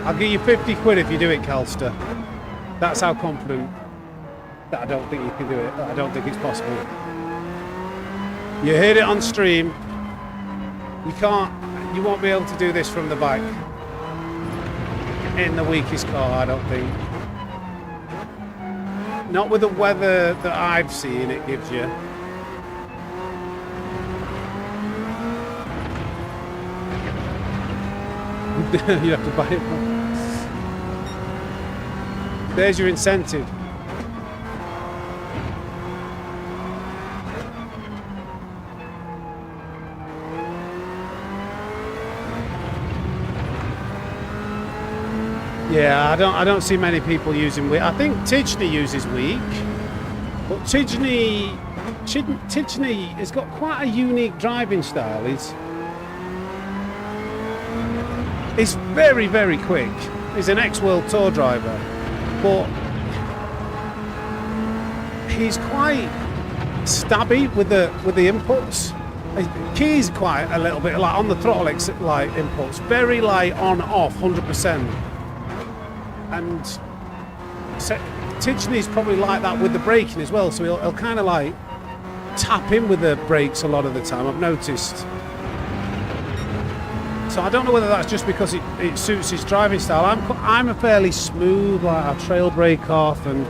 I'll give you 50 quid if you do it, Calster. That's how confident that I don't think you can do it. I don't think it's possible. You heard it on stream. You won't be able to do this from the bike. In the weakest car, I don't think. Not with the weather that I've seen it gives you. You have to buy it. There's your incentive. Yeah, I don't see many people using weak. I think Tijni uses weak, but Tijni has got quite a unique driving style. He's very, very quick. He's an ex-World Tour driver, but he's quite stabby with the inputs. Keys quite a little bit like on the throttle like inputs, very like on off 100%. And Tijni's probably like that with the braking as well, so he'll kind of like tap in with the brakes a lot of the time, I've noticed. So I don't know whether that's just because it suits his driving style. I'm a fairly smooth, like I trail brake off, and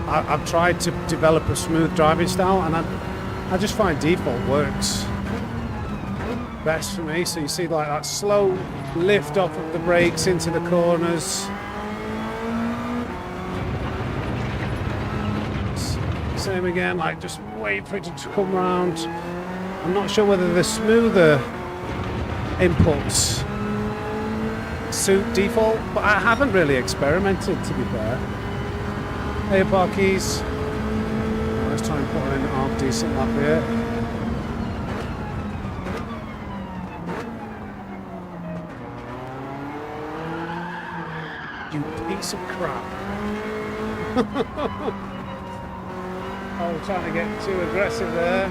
I've tried to develop a smooth driving style, and I just find default works best for me. So you see like that slow lift off of the brakes into the corners. Same again, like just wait for it to come round. I'm not sure whether the smoother inputs suit default, but I haven't really experimented, to be fair. Hey, Parkies. Let's try and put in half decent lap here. You piece of crap. I'm trying to get too aggressive there.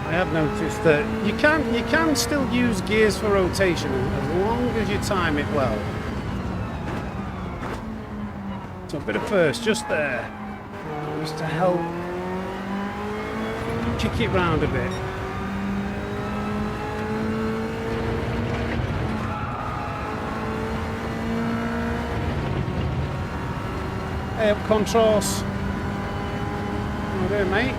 I have noticed that you can still use gears for rotation as long as you time it well. So a bit of first just there, just to help kick it round a bit. Hey up, Contras. How you doing, mate?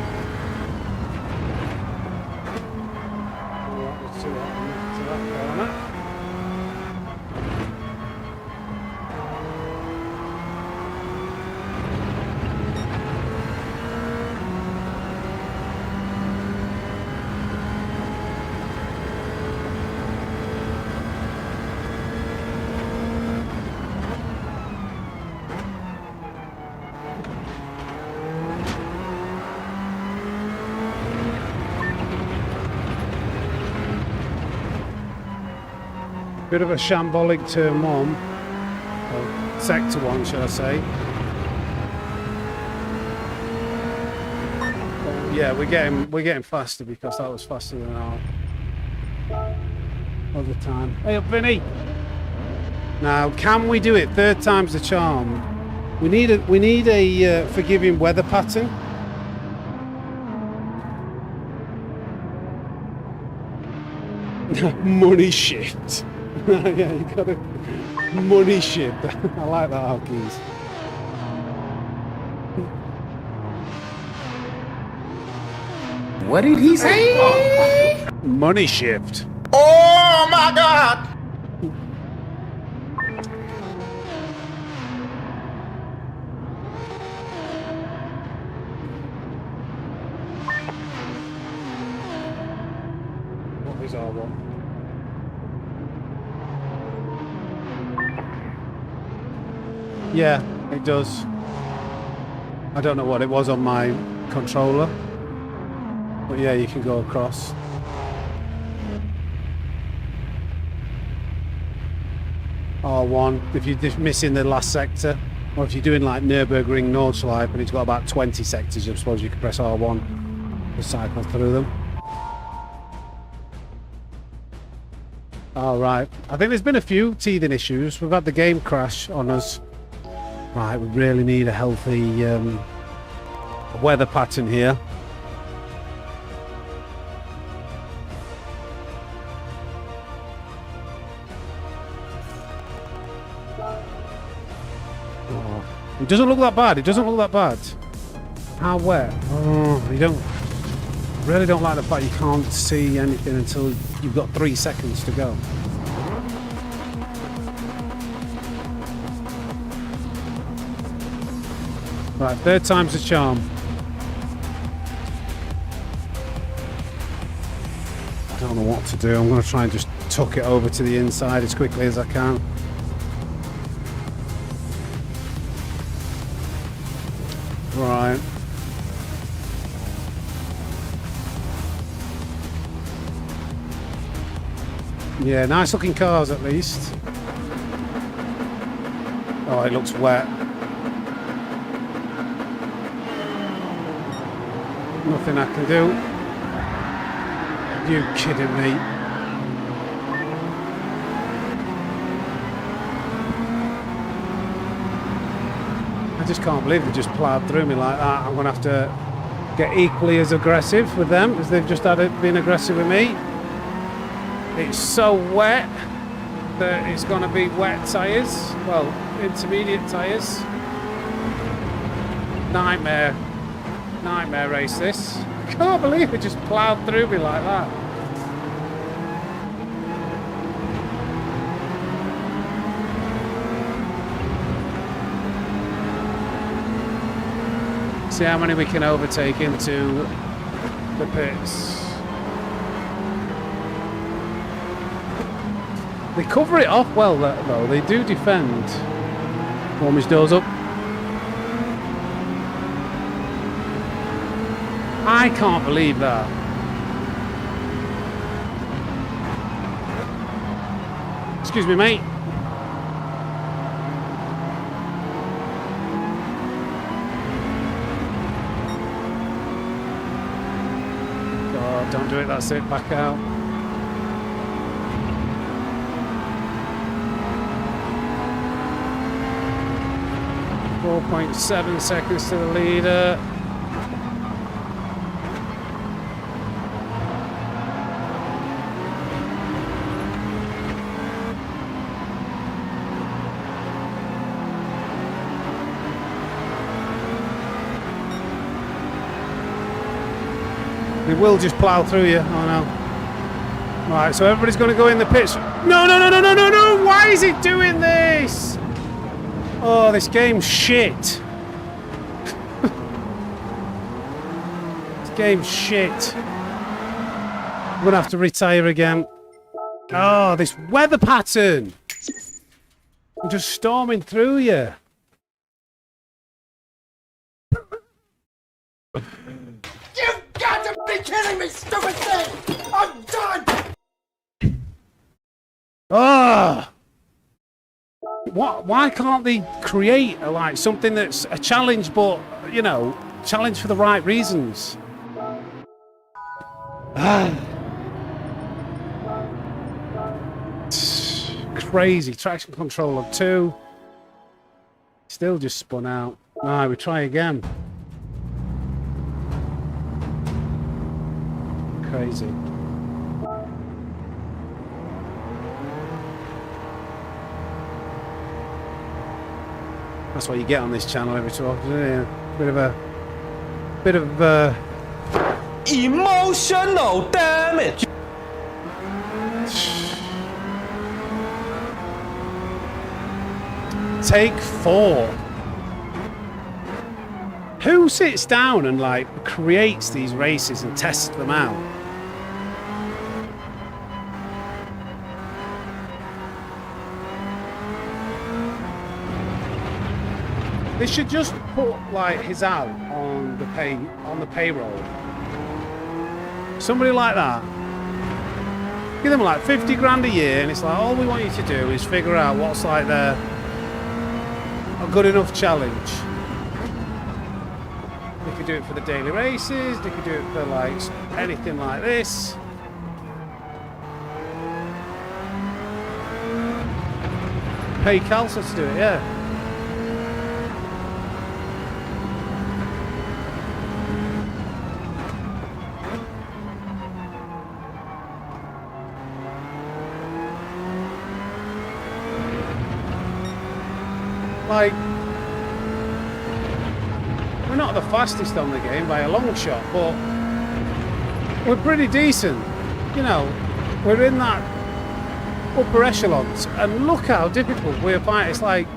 Bit of a shambolic turn one, or sector one, should I say? But yeah, we're getting faster because that was faster than our other time. Hey up, Vinny! Now, can we do it? Third time's the charm. We need a forgiving weather pattern. Money shift. Yeah, you got a money shift. I like that, Alkies. What did he say? Money shift. Oh my God! What is R1? Yeah, it does. I don't know what it was on my controller, but yeah, you can go across. R1 if you're just missing the last sector, or if you're doing like Nurburgring Nordschleife and it's got about 20 sectors, I suppose you can press R1 to cycle through them. All right, I think there's been a few teething issues. We've had the game crash on us. Right, we really need a healthy weather pattern here. Oh, It doesn't look that bad. It doesn't look that bad. How wet? Oh, really don't like the fact you can't see anything until you've got 3 seconds to go. Right, third time's the charm. I don't know what to do. I'm going to try and just tuck it over to the inside as quickly as I can. Right. Yeah, nice looking cars at least. Oh, it looks wet. Nothing I can do. You kidding me? I just can't believe they just ploughed through me like that. I'm going to have to get equally as aggressive with them as they've just been aggressive with me. It's so wet that it's going to be wet tyres. Well, intermediate tyres. Nightmare race this. I can't believe it just ploughed through me like that. See how many we can overtake into the pits. They cover it off well though, they do defend. Warm his doors up. I can't believe that. Excuse me, mate. God, don't do it, that's it, back out. .7 seconds to the leader. They will just plough through you. Oh no. Right, so everybody's going to go in the pits. No, no, no, no, no, no, no! Why is it doing this? Oh, this game's shit. This game's shit. I'm going to have to retire again. Oh, this weather pattern. I'm just storming through you. You've got to be kidding me, stupid thing! I'm done! Oh! Why can't they create like something that's a challenge, but you know, challenge for the right reasons? Crazy. Traction controller 2. Still just spun out. Alright, we try again. Crazy. That's what you get on this channel every so often, isn't it? Bit of emotional damage. Take 4. Who sits down and like creates these races and tests them out? They should just put like Hizal on the payroll. Somebody like that. Give them like 50 grand a year, and it's like all we want you to do is figure out what's like a good enough challenge. They could do it for the daily races. They could do it for like anything like this. Pay Calsa to do it, yeah. Like, not the fastest on the game by a long shot, but we're pretty decent. You know, we're in that upper echelons, and look how difficult we're fighting. It's like,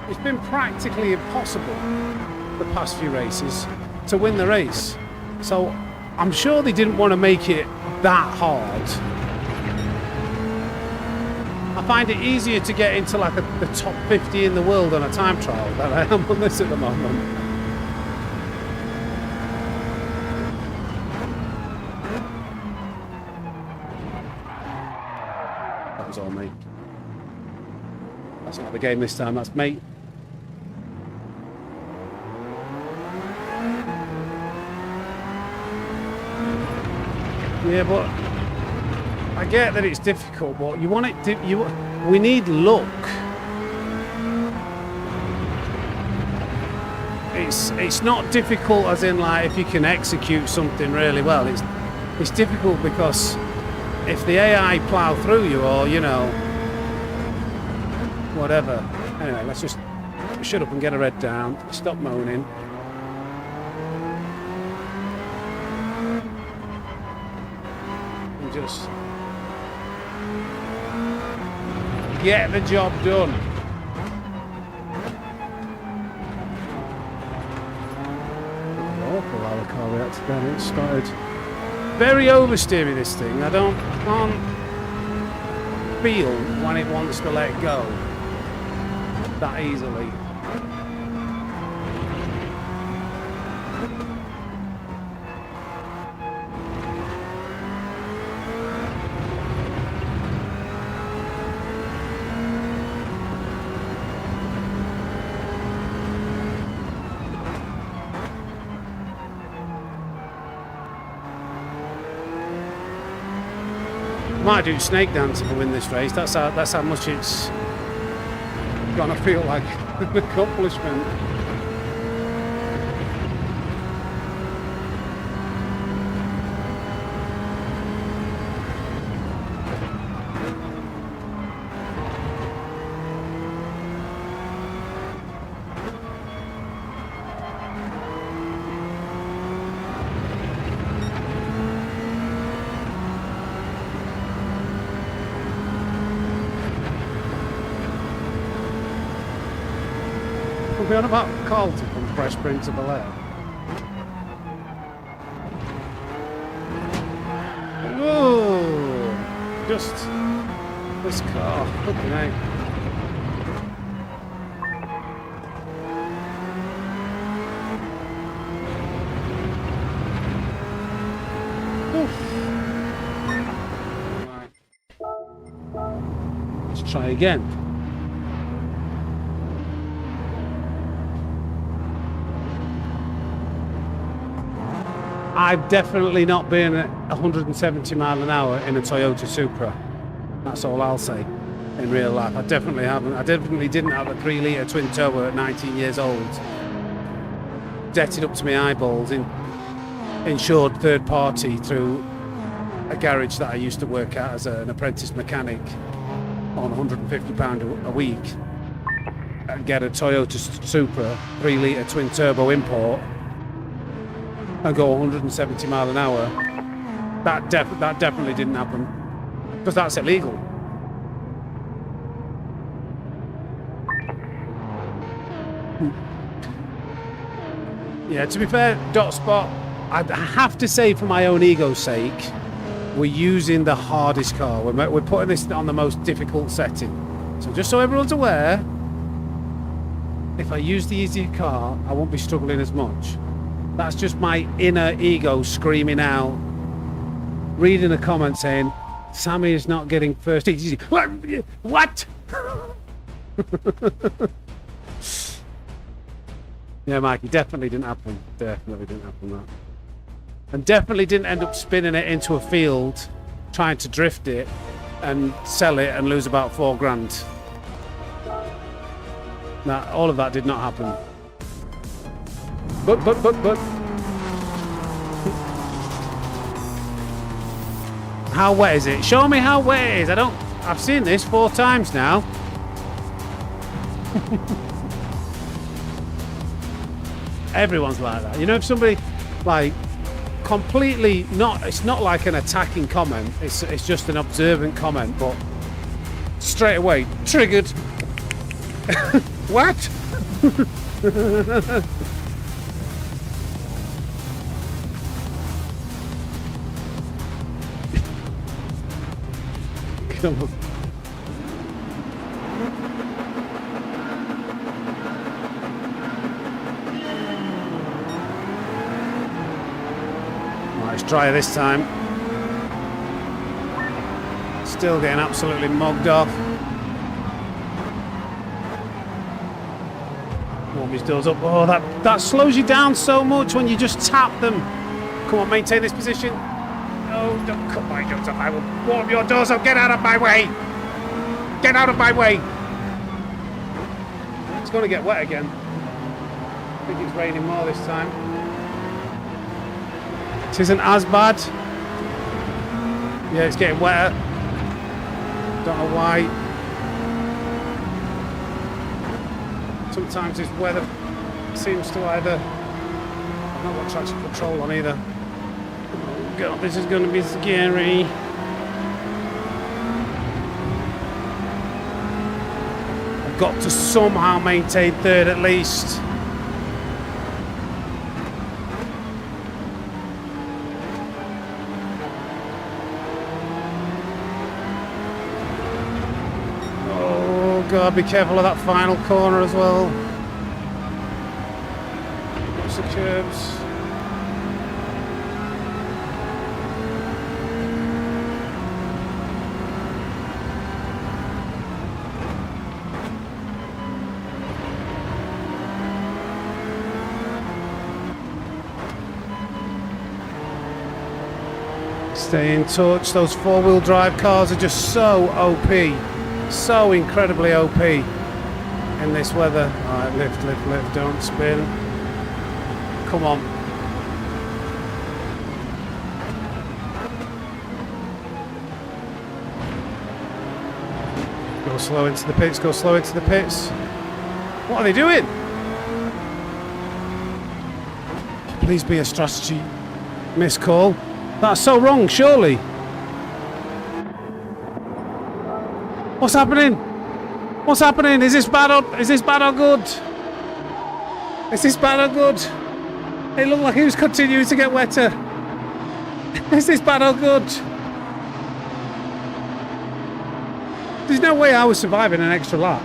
it's been practically impossible the past few races to win the race. So I'm sure they didn't want to make it that hard. I find it easier to get into like the top 50 in the world on a time trial than I am on this at the moment. That was all me. That's not the game this time, that's me. Yeah, but I get that it's difficult, but you want it to, we need luck. It's not difficult as in like if you can execute something really well. It's difficult because if the AI plow through you, or you know, whatever. Anyway, let's just shut up and get our head down. Stop moaning. And just get the job done. Awful how the car reacted then. It started very oversteery, this thing. I can't feel when it wants to let go that easily. Might do snake dance if I win this race. That's how much it's gonna feel like an accomplishment. We're on about Carlton from Fresh Prince of Bel-Air. Ooh, just this car. Fucking hell. Right. Let's try again. I've definitely not been at 170 mile an hour in a Toyota Supra. That's all I'll say in real life. I definitely haven't. I definitely didn't have a 3-litre twin turbo at 19 years old. Detted up to my eyeballs in insured third party through a garage that I used to work at as an apprentice mechanic on £150 a week. And get a Toyota Supra 3-litre twin turbo import and go 170 mile an hour. That definitely didn't happen because that's illegal. Yeah, to be fair, Dot Spot, I have to say for my own ego's sake, we're using the hardest car. We're putting this on the most difficult setting. So just so everyone's aware, if I use the easier car, I won't be struggling as much. That's just my inner ego screaming out, reading a comment saying, Sammy is not getting first easy. What? Yeah, Mikey, definitely didn't happen. Definitely didn't happen that. And definitely didn't end up spinning it into a field, trying to drift it and sell it and lose about $4,000. Now, all of that did not happen. But. How wet is it? Show me how wet it is. I've seen this 4 times now. Everyone's like that. You know, if somebody like completely not, it's not like an attacking comment. It's just an observant comment, but straight away triggered. What? Come on. Let's try this time. Still getting absolutely mugged off. Warm his doors up. Oh, that slows you down so much when you just tap them. Come on, maintain this position. No, don't cut my doors up. I will warm your doors up. Get out of my way. Get out of my way. It's going to get wet again. I think it's raining more this time. It isn't as bad. Yeah, it's getting wetter. Don't know why. Sometimes this weather seems to either... I've not got traction control on either. Oh God, this is going to be scary. I've got to somehow maintain third at least. God, be careful of that final corner as well. Watch the curbs. Stay in touch. Those four-wheel drive cars are just so OP. So incredibly OP in this weather. Alright, lift, don't spin. Come on. Go slow into the pits, go slow into the pits. What are they doing? Please be a strategy miscall. That's so wrong, surely. What's happening? What's happening? Is this bad or good? Is this bad or good? It looked like he was continuing to get wetter. Is this bad or good? There's no way I was surviving an extra lap.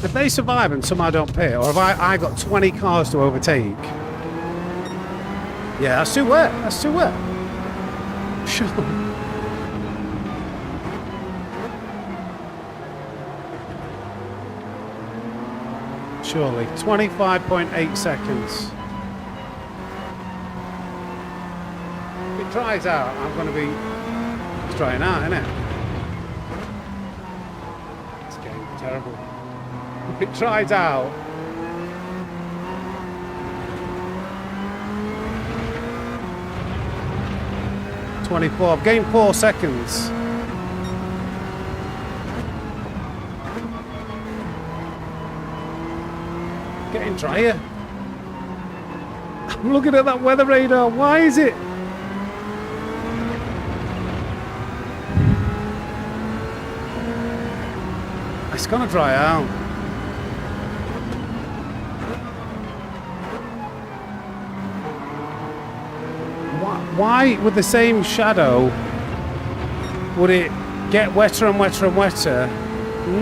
If they survive and somehow don't pit, or if I got 20 cars to overtake, yeah, that's too wet. That's too wet. Sure. Surely. 25.8 seconds. If it dries out, I'm going to be... It's drying out, isn't it? It's getting terrible. If it dries out, I've gained 4 seconds. Getting drier. I'm looking at that weather radar. Why is it? It's gonna dry out. Why, with the same shadow, would it get wetter and wetter and wetter,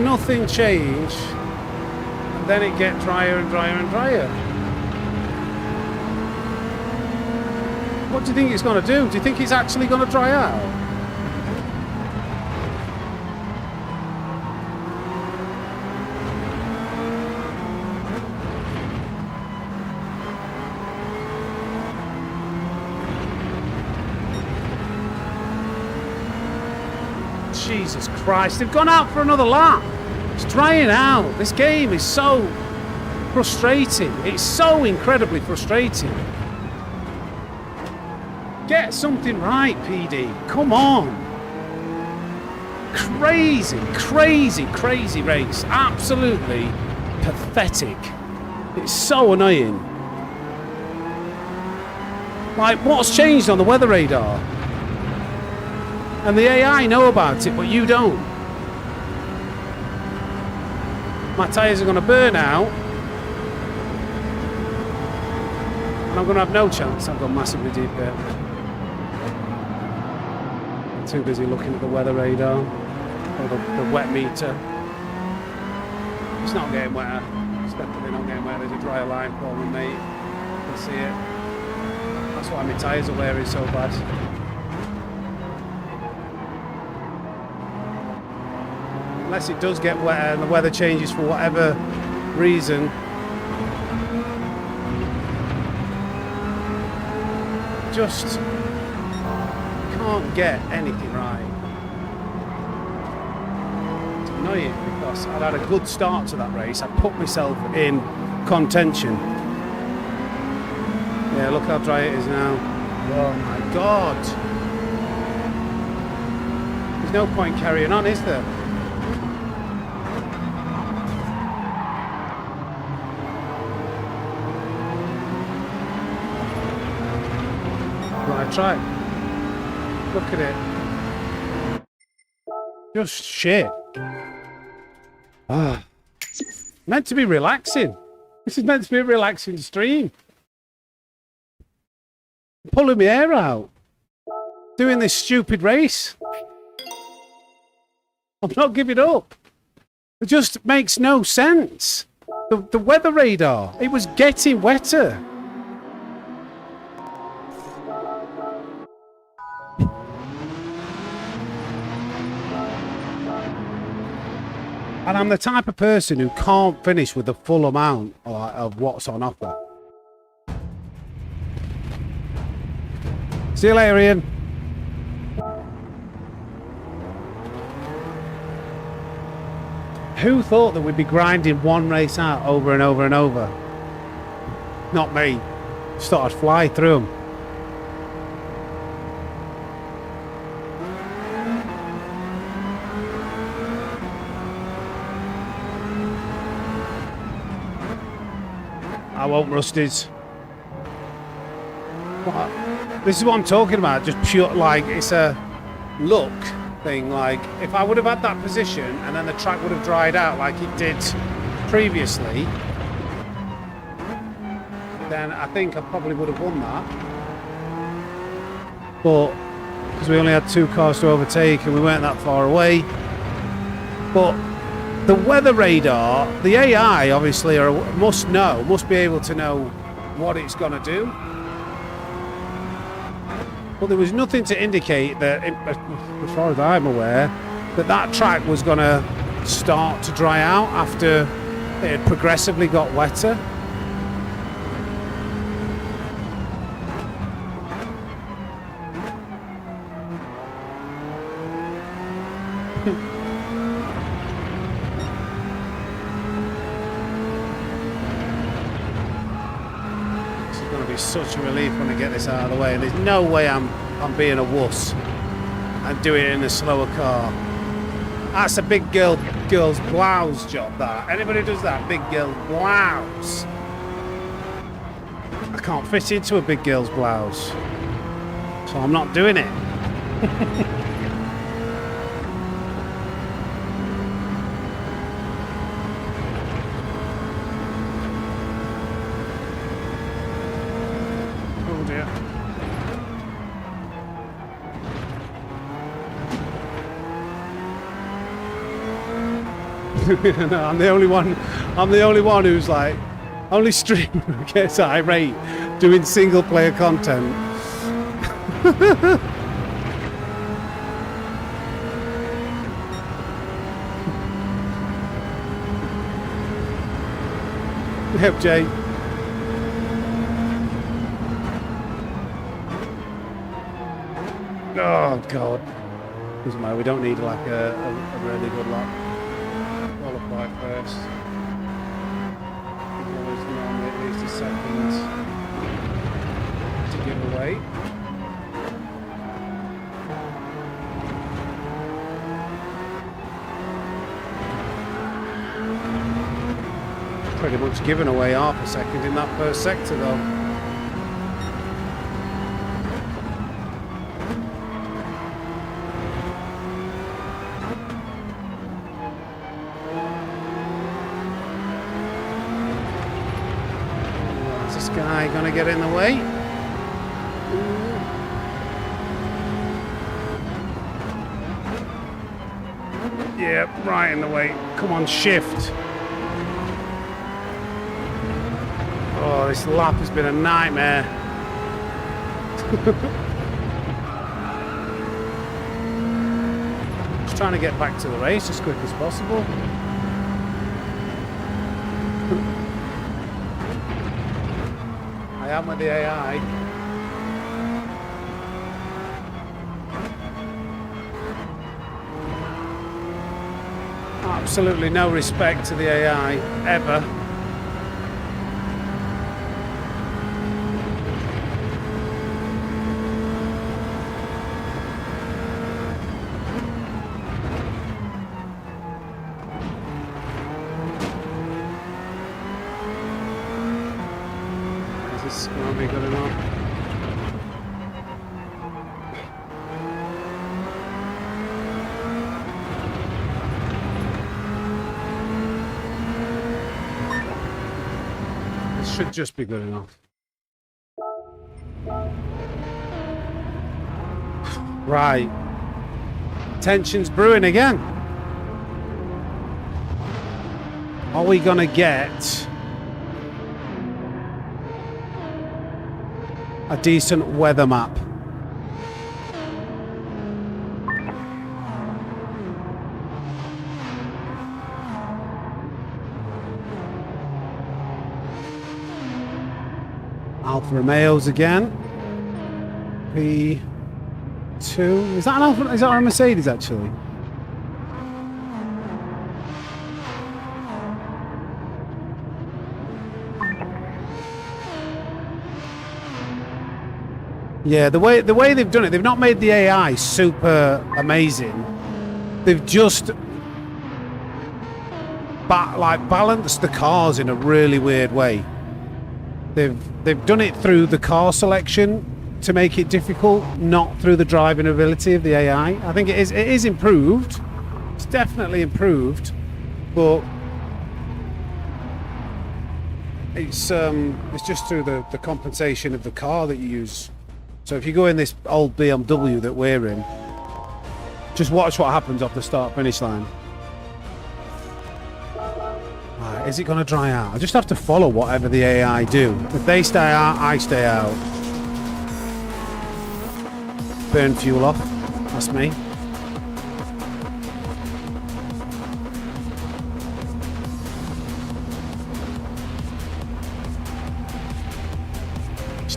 nothing change, and then it get drier and drier and drier? What do you think it's going to do? Do you think it's actually going to dry out? Jesus Christ, they've gone out for another lap. It's drying out. This game is so frustrating. It's so incredibly frustrating. Get something right, PD. Come on. Crazy, crazy, crazy race. Absolutely pathetic. It's so annoying. Like, what's changed on the weather radar? And the AI know about it, but you don't. My tyres are going to burn out. And I'm going to have no chance. I've gone massively deep here. Too busy looking at the weather radar. Or the wet meter. It's not getting wetter. It's definitely not getting wetter. There's a dry line forming, mate. You can see it. That's why my tyres are wearing so bad. Unless it does get wetter and the weather changes for whatever reason. Just can't get anything right. It's annoying because I'd had a good start to that race. I put myself in contention. Yeah, look how dry it is now. Oh my God. There's no point carrying on, is there? Right, try. Look at it. Just shit. Ah. Meant to be relaxing. This is meant to be a relaxing stream. Pulling my hair out. Doing this stupid race. I'm not giving up. It just makes no sense. The weather radar, it was getting wetter. And I'm the type of person who can't finish with the full amount of what's on offer. See you later, Ian. Who thought that we'd be grinding one race out over and over and over? Not me. Just thought I'd fly through them. I won't, Rusties. What? This is what I'm talking about. Just pure, like, it's a look thing. Like, if I would have had that position and then the track would have dried out like it did previously, then I think I probably would have won that. But because we only had 2 cars to overtake and we weren't that far away. But the weather radar, the AI obviously must be able to know what it's going to do. But there was nothing to indicate that, as far as I'm aware, that track was going to start to dry out after it had progressively got wetter. Such a relief when I get this out of the way, and there's no way I'm being a wuss and doing it in a slower car. That's a big girl's blouse job, that. Anybody who does that, big girl's blouse. I can't fit into a big girl's blouse, so I'm not doing it. No, I'm the only one who's like, only streamer who gets irate doing single player content. Yep, Jay. Oh God. Doesn't matter, we don't need like a really good lap. Qualify first. There's always normally at least a second to give away. pretty much given away half a second in that first sector though. Is this guy gonna get in the way? Yeah, right in the way. Come on, shift. Oh, this lap has been a nightmare. Just trying to get back to the race as quick as possible. I am with the AI. Absolutely no respect to the AI, ever. Is this going to be good enough? Should just be good enough. Right. Tension's brewing again. Are we gonna get a decent weather map? Alfa Romeos again. P2. Is that an Alfa? Is that a Mercedes actually? Yeah, the way they've done it, they've not made the AI super amazing. They've just balanced the cars in a really weird way. They've done it through the car selection to make it difficult, not through the driving ability of the AI. I think it is improved. It's definitely improved, but it's just through the compensation of the car that you use. So if you go in this old BMW that we're in, just watch what happens off the start-finish line. Right, is it going to dry out? I just have to follow whatever the AI do. If they stay out, I stay out. Burn fuel off. That's me.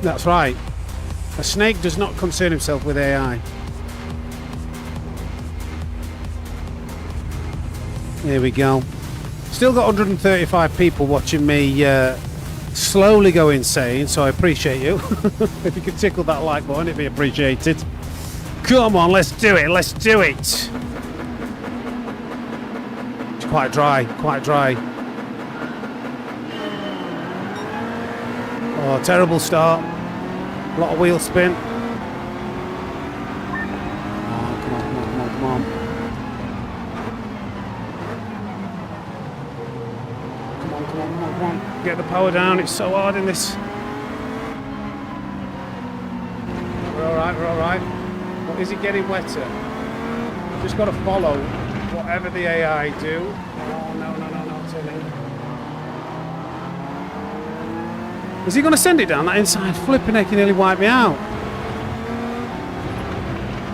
That's right. A snake does not concern himself with AI. There we go. Still got 135 people watching me slowly go insane, so I appreciate you. If you could tickle that like button, it'd be appreciated. Come on, let's do it. Let's do it. It's quite dry, quite dry. Oh, terrible start. A lot of wheel spin. Oh, come on, come on, come on, come on. Come on, come on, come on, come on. Get the power down. It's so hard in this. We're all right, we're all right. But is it getting wetter? Just got to follow whatever the AI do. Oh, no, no, no, no, Tilly. Is he going to send it down that inside? Flipping heck, he nearly wiped me out.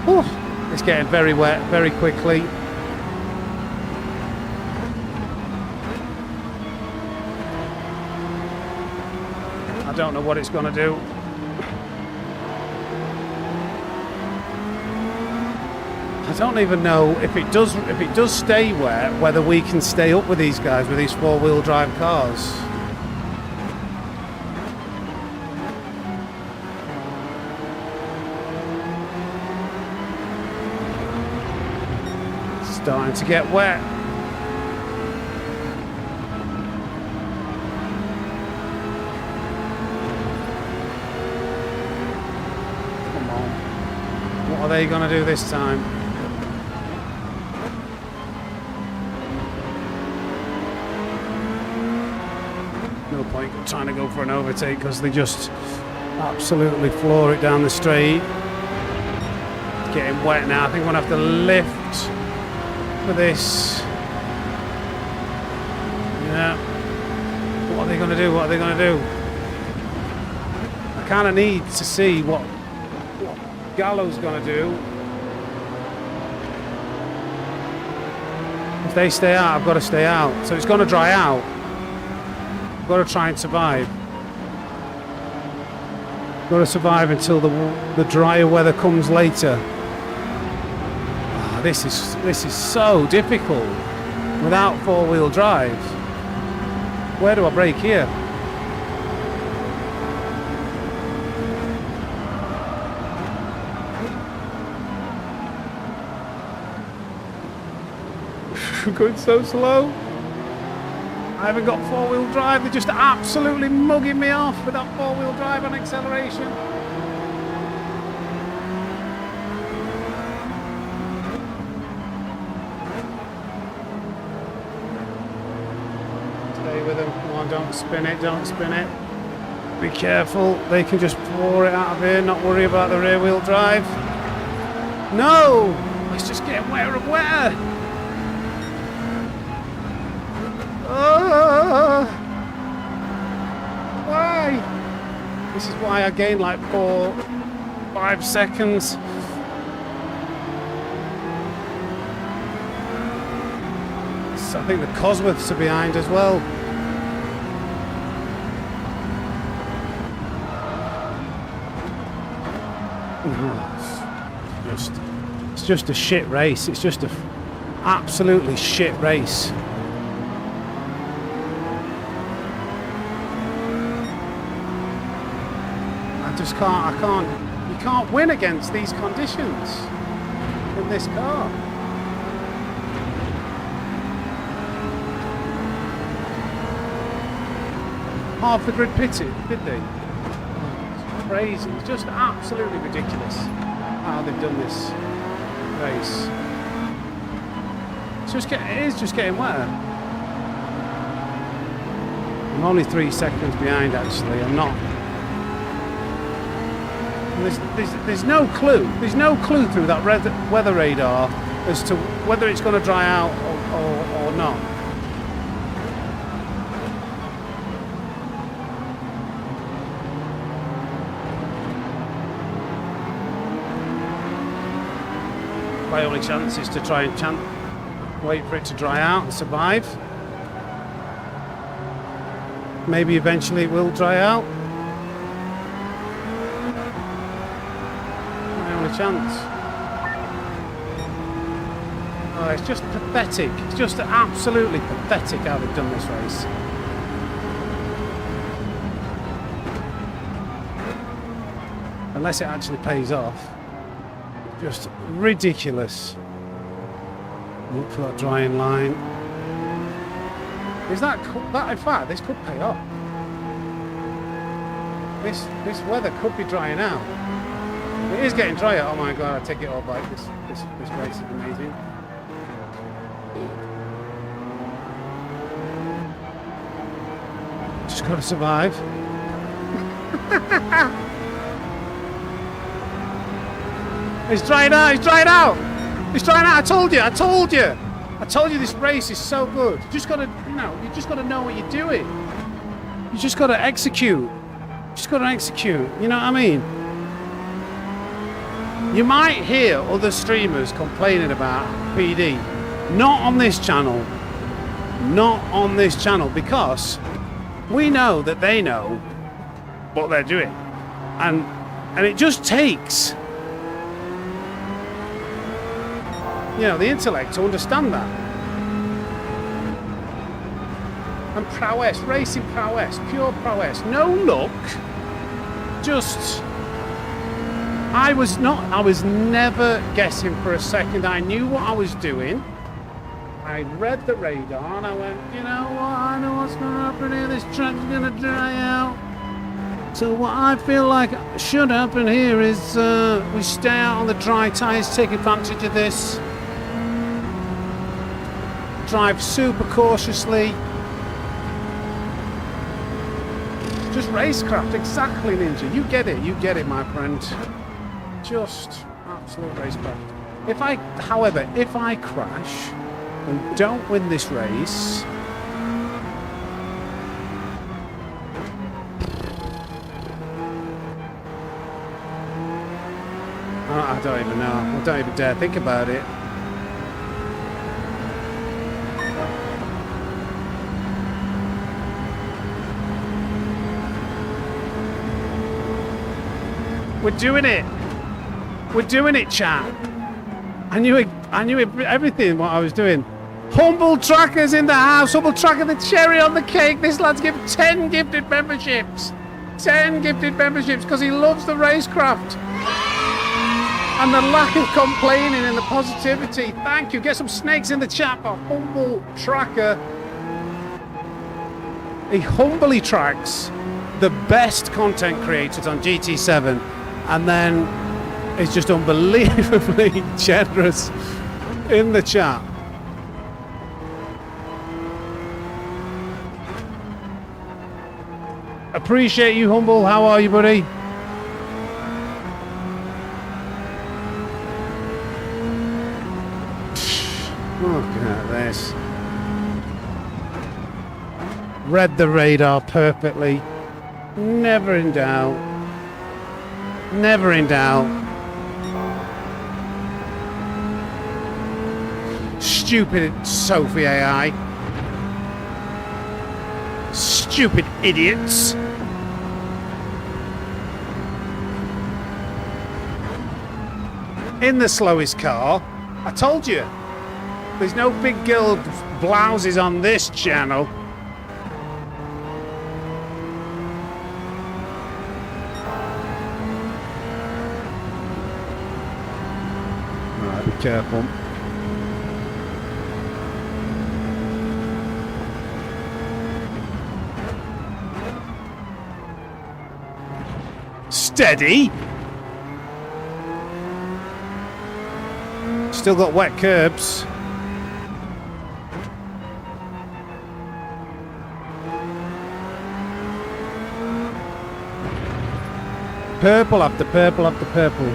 Oh, it's getting very wet very quickly. I don't know what it's going to do. I don't even know if it does stay wet, whether we can stay up with these guys with these four-wheel drive cars. Starting to get wet. they going to do this time? No point trying to go for an overtake because they just absolutely floor it down the straight. It's getting wet now. I think I'm going to have to lift for this. Yeah. What are they going to do? What are they going to do? I kind of need to see what Gallo's going to do. If they stay out, I've got to stay out. So it's going to dry out. I've got to try and survive. Got to survive until the drier weather comes later. Oh, this is so difficult without four-wheel drive. Where do I brake here? I'm going so slow. I haven't got four-wheel drive. They're just absolutely mugging me off with that four-wheel drive on acceleration. Stay with them. Come on, don't spin it, don't spin it. Be careful. They can just pour it out of here, not worry about the rear-wheel drive. No! It's just getting wetter and wetter. Why? This is why I gained like 4-5 seconds. I think the Cosworths are behind as well. It's just a shit race. It's just a absolutely shit race. You can't win against these conditions in this car. Half the grid pitted, did they? It's crazy. It's just absolutely ridiculous how they've done this race. It is just getting wetter. I'm only 3 seconds behind actually. I'm not. There's no clue. There's no clue through that weather radar as to whether it's going to dry out or not. My only chance is to try and wait for it to dry out and survive. Maybe eventually it will dry out. Chance. Oh, it's just pathetic. It's just absolutely pathetic how they've done this race. Unless it actually pays off. Just ridiculous. Look for that drying line. Is that in fact this could pay off. This weather could be drying out. It is getting drier. Oh my god, I take it all back. This race is amazing. Just got to survive. It's drying out, it's drying out! It's drying out, I told you this race is so good. You just gotta, you just gotta know what you're doing. You just gotta execute. You know what I mean? You might hear other streamers complaining about PD. Not on this channel. Not on this channel, because we know that they know what they're doing. And it just takes, the intellect to understand that. And prowess, racing prowess, pure prowess. No luck, just... I was never guessing for a second. I knew what I was doing. I read the radar and I went, you know what, I know what's going to happen here. This track's going to dry out. So what I feel like should happen here is we stay out on the dry tyres, take advantage of this. Drive super cautiously. Just racecraft, exactly, Ninja. You get it, my friend. Just absolute racecraft. However, if I crash and don't win this race, I don't even know. I don't even dare think about it. We're doing it. We're doing it, chat. I knew everything what I was doing. Humble Trackers in the house. Humble Tracker, the cherry on the cake. This lad's given 10 gifted memberships. 10 gifted memberships because he loves the racecraft. And the lack of complaining and the positivity. Thank you. Get some snakes in the chat for Humble Tracker. He humbly tracks the best content creators on GT7 and then is just unbelievably generous in the chat. Appreciate you, Humble. How are you, buddy? Look at this. Read the radar perfectly. Never in doubt. Never in doubt. Stupid Sophie AI. Stupid idiots. In the slowest car. I told you. There's no big girl blouses on this channel. Alright, be careful. Steady. Still got wet curbs. Purple after purple after purple.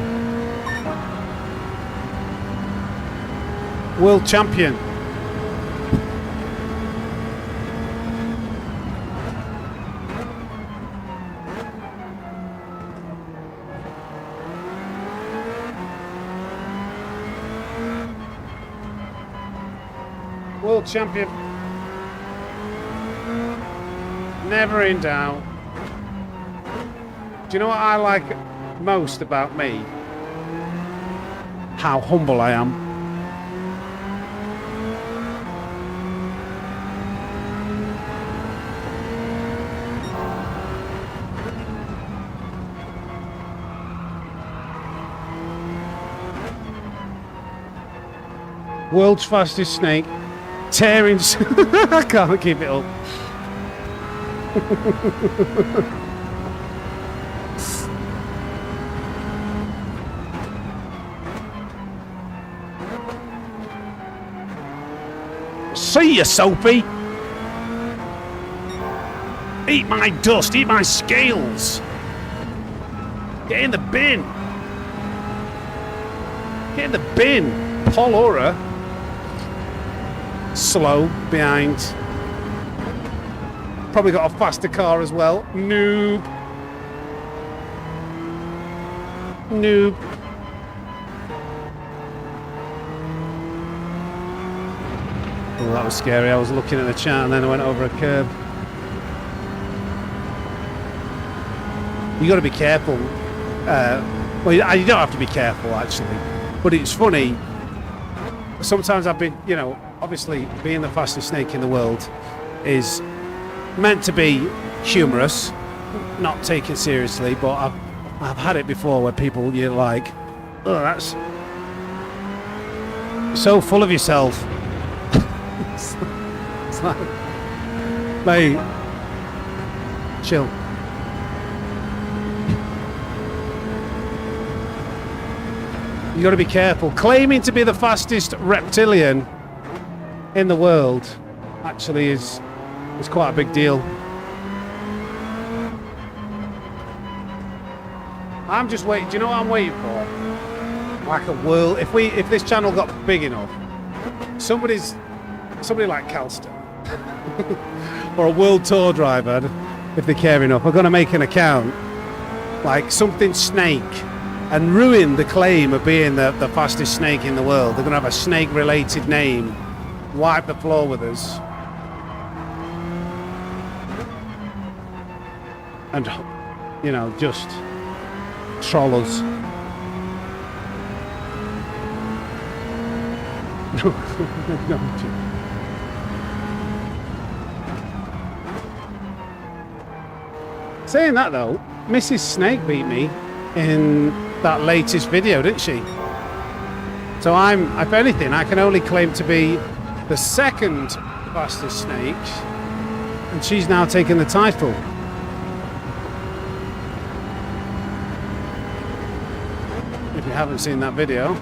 World champion. World champion. Never in doubt. Do you know what I like most about me? How humble I am. World's fastest snake. Tearing. I can't keep it up. See ya, Soapy. Eat my dust, eat my scales. Get in the bin. Get in the bin. Paul Ora. Slow behind. Probably got a faster car as well. Noob. Noob. Oh, that was scary. I was looking at the chat and then I went over a curb. You got to be careful. Well, you don't have to be careful actually, but it's funny. Sometimes I've been, you know, obviously being the fastest snake in the world is meant to be humorous, not taken seriously. But I've had it before where people, you're like, oh, that's so full of yourself. It's like, mate, chill. You got to be careful. Claiming to be the fastest reptilian in the world actually is quite a big deal. I'm just waiting. Do you know what I'm waiting for? Like a world. If this channel got big enough, somebody like Calston or a world tour driver, if they care enough, are going to make an account like something snake and ruin the claim of being the fastest snake in the world. They're going to have a snake related name, wipe the floor with us, and, you know, just troll us. No. Saying that though, Mrs. Snake beat me in that latest video, didn't she? So if anything, I can only claim to be the second fastest snake, and she's now taken the title. If you haven't seen that video,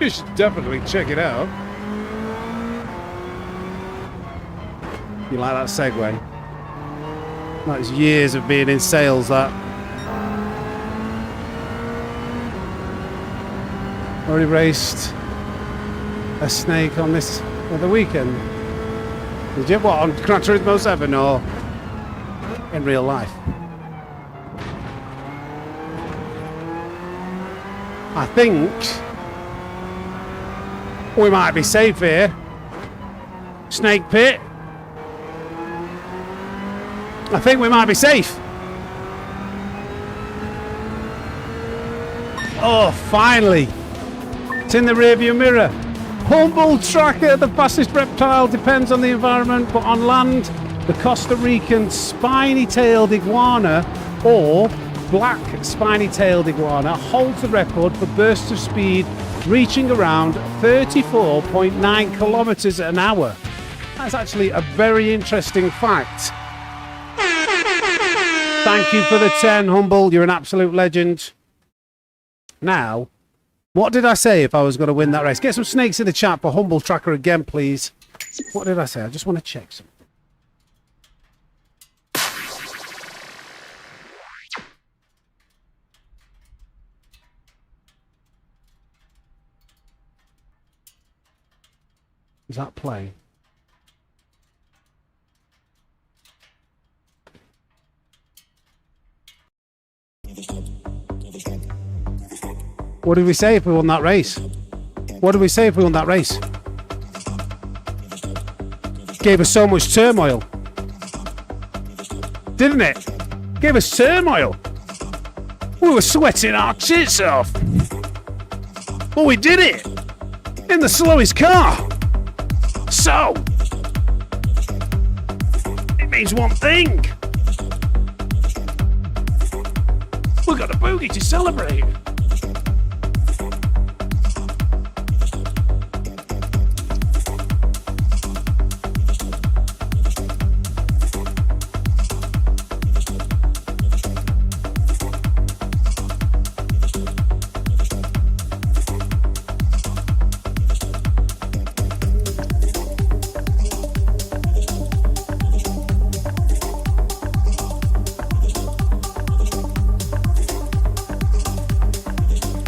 you should definitely check it out. You like that segue? That was years of being in sales, that. Already raced a snake on this other weekend. Did you? What, on Gran Turismo 7 or in real life? I think we might be safe here. Snake pit. I think we might be safe. Oh, finally. It's in the rearview mirror. Humble tracker, the fastest reptile, depends on the environment, but on land, the Costa Rican spiny-tailed iguana or black spiny-tailed iguana holds the record for bursts of speed reaching around 34.9 kilometers an hour. That's actually a very interesting fact. Thank you for the 10, Humble. You're an absolute legend. Now, what did I say if I was going to win that race? Get some snakes in the chat for Humble Tracker again, please. What did I say? I just want to check something. Is that play? What did we say if we won that race? What did we say if we won that race? Gave us so much turmoil. Didn't it? Gave us turmoil. We were sweating our tits off. But we did it. In the slowest car. So, it means one thing. We've got a boogie to celebrate.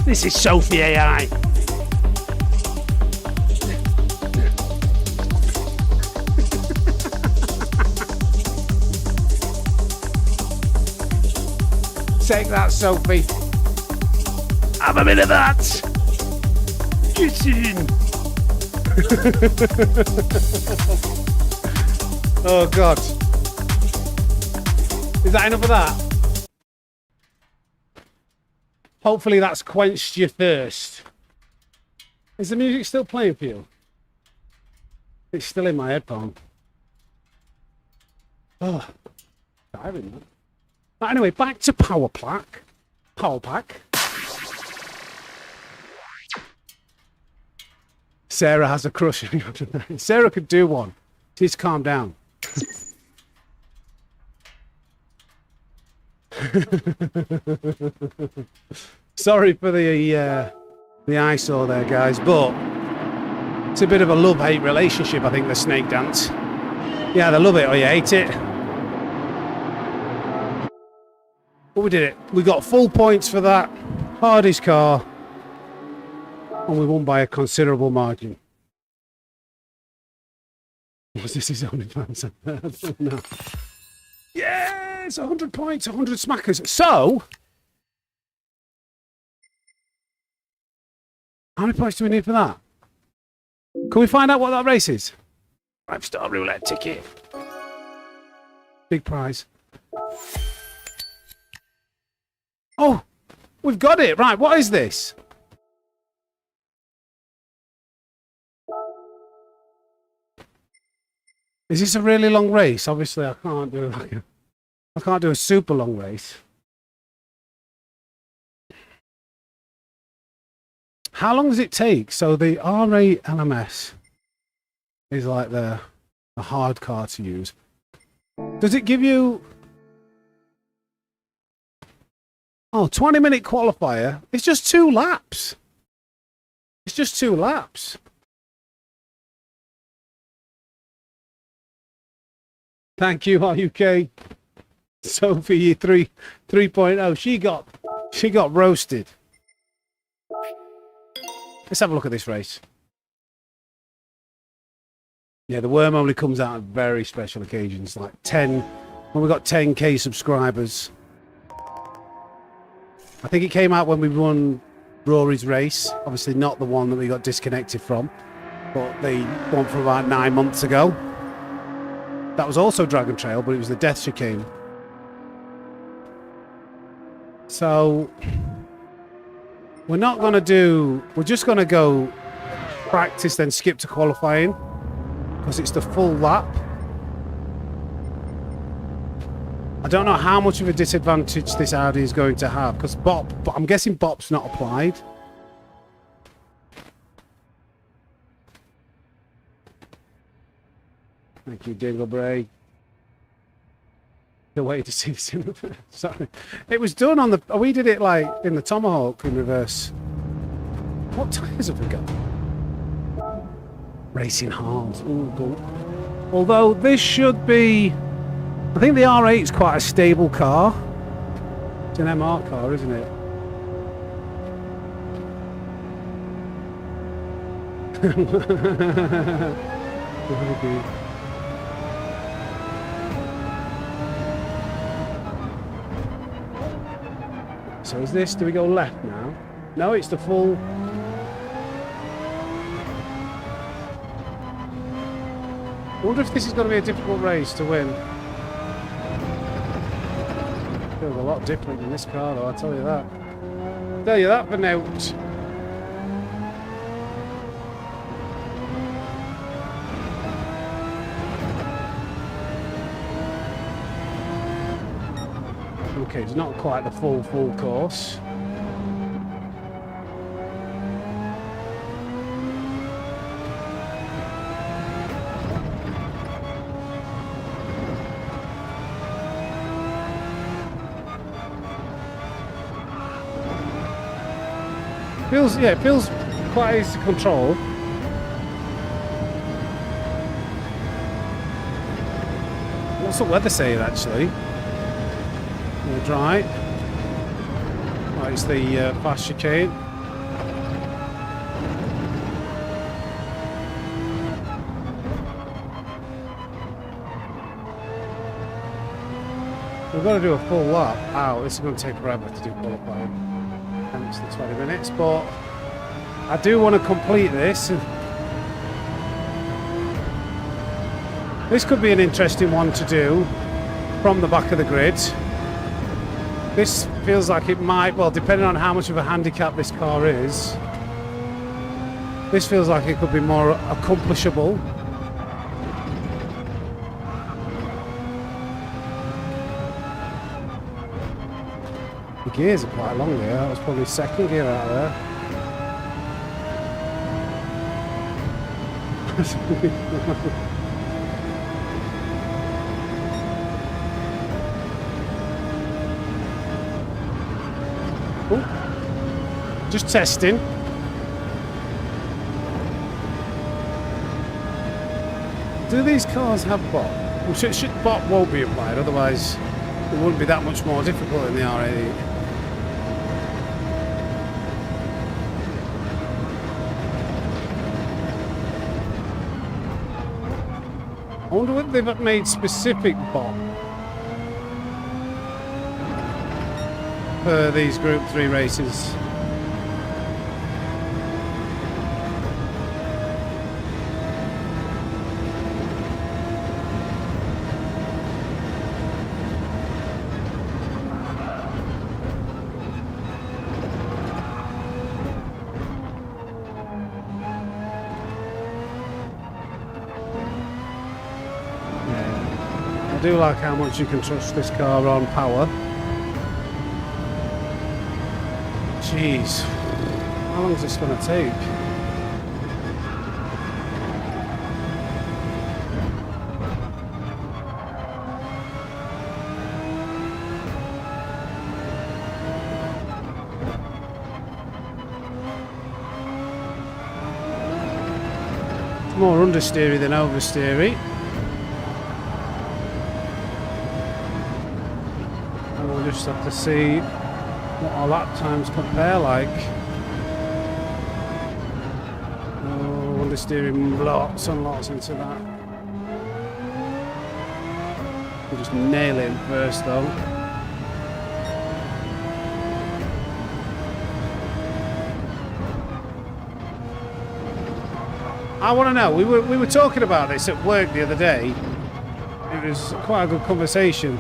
This is Sophie AI. Take that, Sophie. Have a bit of that. Get in. Oh, God. Is that enough of that? Hopefully that's quenched your thirst. Is the music still playing for you? It's still in my headphone. Oh, tiring, man. But anyway, back to Power Pack. Power Pack. Sarah has a crush. Sarah could do one. Just calm down. Sorry for the the eyesore there, guys. But it's a bit of a love-hate relationship, I think, the snake dance. Yeah, they love it or you hate it. But we did it. We got full points for that. Hardest car. And we won by a considerable margin. Was this his only fans? No. Yes! 100 points, 100 smackers. So, how many points do we need for that? Can we find out what that race is? 5-star roulette ticket. Big prize. Oh, we've got it. Right, what is this? Is this a really long race? Obviously, I can't do a super long race. How long does it take? So the R8 LMS is like the hard car to use. Does it give you... Oh, 20-minute qualifier. It's just 2 laps. It's just 2 laps. Thank you, RUK. Sophie 3.0. She got roasted. Let's have a look at this race. Yeah, the worm only comes out on very special occasions, like 10, when we got 10k subscribers. I think it came out when we won Rory's race. Obviously not the one that we got disconnected from, but the one from about 9 months ago. That was also Dragon Trail, but it was the Death Chicane. So we're not going to do... We're just going to go practice, then skip to qualifying, because it's the full lap. I don't know how much of a disadvantage this Audi is going to have, because I'm guessing Bop's not applied. Thank you, Dinglebrae. The way to see this in reverse. Sorry. It was done on the... We did it like in the Tomahawk in reverse. What tyres have we got? Racing hard. Ooh, cool. Although this should be... I think the R8 is quite a stable car. It's an MR car, isn't it? So is this, do we go left now? No, it's the full... I wonder if this is going to be a difficult race to win. Feels a lot different in this car though, I'll tell you that. I'll tell you that for now. Okay, it's not quite the full course. It feels quite easy to control. What's the weather saying actually? Dry. Oh, it's the fast chicane. We've got to do a full lap. Ow, this is going to take forever to do qualifying. And it's the 20 minutes, but I do want to complete this. This could be an interesting one to do from the back of the grid. This feels like it might, well, depending on how much of a handicap this car is, this feels like it could be more accomplishable. The gears are quite long there. That was probably second gear out of there. Just testing. Do these cars have bot? Well, bot won't be applied, otherwise it wouldn't be that much more difficult in the R8. I wonder whether they've made specific bot for these Group 3 races. I do like how much you can trust this car on power. Jeez, how long is this going to take? It's more understeery than oversteery. We'll just have to see what our lap times compare like. Oh, understeering lots and lots into that. We'll just nail it first though. I want to know, we were talking about this at work the other day. It was quite a good conversation.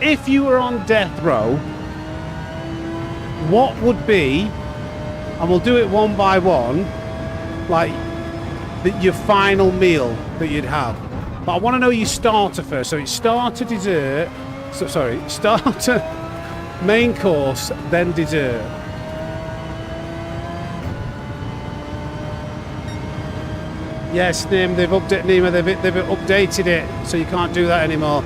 If you were on death row, what would be, and we'll do it one by one, like your final meal that you'd have. But I want to know your starter first. So it's starter, dessert, starter, main course, then dessert. Yes, Nim, they've updated it, so you can't do that anymore.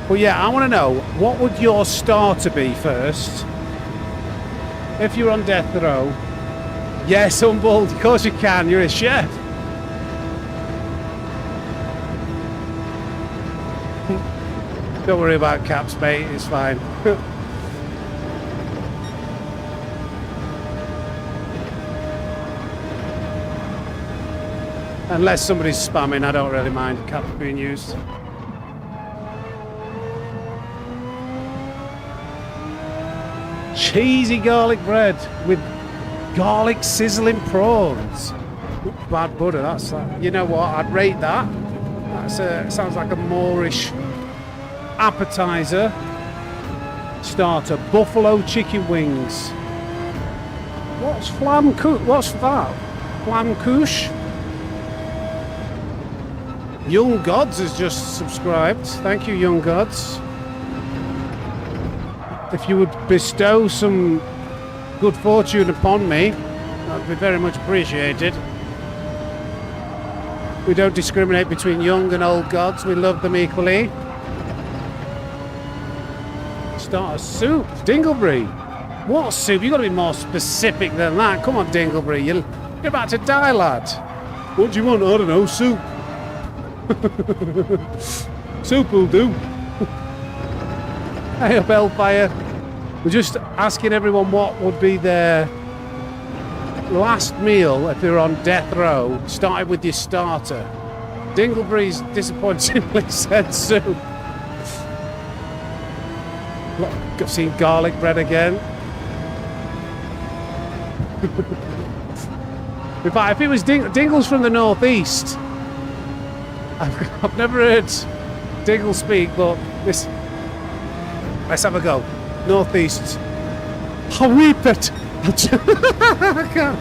Well, yeah, I want to know, what would your starter be first? If you're on death row. Yes, Humboldt, of course you can, you're a chef. Don't worry about caps, mate, it's fine. Unless somebody's spamming, I don't really mind caps being used. Cheesy garlic bread with garlic sizzling prawns. Bad butter, that's like, you know what, I'd rate that. That's sounds like a Moorish appetizer. Starter, buffalo chicken wings. What's what's that? Flam couche? Young Gods has just subscribed. Thank you, Young Gods. If you would bestow some good fortune upon me, that would be very much appreciated. We don't discriminate between young and old gods. We love them equally. Start a soup. Dingleberry. What soup? You've got to be more specific than that. Come on, Dingleberry. You're about to die, lad. What do you want? I don't know. Soup. Soup will do. Hey, Bellfire. We're just asking everyone what would be their last meal if they're on death row, started with your starter. Dingleberry's disappointingly said soup. I've seen garlic bread again. In fact, if it was Dingle's from the northeast, I've never heard Dingle speak, but let's have a go. Northeast. Howipet. I can't.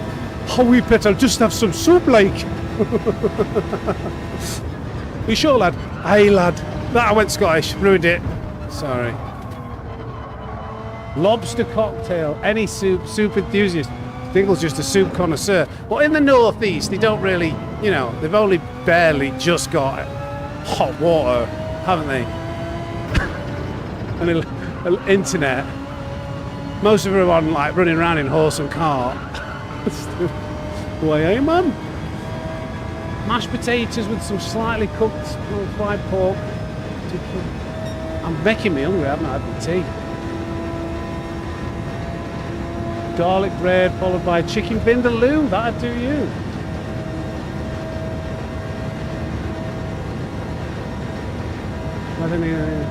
Howipet, I'll just have some soup, like. You sure, lad? Aye, lad. That I went Scottish. Ruined it. Sorry. Lobster cocktail. Any soup enthusiast. Dingle's just a soup connoisseur. Well, in the northeast, they don't really, you know, they've only barely just got hot water, haven't they? And internet. Most of them are on, like, running around in horse and cart. Why, hey, man? mashed potatoes with some slightly cooked fried pork. I'm making me hungry, I haven't had my tea. Garlic bread followed by chicken vindaloo, that'd do you. I don't know.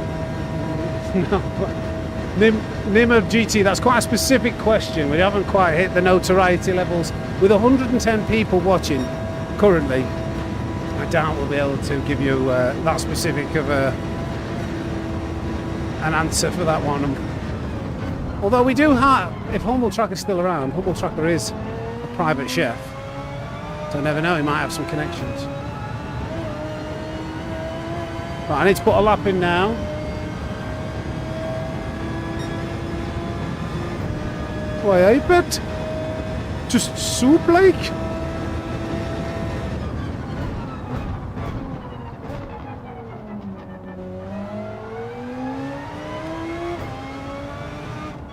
Nim of GT, that's quite a specific question. We haven't quite hit the notoriety levels. With 110 people watching currently, I doubt we'll be able to give you that specific of an answer for that one. Although we do have, if Humble Tracker is still around, Humble Tracker is a private chef. So I never know, he might have some connections. Right, I need to put a lap in now. Why, I bet just soup like?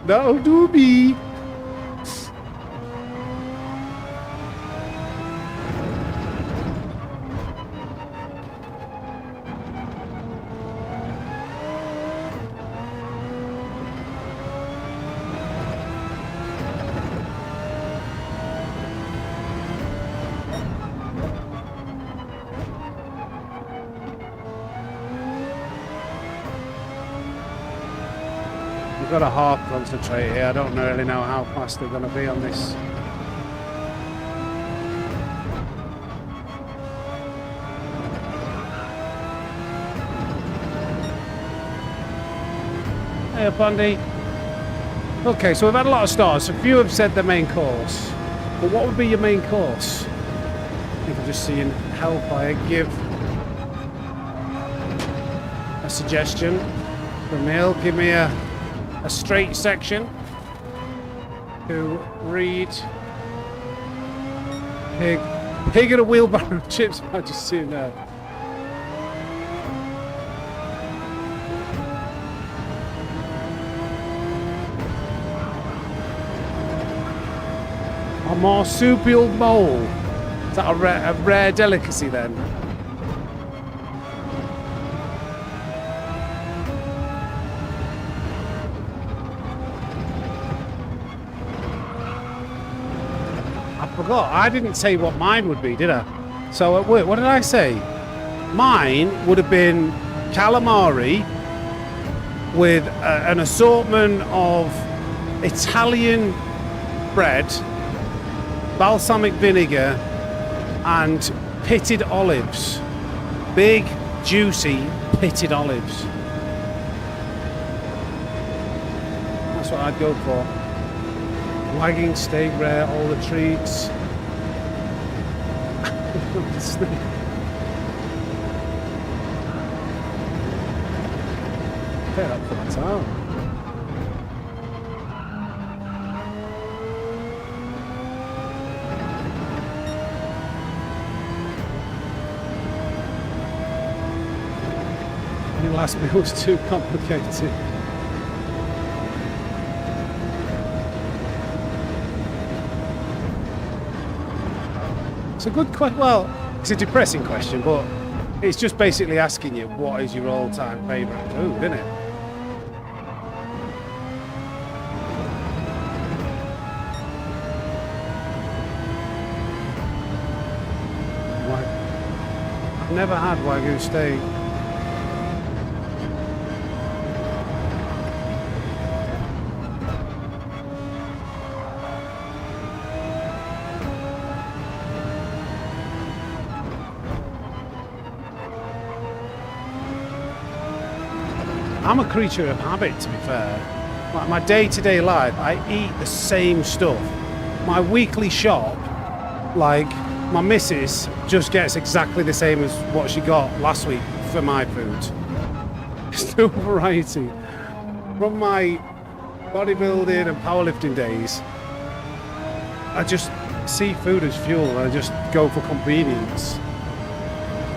That'll do me. Got a half concentrate here. I don't really know how fast they're going to be on this. Hey up, Andy. Okay, so we've had a lot of stars. A few have said the main course. But what would be your main course? I think I'm just seeing Hellfire give a suggestion. Ramil, give me a straight section to read. Pig and a wheelbarrow of chips. I just seen that. A marsupial mole. Is that a rare delicacy then? I didn't say what mine would be, did I? So at work, what did I say? Mine would have been calamari with an assortment of Italian bread, balsamic vinegar, and pitted olives. Big, juicy, pitted olives. That's what I'd go for. Wagging steak rare, all the treats. Pay up for that time. Your last meal was too complicated. It's a good question. Well, it's a depressing question, but it's just basically asking you what is your all-time favourite food, isn't it? I've never had Wagyu steak. I'm a creature of habit, to be fair. Like my day-to-day life, I eat the same stuff. My weekly shop, like my missus just gets exactly the same as what she got last week for my food. There's no variety. From my bodybuilding and powerlifting days, I just see food as fuel and I just go for convenience.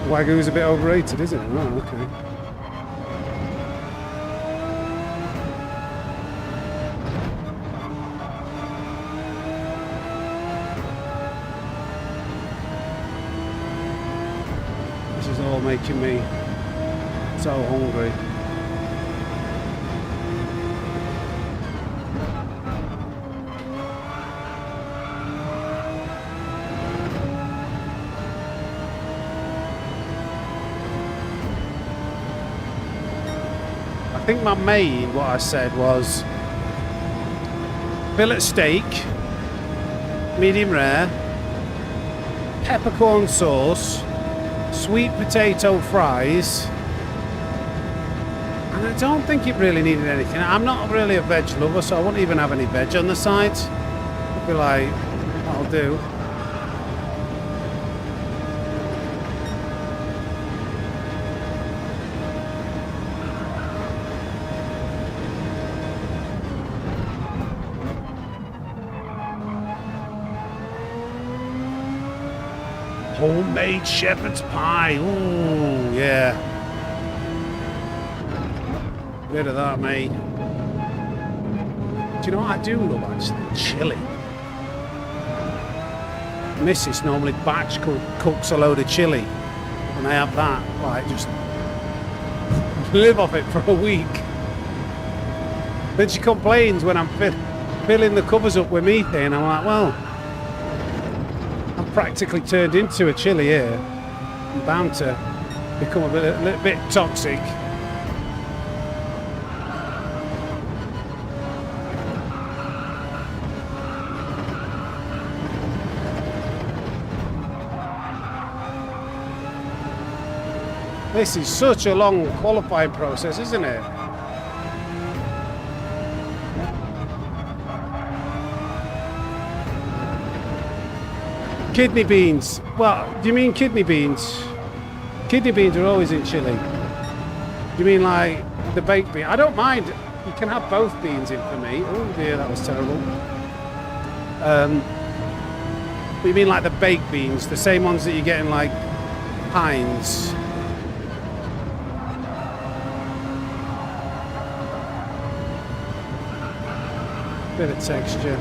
Wagyu's a bit overrated, isn't it? Oh, okay. making me so hungry. I think my main, what I said was fillet steak, medium rare, peppercorn sauce, sweet potato fries, and I don't think it really needed anything. I'm not really a veg lover, so I won't even have any veg on the sides. I'd be like, that'll do. Homemade shepherd's pie. Ooh, yeah. Bit of that, mate. Do you know what I do love, actually? Chili. Mrs. normally batch cooks a load of chili, and I have that, like, just live off it for a week. Then she complains when I'm filling the covers up with methane. I'm like, well, practically turned into a chili here. I'm bound to become a little bit toxic. This is such a long qualifying process, isn't it? Kidney beans. Well, do you mean kidney beans? Kidney beans are always in chili. Do you mean like the baked bean? I don't mind. You can have both beans in for me. Oh dear, that was terrible. But you mean like the baked beans, the same ones that you get in like Heinz? Bit of texture.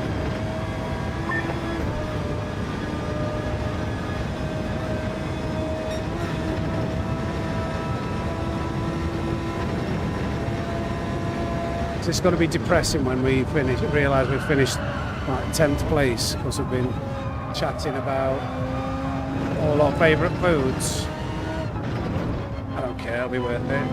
It's going to be depressing when we realise we've finished like 10th place because we've been chatting about all our favourite foods. I don't care, it'll be worth it.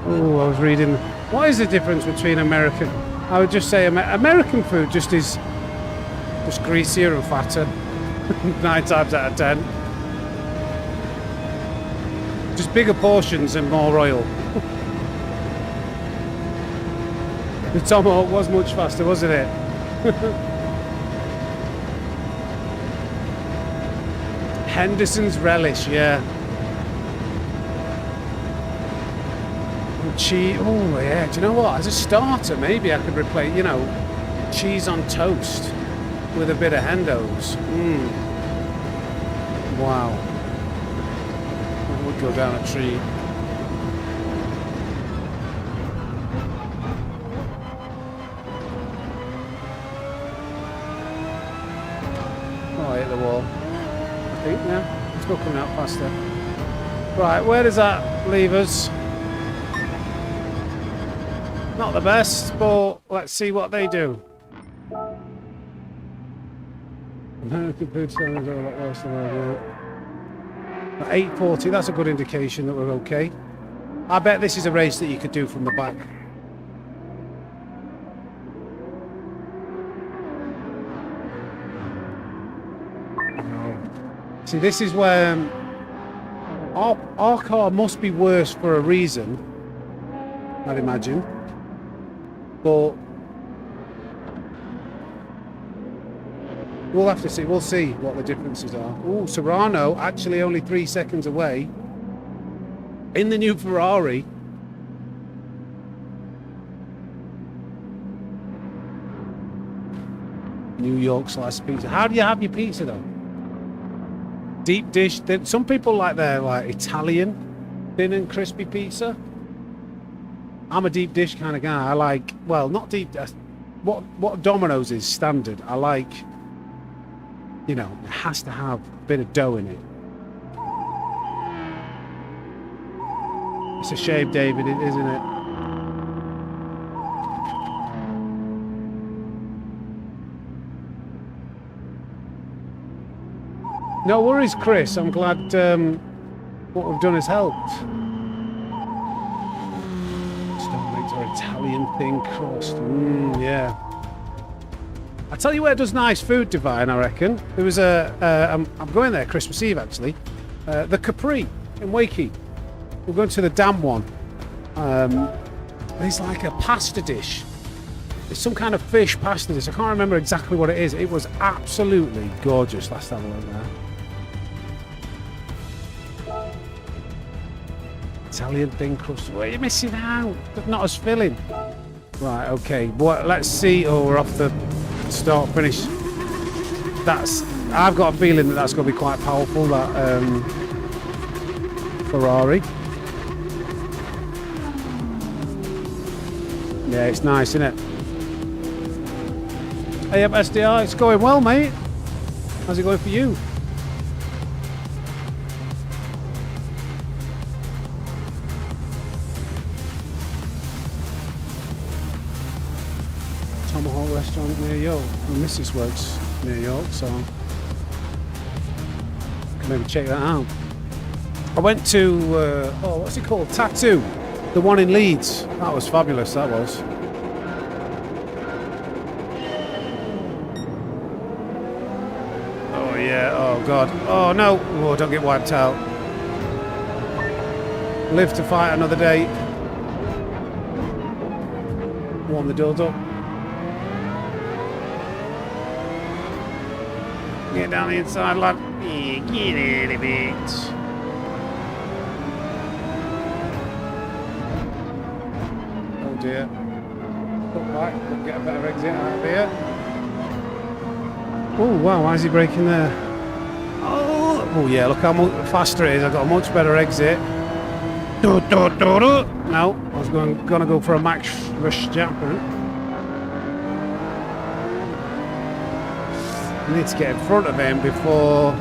Oh, I was reading. What is the difference between American? I would just say American food just is just greasier and fatter 9 times out of 10. Just bigger portions and more oil. The tomahawk was much faster, wasn't it? Henderson's relish, yeah. And cheese. Oh yeah. Do you know what? As a starter, maybe I could replace, you know, cheese on toast with a bit of Hendo's. Wow. Would go down a tree. Oh, I hit the wall. I think, yeah. It's not coming out faster. Right, where does that leave us? Not the best, but let's see what they do. American food standards are a lot worse than I. At 8:40, that's a good indication that we're okay. I bet this is a race that you could do from the back. See, this is where our car must be worse for a reason, I'd imagine. But we'll have to see. We'll see what the differences are. Oh, Serrano actually only 3 seconds away in the new Ferrari. New York sliced pizza. How do you have your pizza though? Deep dish. Some people like their like Italian thin and crispy pizza. I'm a deep dish kind of guy. I like, well, not deep. what Domino's is standard. I like, you know, it has to have a bit of dough in it. It's a shame, David, isn't it? No worries, Chris. I'm glad what we've done has helped. Stone legs are Italian thin crust. Yeah. I tell you where it does nice food, Divine, I reckon. There was I'm going there Christmas Eve, actually. The Capri in Wakey. We're going to the damn one. It's like a pasta dish. It's some kind of fish pasta dish. I can't remember exactly what it is. It was absolutely gorgeous last time I went there. Italian thin crust. What are you missing out? Not as filling. Right, okay. What? Let's see. Oh, we're off the start finish. I've got a feeling that's going to be quite powerful, that Ferrari. Yeah, it's nice, isn't it? Hey up, SDR, it's going well, mate. How's it going for you? Tomahawk restaurant near York. My missus works near York, so I can maybe check that out. I went to, what's it called? Tattoo. The one in Leeds. That was fabulous, that was. Oh yeah, oh god. Oh no, oh, don't get wiped out. Live to fight another day. Warm the doors up. Get down the inside, lad. Yeah, get in a bit. Dear. Look back, we'll get a better exit out of here. Oh wow, why is he braking there? Oh yeah, look how much faster it is. I've got a much better exit. No, I was gonna go for a Max Verstappen. I need to get in front of him before.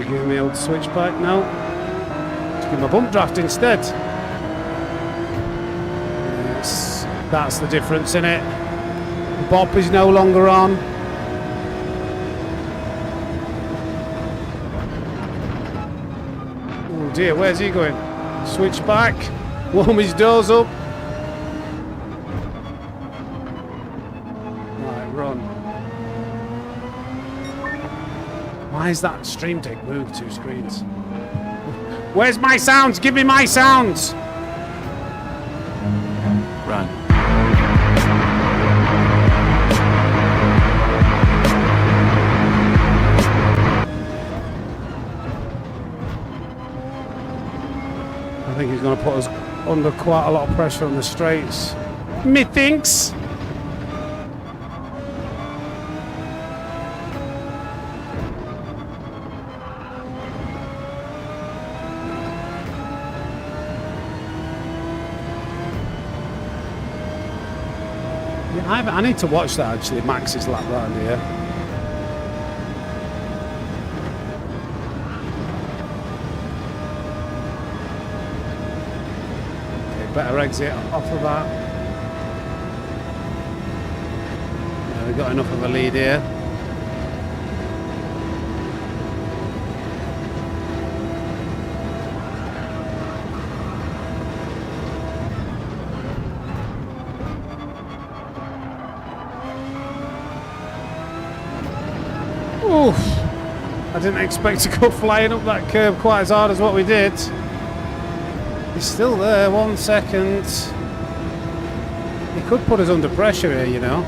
Give me old switchback now. Let's give him a bump draft instead. Yes, that's the difference in it. Bob is no longer on. Oh dear, where's he going? Switchback. Warm his doors up. Right, run. Why is that stream deck moved 2 screens? Where's my sounds? Give me my sounds! Run. I think he's going to put us under quite a lot of pressure on the straights. Methinks! I need to watch that actually, Max's lap round here. Okay, better exit off of that. Yeah, we've got enough of a lead here. Oof. I didn't expect to go flying up that curb quite as hard as what we did. He's still there, 1 second. He could put us under pressure here, you know.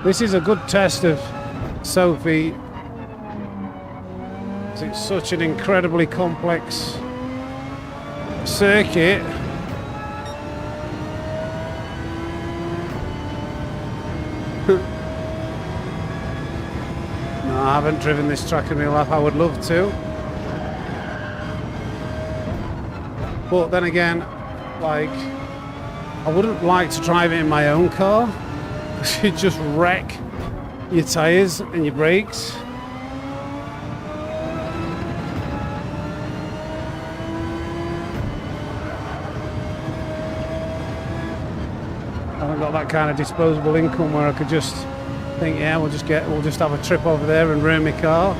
This is a good test of Sophie. It's such an incredibly complex circuit. I haven't driven this track in real life. I would love to. But then again, like, I wouldn't like to drive it in my own car. Because you'd just wreck your tyres and your brakes. I haven't got that kind of disposable income where I could just think, yeah, we'll just have a trip over there and ruin my car.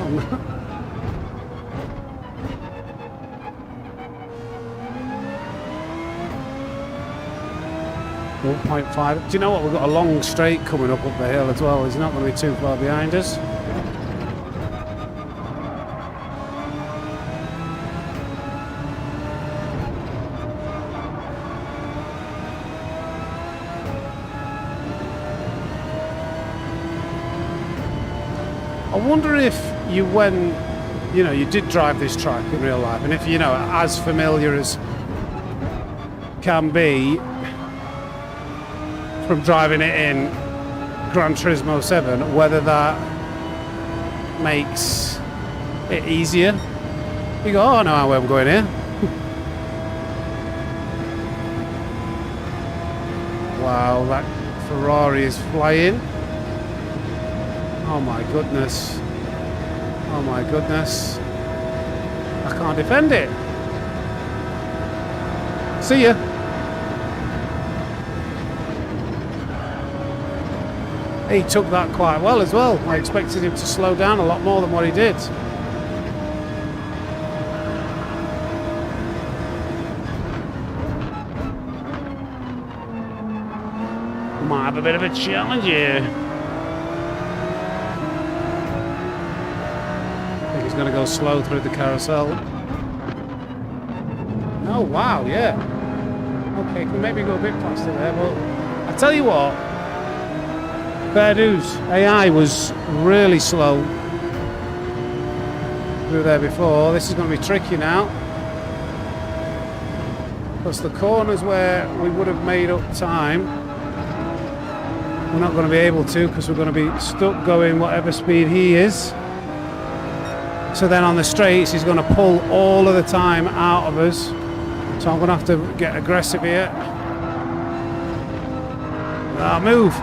0.5. Do you know what? We've got a long straight coming up the hill as well. He's not going to be too far behind us. I wonder if you you did drive this track in real life, and if as familiar as can be from driving it in Gran Turismo 7, whether that makes it easier. You go, oh, I know where I'm going here. Wow, that Ferrari is flying. Oh my goodness. Oh my goodness. I can't defend it. See ya. He took that quite well as well. I expected him to slow down a lot more than what he did. Might have a bit of a challenge here. I think he's going to go slow through the carousel. Oh, wow, yeah. Okay, can maybe go a bit faster there, but I tell you what, fair dues. AI was really slow through there before. This is going to be tricky now. Plus the corners where we would have made up time, we're not going to be able to because we're going to be stuck going whatever speed he is. So then on the straights, he's going to pull all of the time out of us. So I'm going to have to get aggressive here. Ah, move.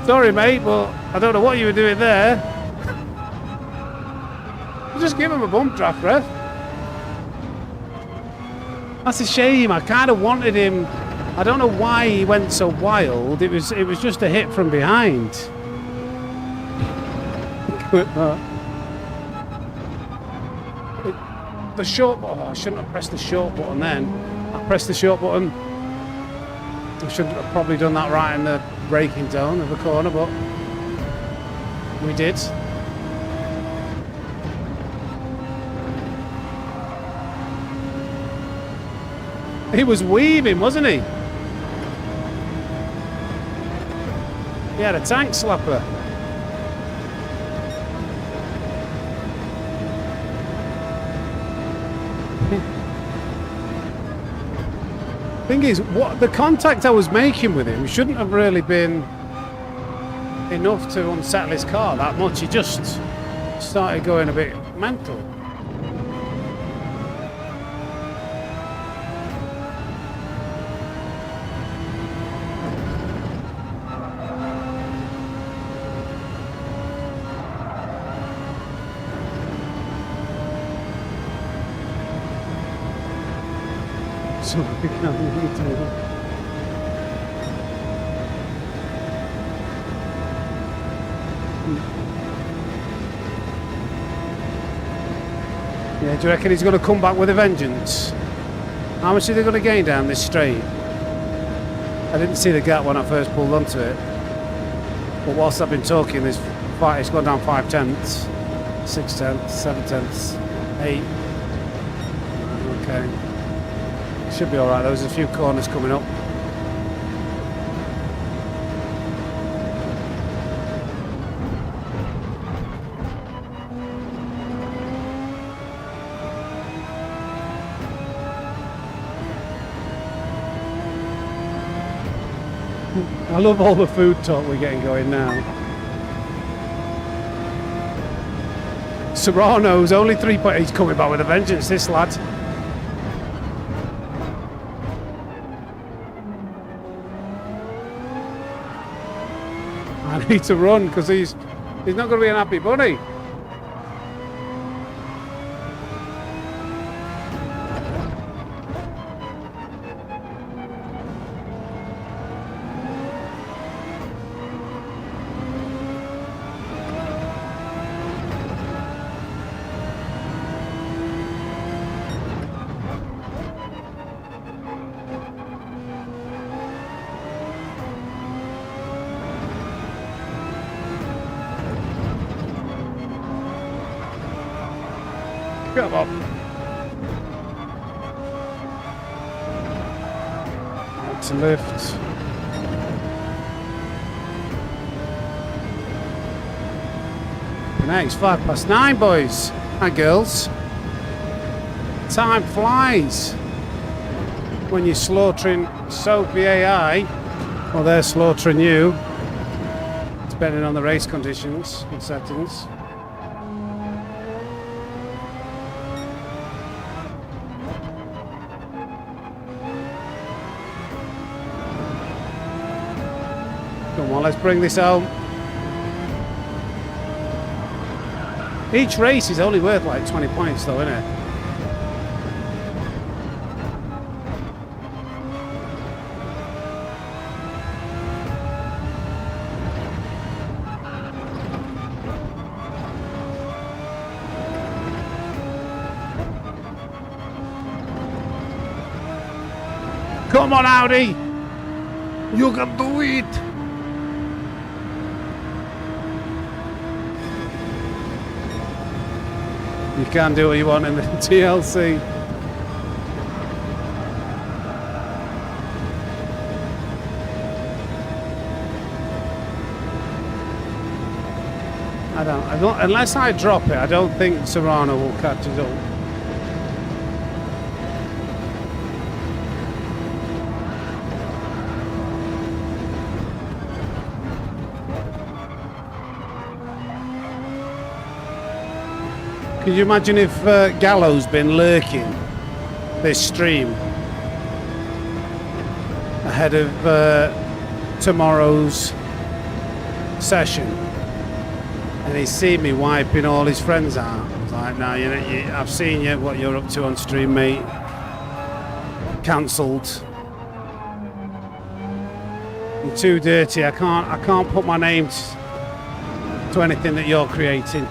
Sorry, mate, but I don't know what you were doing there. Just give him a bump draft, ref. That's a shame. I kind of wanted him. I don't know why he went so wild. It was just a hit from behind. The short button. Oh, I shouldn't have pressed the short button then. I pressed the short button. I should have probably done that right in the braking zone of the corner, but we did. He was weaving, wasn't he? He had a tank slapper. Thing is, what the contact I was making with him shouldn't have really been enough to unsettle his car that much. He just started going a bit mental. Yeah, do you reckon he's going to come back with a vengeance? How much are they going to gain down this straight? I didn't see the gap when I first pulled onto it. But whilst I've been talking, it's gone down 5 tenths, 6 tenths, 7 tenths, 8. Okay. Should be alright. There's a few corners coming up. I love all the food talk we're getting going now. Serrano's only 3 points. He's coming back with a vengeance, this lad. I need to run because he's not going to be an happy bunny. Come on. To lift. Now it's 9:05, boys and girls. Time flies when you're slaughtering Soapy AI, or they're slaughtering you, depending on the race conditions and settings. Come on, let's bring this home. Each race is only worth like 20 points though, isn't it? Come on, Audi! You can do it! You can do what you want in the TLC. I don't, unless I drop it, I don't think Serrano will catch us up. Could you imagine if Gallo's been lurking this stream ahead of tomorrow's session, and he's seen me wiping all his friends out? It's like, no, I've seen you, what you're up to on stream, mate. Cancelled. You're too dirty. I can't put my name to anything that you're creating.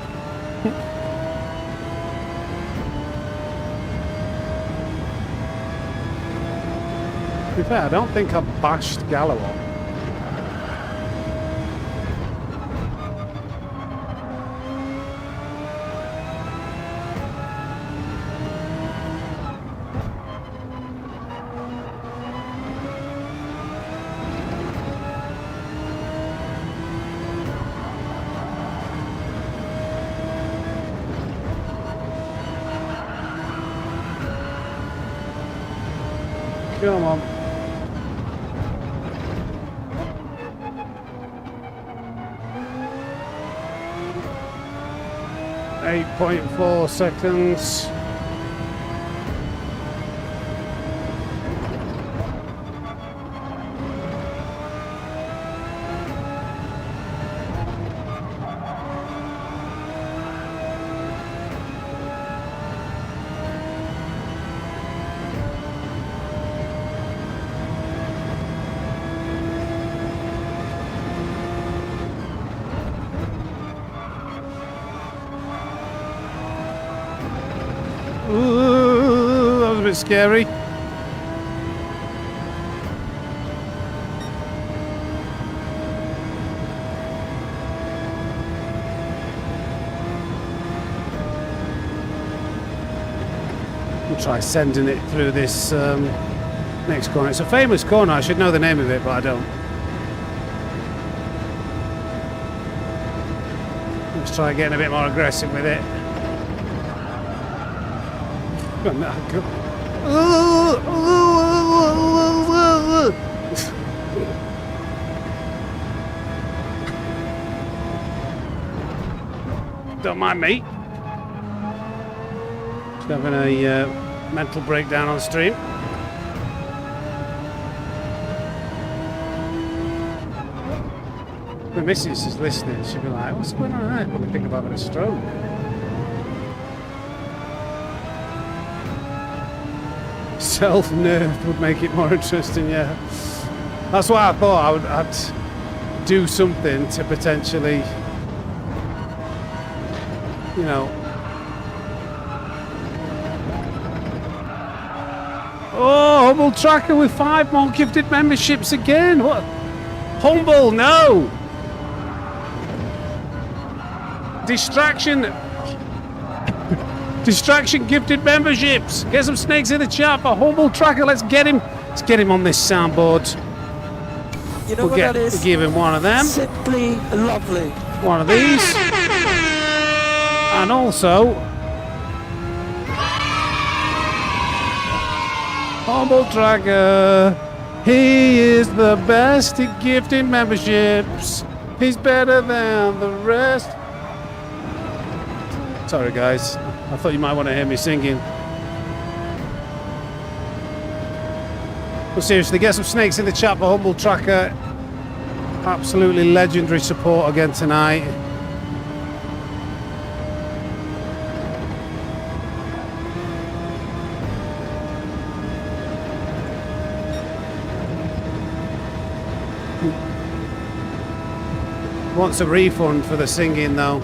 To be fair, I don't think I've bashed Gallo on. Come on. .4 seconds. Ooh, that was a bit scary. We'll try sending it through this next corner. It's a famous corner. I should know the name of it, but I don't. Let's try getting a bit more aggressive with it. Don't mind me. Just having a mental breakdown on stream. My missus is listening. She'll be like, what's going on there? Probably think about having a stroke. Self-nerf would make it more interesting, yeah. That's why I thought I'd do something to potentially, you know. Oh, Humble Tracker with 5 more gifted memberships again. What? Humble, no. Distraction. Distraction gifted memberships. Get some snakes in the chat for Humble Tracker. Let's get him on this soundboard. You know what that is? We'll give him one of them. Simply lovely. One of these. And also Humble Tracker. He is the best at gifting memberships. He's better than the rest. Sorry guys, I thought you might want to hear me singing. But seriously, get some snakes in the chat for Humble Tracker. Absolutely legendary support again tonight. Wants a refund for the singing though.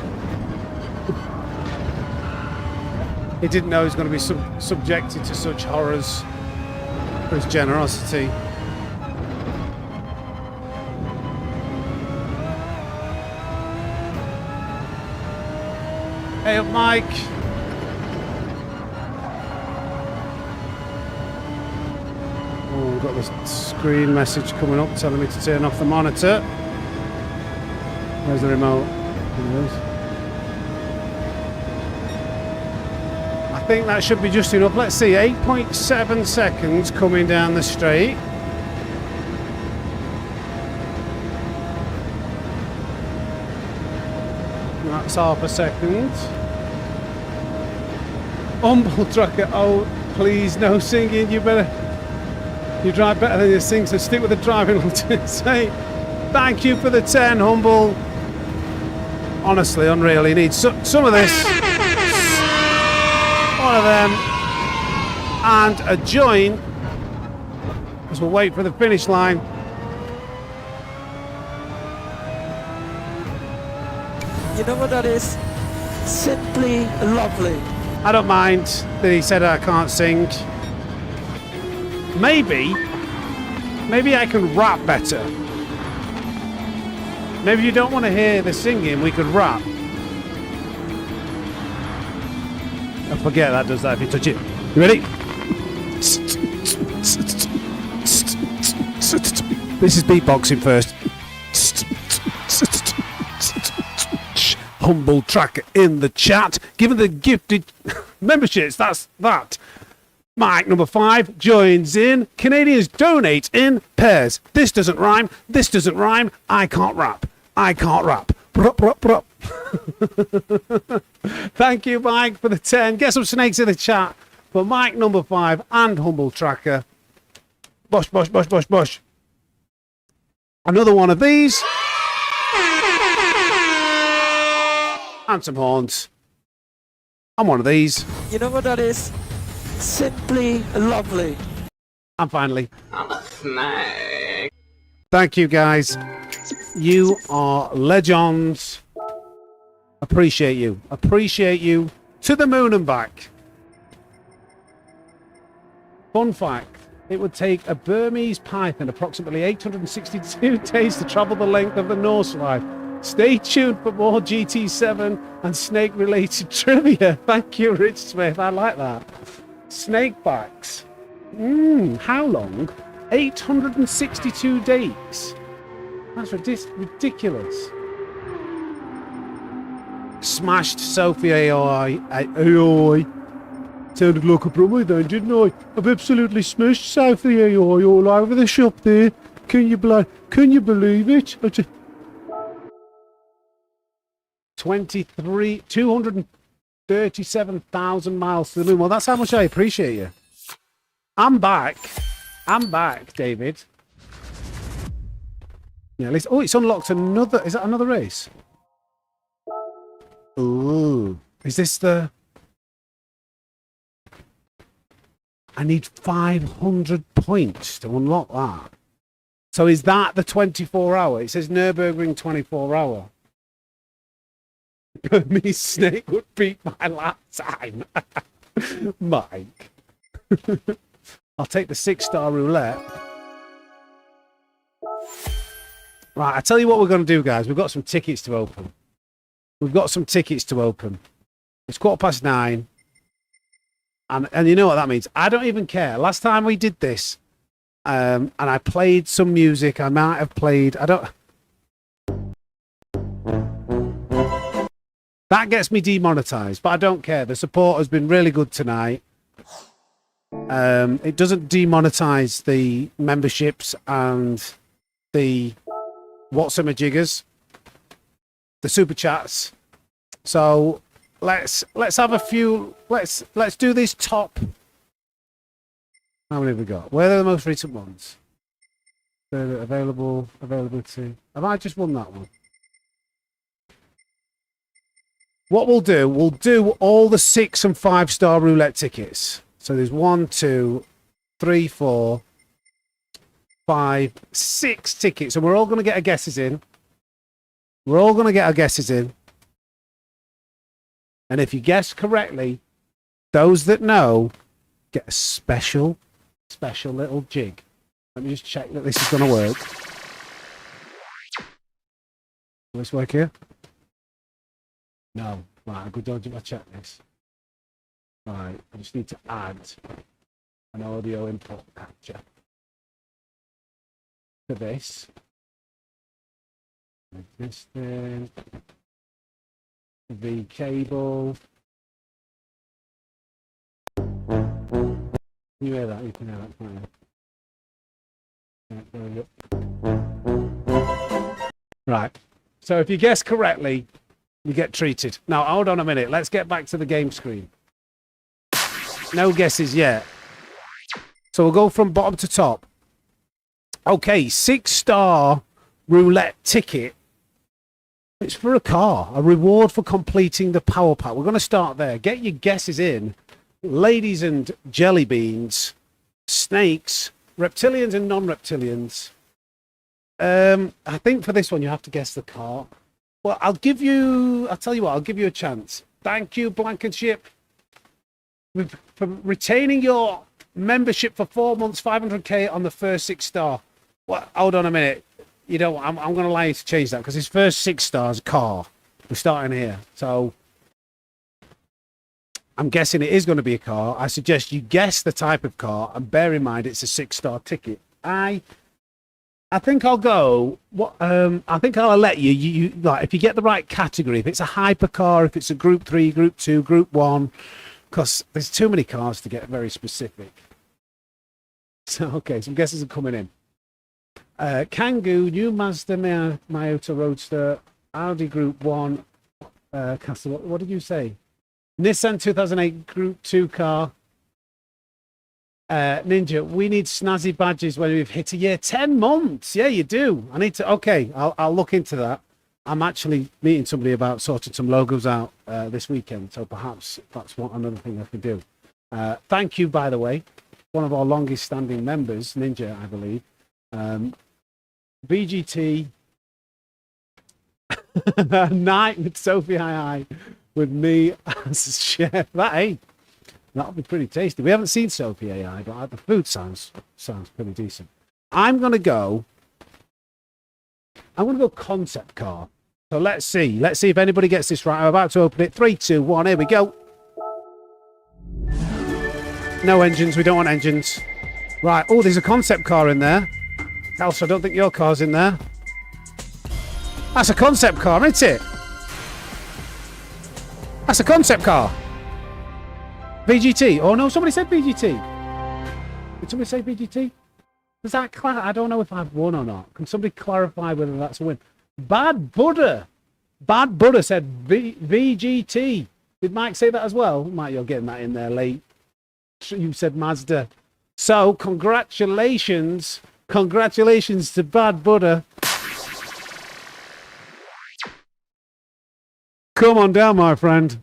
He didn't know he was going to be subjected to such horrors for his generosity. Hey up, Mike. Oh, we've got this screen message coming up telling me to turn off the monitor. Where's the remote? There it is. I think that should be just enough. Let's see, 8.7 seconds coming down the straight. That's half a second. Humble Tracker, oh please no singing, you drive better than you sing, so stick with the driving. I'll say thank you for the 10, Humble. Honestly, unreal. He needs some of this. One of them. And a join. As we'll wait for the finish line. You know what that is? Simply lovely. I don't mind that he said I can't sing. Maybe I can rap better. Maybe you don't want to hear the singing, we could rap. I forget that does that if you touch it. You ready? This is beatboxing first. Humble Tracker in the chat. Given the gifted memberships, that's that. Mike number 5 joins in. Canadians donate in pairs. This doesn't rhyme. This doesn't rhyme. I can't rap. I can't rap. Brup, brup, brup. Thank you, Mike, for the 10. Get some snakes in the chat for Mike number 5 and Humble Tracker. Bosh, bosh, bosh, bosh, bosh. Another one of these. And some horns. And one of these. You know what that is? Simply lovely. And finally, I'm a snake. thank you guys. You are legends. Appreciate you. Appreciate you to the moon and back. Fun fact, it would take a Burmese python approximately 862 days to travel the length of the North Ride. Stay tuned for more GT7 and snake related trivia. Thank you, Rich Smith. I like that. Snake backs. How long? 862 days. That's ridiculous. Smashed Sophie AI. Sounded like a promo then, didn't I? I've absolutely smashed Sophie AI all over the shop there. Can you believe it? 237,000 miles to the moon. Well, that's how much I appreciate you. I'm back. I'm back, David. Yeah, at least. Oh, it's unlocked another. Is that another race? Ooh. Is this the... I need 500 points to unlock that. So is that the 24-hour? It says Nurburgring 24-hour. Me Snake would beat my lap time. Mike. I'll take the 6-star roulette. Right, I tell you what we're going to do, guys. We've got some tickets to open. We've got some tickets to open. It's 9:15. And you know what that means. I don't even care. Last time we did this, and I played some music. I might have played... That gets me demonetized, but I don't care. The support has been really good tonight. It doesn't demonetize the memberships and the what's-a-jiggers, the super chats. So let's have a few. Let's do this top. How many have we got? Where are the most recent ones? Availability. Have I just won that one? What we'll do all the 6 and 5-star roulette tickets. So there's 1, 2, 3, 4, 5, 6 tickets. And we're all going to get our guesses in. And if you guess correctly, those that know get a special little jig. Let me just check that this is going to work. Will this work here? No. Right, good dodge if I check this. Right, I just need to add an audio input capture to this. Existing. The cable. Can you hear that? You can hear that, can't you? Right. So if you guess correctly, you get treated. Now, hold on a minute. Let's get back to the game screen. No guesses yet. So we'll go from bottom to top. Okay, 6-star roulette ticket. It's for a car. A reward for completing the power pack. We're going to start there. Get your guesses in. Ladies and jelly beans. Snakes. Reptilians and non-reptilians. I think for this one, you have to guess the car. Well, I'll tell you what, I'll give you a chance. Thank you, Blankenship, for retaining your membership for 4 months, 500k on the first 6-star. Well, hold on a minute. You know, I'm going to allow you to change that because his first 6 stars car. We're starting here. So I'm guessing it is going to be a car. I suggest you guess the type of car and bear in mind it's a 6-star ticket. I think I'll go. I think I'll let you like if you get the right category. If it's a hypercar, if it's a Group 3, Group 2, Group 1, because there's too many cars to get very specific. So okay, some guesses are coming in. Kangoo, new Mazda Miata Roadster, Audi Group 1, Castle. What did you say? Nissan 2008 Group 2 car. Ninja, we need snazzy badges when we've hit a year. 10 months. Yeah, you do. I need to. Okay, I'll look into that. I'm actually meeting somebody about sorting some logos out this weekend, so perhaps that's another thing I could do. Thank you, by the way, one of our longest standing members, Ninja, I believe. BGT night with Sophie Hi with me as a chef. That'll be pretty tasty. We haven't seen Sophie AI, but the food sounds pretty decent. I'm gonna go concept car. So let's see if anybody gets this right. I'm about to open it. 3, 2, 1. Here we go. No engines. We don't want engines. Right. Oh, there's a concept car in there. Elsa, I don't think your car's in there. That's a concept car, isn't it? That's a concept car. VGT. Oh no, somebody said VGT. Did somebody say VGT? Does that I don't know if I've won or not. Can somebody clarify whether that's a win? Bad Buddha. Bad Butter said VGT. Did Mike say that as well? Mike, you're getting that in there late. You said Mazda. So, congratulations. Congratulations to Bad Butter. Come on down, my friend.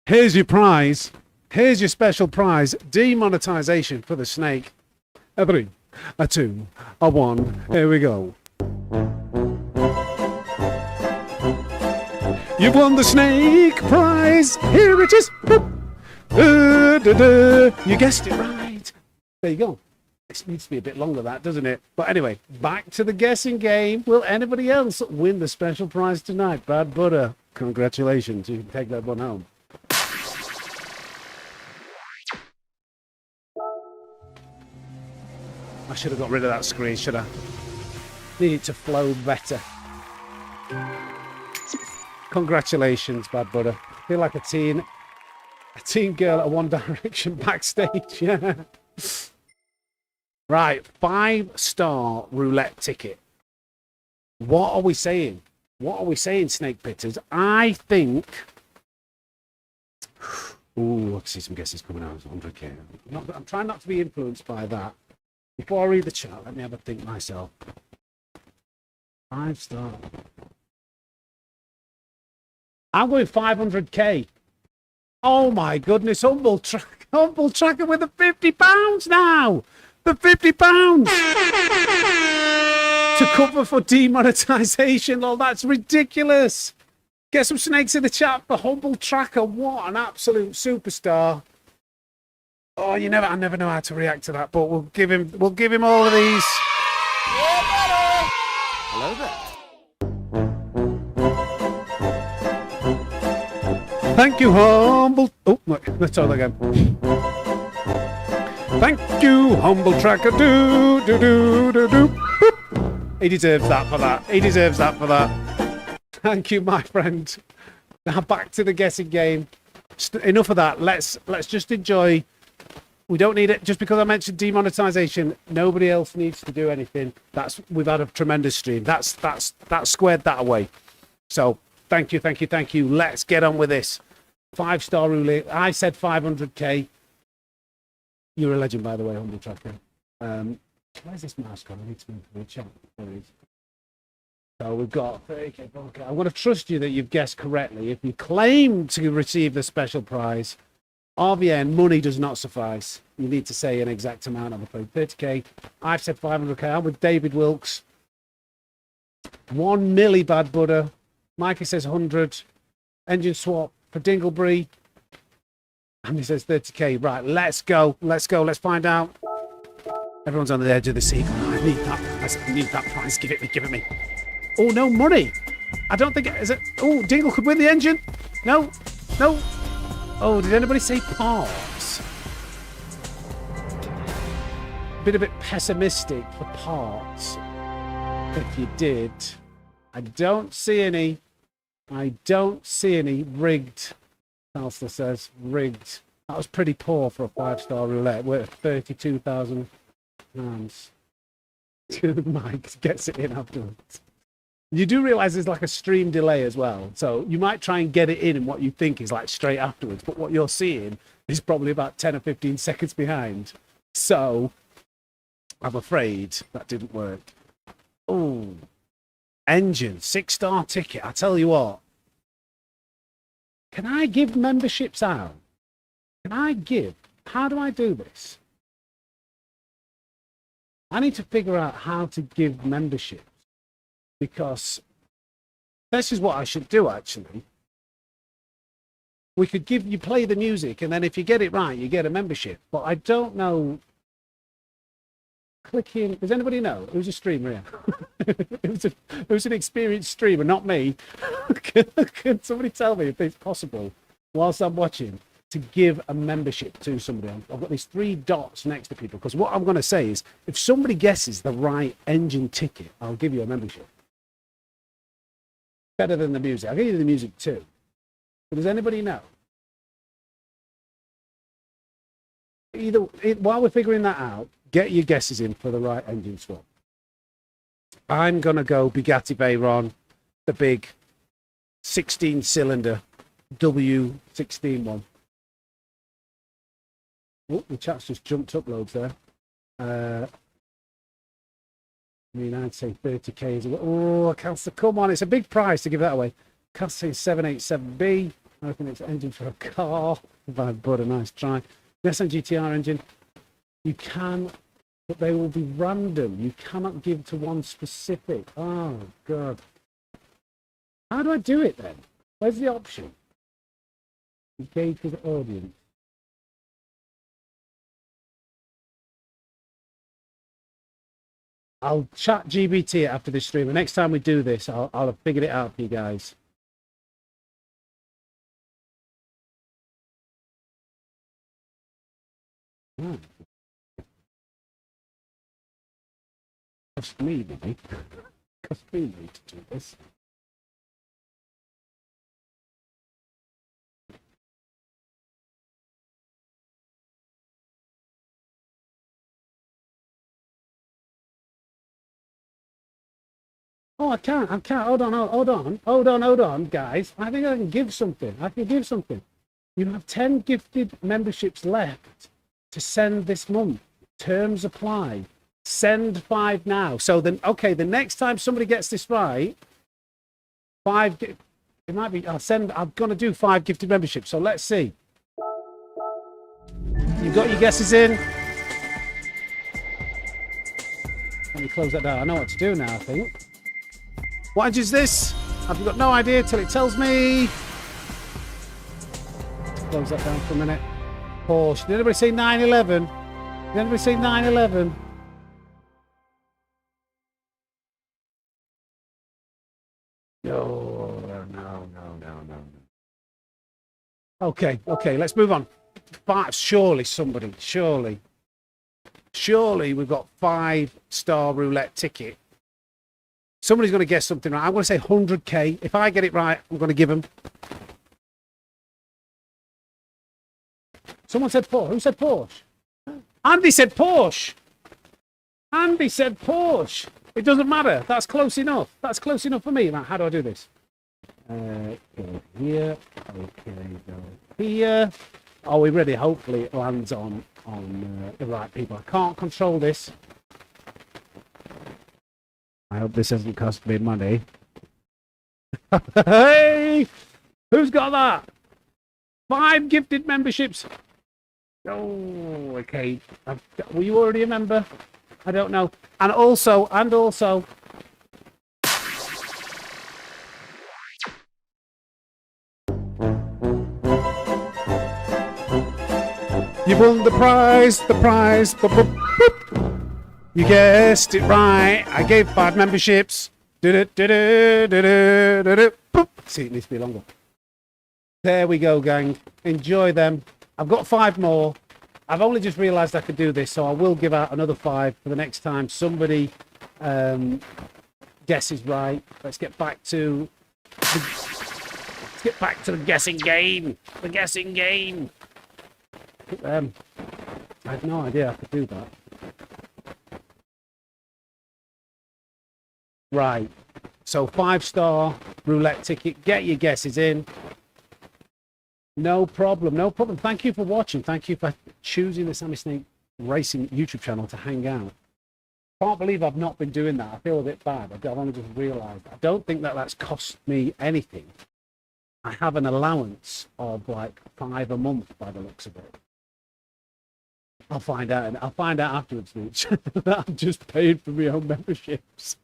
Here's your prize. Here's your special prize. Demonetization for the snake. A 3, a 2, a 1. Here we go. You've won the snake prize. Here it is. You guessed it right. There you go. It needs to be a bit longer, that, doesn't it? But anyway, back to the guessing game. Will anybody else win the special prize tonight? Bad Butter. Congratulations. You can take that one home. I should have got rid of that screen, should I? Need it to flow better. Congratulations, Bad Butter. I feel like a teen girl at One Direction backstage. Yeah. Right, 5-star roulette ticket. What are we saying? What are we saying, Snake Pitters? I think... Ooh, I can see some guesses coming out. 100k. I'm trying not to be influenced by that. Before I read the chat, let me have a think myself. 5-star. I'm going 500k. Oh my goodness, Humble Tracker with the £50 now. The £50 to cover for demonetization. Oh, that's ridiculous. Get some snakes in the chat for Humble Tracker. What an absolute superstar. Oh, I never know how to react to that, but we'll give him all of these. Hello there. Thank you, Humble. Oh, look, let's try that again. Thank you, Humble Tracker. Do. He deserves that for that. He deserves that for that. Thank you, my friend. Now back to the guessing game. Enough of that. Let's just enjoy. We don't need it. Just because I mentioned demonetization, nobody else needs to do anything. We've had a tremendous stream. That's squared that away. So thank you. Let's get on with this. 5-star roulette. I said 500k. You're a legend, by the way, Humble Tracker. Where's this mouse gone? I need to move to the chat. So we've got 30k. Okay. I'm going to trust you that you've guessed correctly. If you claim to receive the special prize, RVN, money does not suffice. You need to say an exact amount, I'm afraid. 30k. I've said 500k. I'm with David Wilkes. 1 milli Bad Butter. Mikey says 100. Engine swap for Dinglebury. And he says 30k. Right, let's go. Let's find out. Everyone's on the edge of the seat. Oh, I need that. I need that prize. Give it me. Oh, no money. I don't think is it. Oh, Dingle could win the engine. No. Oh, did anybody say parts? A bit pessimistic for parts. If you did, I don't see any. Rigged. Counselor says rigged. That was pretty poor for a 5-star roulette. We're at £32,000. Mike gets it in afterwards. You do realise there's like a stream delay as well. So you might try and get it in what you think is like straight afterwards. But what you're seeing is probably about 10 or 15 seconds behind. So I'm afraid that didn't work. Oh, engine, 6-star ticket. I tell you what. Can I give memberships out? How do I do this? I need to figure out how to give memberships. Because this is what I should do, actually. We could you play the music, and then if you get it right, you get a membership. But I don't know. Clicking. Does anybody know? It was a streamer here. it was an experienced streamer, not me. Can somebody tell me if it's possible, whilst I'm watching, to give a membership to somebody? I've got these 3 dots next to people, because what I'm going to say is, if somebody guesses the right engine ticket, I'll give you a membership. Better than the music. I'll give you the music too. But does anybody know? While we're figuring that out, get your guesses in for the right engine swap. I'm going to go Bugatti Veyron, the big 16-cylinder W16 one. Oh, the chat's just jumped up loads there. I mean, I'd say 30k is. Oh, Castle, come on, it's a big price to give that away. Castle 787B. I reckon it's engine for a car. But a nice try. Nissan GTR engine. You can, but they will be random. You cannot give to one specific. Oh, God. How do I do it then? Where's the option? Engage with the audience. I'll chat GBT after this stream. The next time we do this, I'll have figured it out for you guys. Oh. Cost me, maybe. Cost me to do this. Oh, I can't. Hold on, guys. I think I can give something. You have 10 gifted memberships left to send this month. Terms apply. Send 5 now. So then, okay, the next time somebody gets this right, 5, it might be, I'm going to do 5 gifted memberships. So let's see. You got your guesses in? Let me close that down. I know what to do now, I think. What engine is this? I've got no idea till it tells me. Let's close that down for a minute. Porsche. Did anybody say 911? Did anybody say 911? No. Okay, let's move on. 5, surely we've got 5-star roulette ticket. Somebody's going to guess something right. I'm going to say 100k. If I get it right, I'm going to give them. Someone said Porsche. Who said Porsche? Andy said Porsche. It doesn't matter. That's close enough. For me. Now, how do I do this? Go here. Okay, go here. Are we ready? Hopefully it lands on the right people. I can't control this. I hope this doesn't cost me money. Hey! Who's got that? 5 gifted memberships. Oh, okay. Were you already a member? I don't know. And also. You won the prize. Boop, boop, boop. You guessed it right. I gave 5 memberships. Boop. See, it needs to be longer. There we go, gang. Enjoy them. I've got 5 more. I've only just realised I could do this, so I will give out another 5 for the next time somebody guesses right. Let's get back to the guessing game. I had no idea I could do that. Right. So 5-star roulette ticket. Get your guesses in. No problem. Thank you for watching. Thank you for choosing the SammySnake Racing YouTube channel to hang out. Can't believe I've not been doing that. I feel a bit bad. I've only just realised. I don't think that's cost me anything. I have an allowance of like 5 a month by the looks of it. I'll find out afterwards, Mitch. I'm just paying for my own memberships.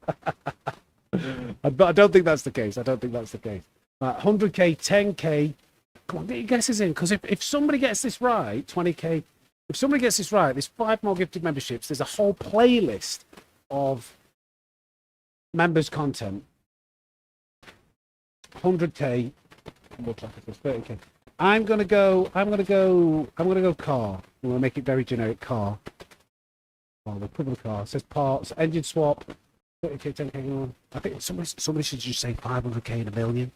But I don't think that's the case. 100k, 10k. Come on, get your guesses in. Because if somebody gets this right, 20k. If somebody gets this right, there's 5 more gifted memberships. There's a whole playlist of members' content. 100k. More traffic. 30k. I'm gonna go car. I'm gonna make it very generic car. Well, we'll cover the car. It says parts, engine swap, 30k, 10k. I think somebody should just say 500k and a million,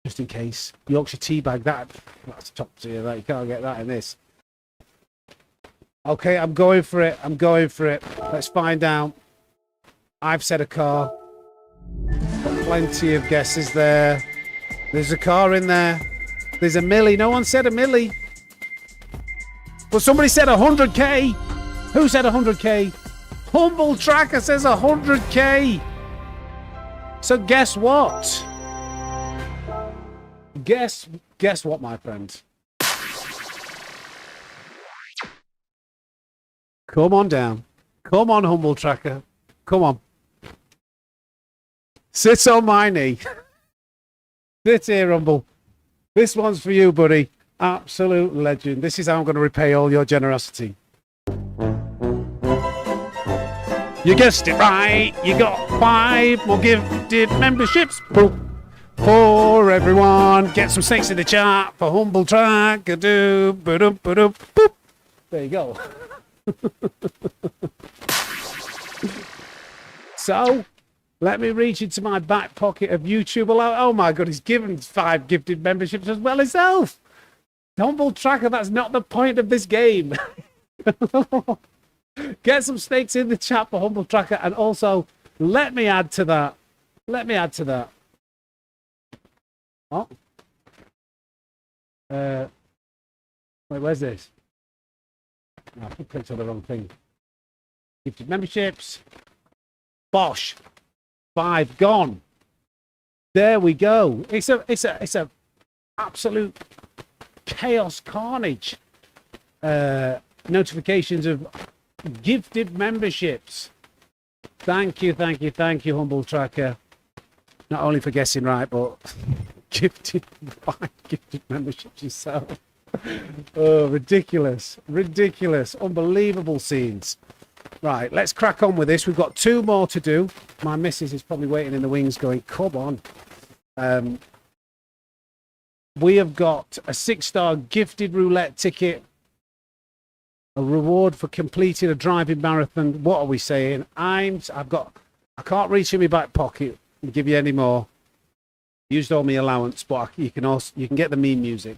just in case. Yorkshire teabag, that's top tier. That you can't get that in this. Okay, I'm going for it. Let's find out. I've said a car. Plenty of guesses there. There's a car in there. There's a milli. No one said a milli. But somebody said 100k. Who said 100k? Humble Tracker says 100k. So guess what? Guess what, my friend? Come on down. Come on, Humble Tracker. Come on. Sit on my knee. Sit here, Humble. This one's for you, buddy. Absolute legend. This is how I'm going to repay all your generosity. You guessed it right. You got 5 more gifted memberships. Boop. For everyone. Get some snakes in the chat for Humble Tracker. Boop. There you go. So, let me reach into my back pocket of YouTube. Oh my God, he's given 5 gifted memberships as well himself. Humble Tracker, that's not the point of this game. Get some snakes in the chat for Humble Tracker, and also let me add to that. Oh. Wait, where's this? Oh, I clicked on the wrong thing. Gifted memberships. Bosh. 5 gone. There we go. It's a absolute chaos carnage. Notifications of gifted memberships. Thank you, Humble Tracker. Not only for guessing right, but gifted 5 gifted memberships yourself. Oh, ridiculous. Unbelievable scenes. Right, let's crack on with this. We've got 2 more to do. My missus is probably waiting in the wings going, come on. We have got a 6-star gifted roulette ticket, a reward for completing a driving marathon. What are we saying? I can't reach in my back pocket and give you any more. Used all my allowance, but you can get the meme music.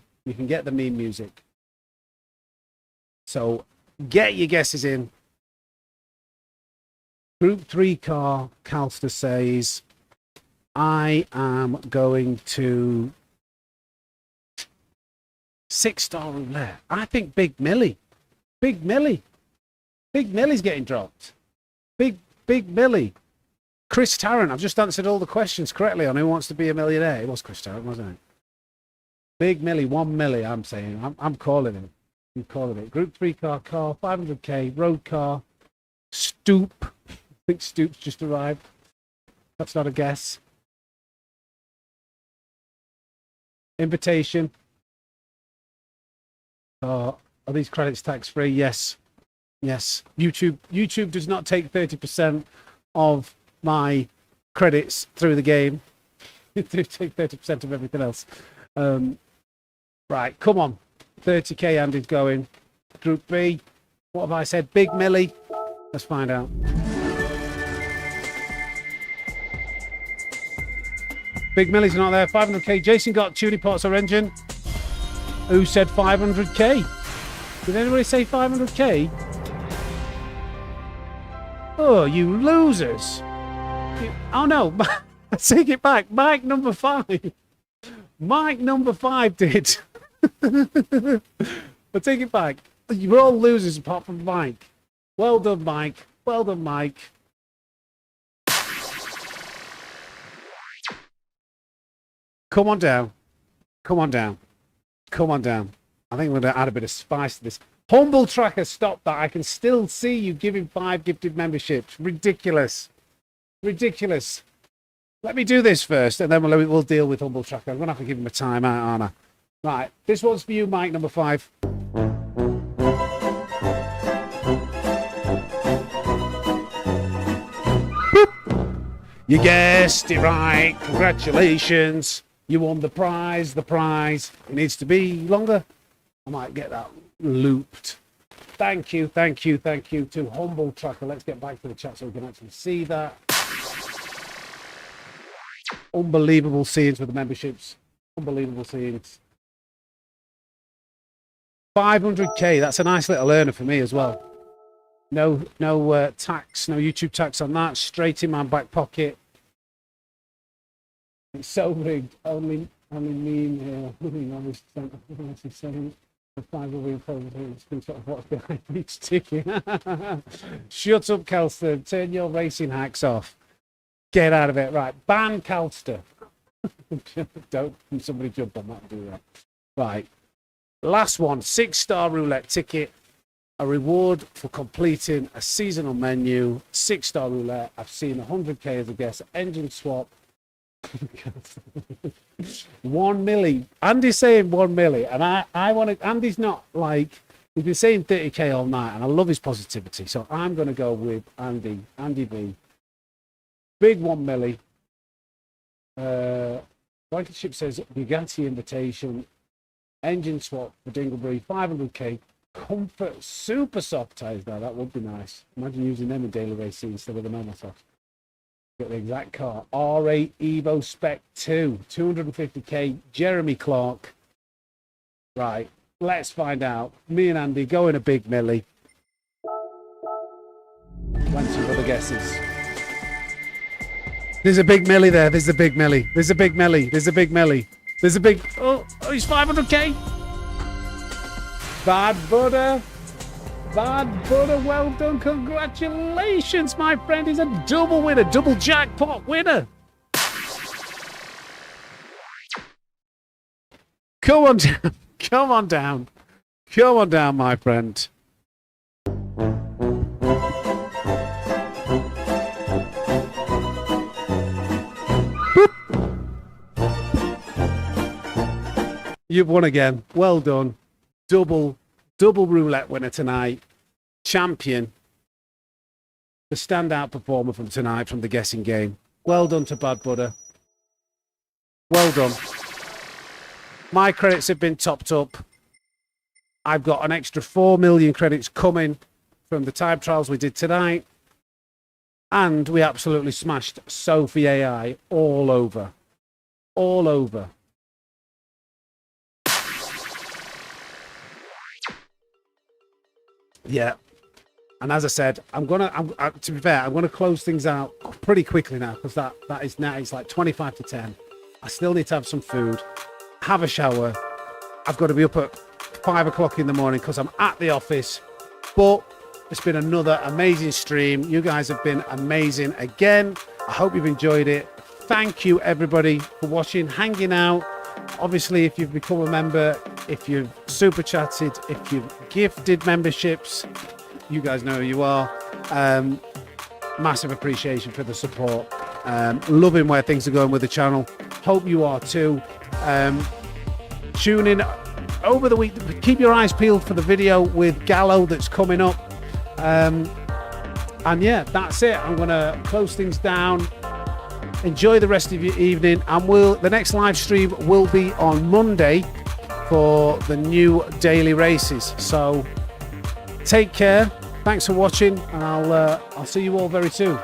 So get your guesses in. Group 3 car, Calster says, I am going to 6-star roulette. I think Big Millie. Big Millie's getting dropped. Big Millie. Chris Tarrant. I've just answered all the questions correctly on Who Wants to Be a Millionaire. It was Chris Tarrant, wasn't it? Big Millie, 1 milli, I'm saying. I'm calling him. I'm calling it. Group 3 car, 500k, road car, Stoop. I think Stoop's just arrived. That's not a guess. Invitation. Are these credits tax free? Yes. YouTube does not take 30% of my credits through the game. They take 30% of everything else. Right, come on. 30k Andy's going. Group B. What have I said? Big Millie. Let's find out. Big Millie's not there. 500k. Jason got Tuning Parts or Engine. Who said 500k? Did anybody say 500k? Oh, you losers. Oh no. I take it back. Mike number 5. Mike number 5 did. I take it back. You're all losers apart from Mike. Well done, Mike. Well done, Mike. Come on down. Come on down. Come on down. I think we're going to add a bit of spice to this. Humble Tracker, stop that. I can still see you giving 5 gifted memberships. Ridiculous. Ridiculous. Let me do this first, and then we'll deal with Humble Tracker. I'm going to have to give him a time out, aren't I? Right. This one's for you, Mike, number 5. You guessed it right. Congratulations. You won the prize. The prize. It needs to be longer. I might get that looped. Thank you to Humble Tracker. Let's get back to the chat so we can actually see that. Unbelievable scenes with the memberships. Unbelievable scenes. 500k. That's a nice little earner for me as well. No tax, no YouTube tax on that. Straight in my back pocket. It's so rigged. Only only mean here. Obviously, saying the 5 week it's been sort of what's behind each ticket. Shut up, Calster. Turn your racing hacks off. Get out of it. Right, ban Calster. Don't somebody jump on that and do that. Right. Last one, 6-star roulette ticket. A reward for completing a seasonal menu. 6-star roulette. I've seen 100k as a guess. Engine swap. 1 milli. Andy's saying 1 milli, and I want to. Andy's not like, he's been saying 30k all night, and I love his positivity. So I'm going to go with Andy B. Big 1 milli. Blankenship says Bugatti invitation. Engine swap for Dinglebury. 500k. Comfort super soft tires now. That would be nice. Imagine using them in daily racing instead of the normal soft. Get the exact car. R8 Evo Spec 2. 250k. Jeremy Clark. Right. Let's find out. Me and Andy go in a big milli. Plenty of other guesses. There's a big milli there. There's a big milli. There's a big milli. There's a big milli. There's a big... Oh, he's 500k. Bad Buddha. Bad Buddha. Well done. Congratulations, my friend. He's a double winner. Double jackpot winner. Come on down. Come on down. Come on down, my friend. You've won again. Well done. Double roulette winner tonight. Champion. The standout performer from tonight from the guessing game. Well done to Bad Buddha. Well done. My credits have been topped up. I've got an extra 4 million credits coming from the time trials we did tonight. And we absolutely smashed Sophie AI all over. All over. Yeah, and as I said, to be fair, I'm gonna close things out pretty quickly now because that is now it's like 25 to 10. I still need to have some food, have a shower. I've got to be up at 5 o'clock in the morning because I'm at the office. But it's been another amazing stream. You guys have been amazing again. I hope you've enjoyed it. Thank you everybody for watching, hanging out. Obviously, if you've become a member, if you've super chatted, if you've gifted memberships, you guys know who you are. Massive appreciation for the support. Loving where things are going with the channel. Hope you are too. Tune in over the week. Keep your eyes peeled for the video with Gallo that's coming up. And yeah, that's it. I'm going to close things down. Enjoy the rest of your evening, and the next live stream will be on Monday for the new daily races. So take care. Thanks for watching, and I'll see you all very soon.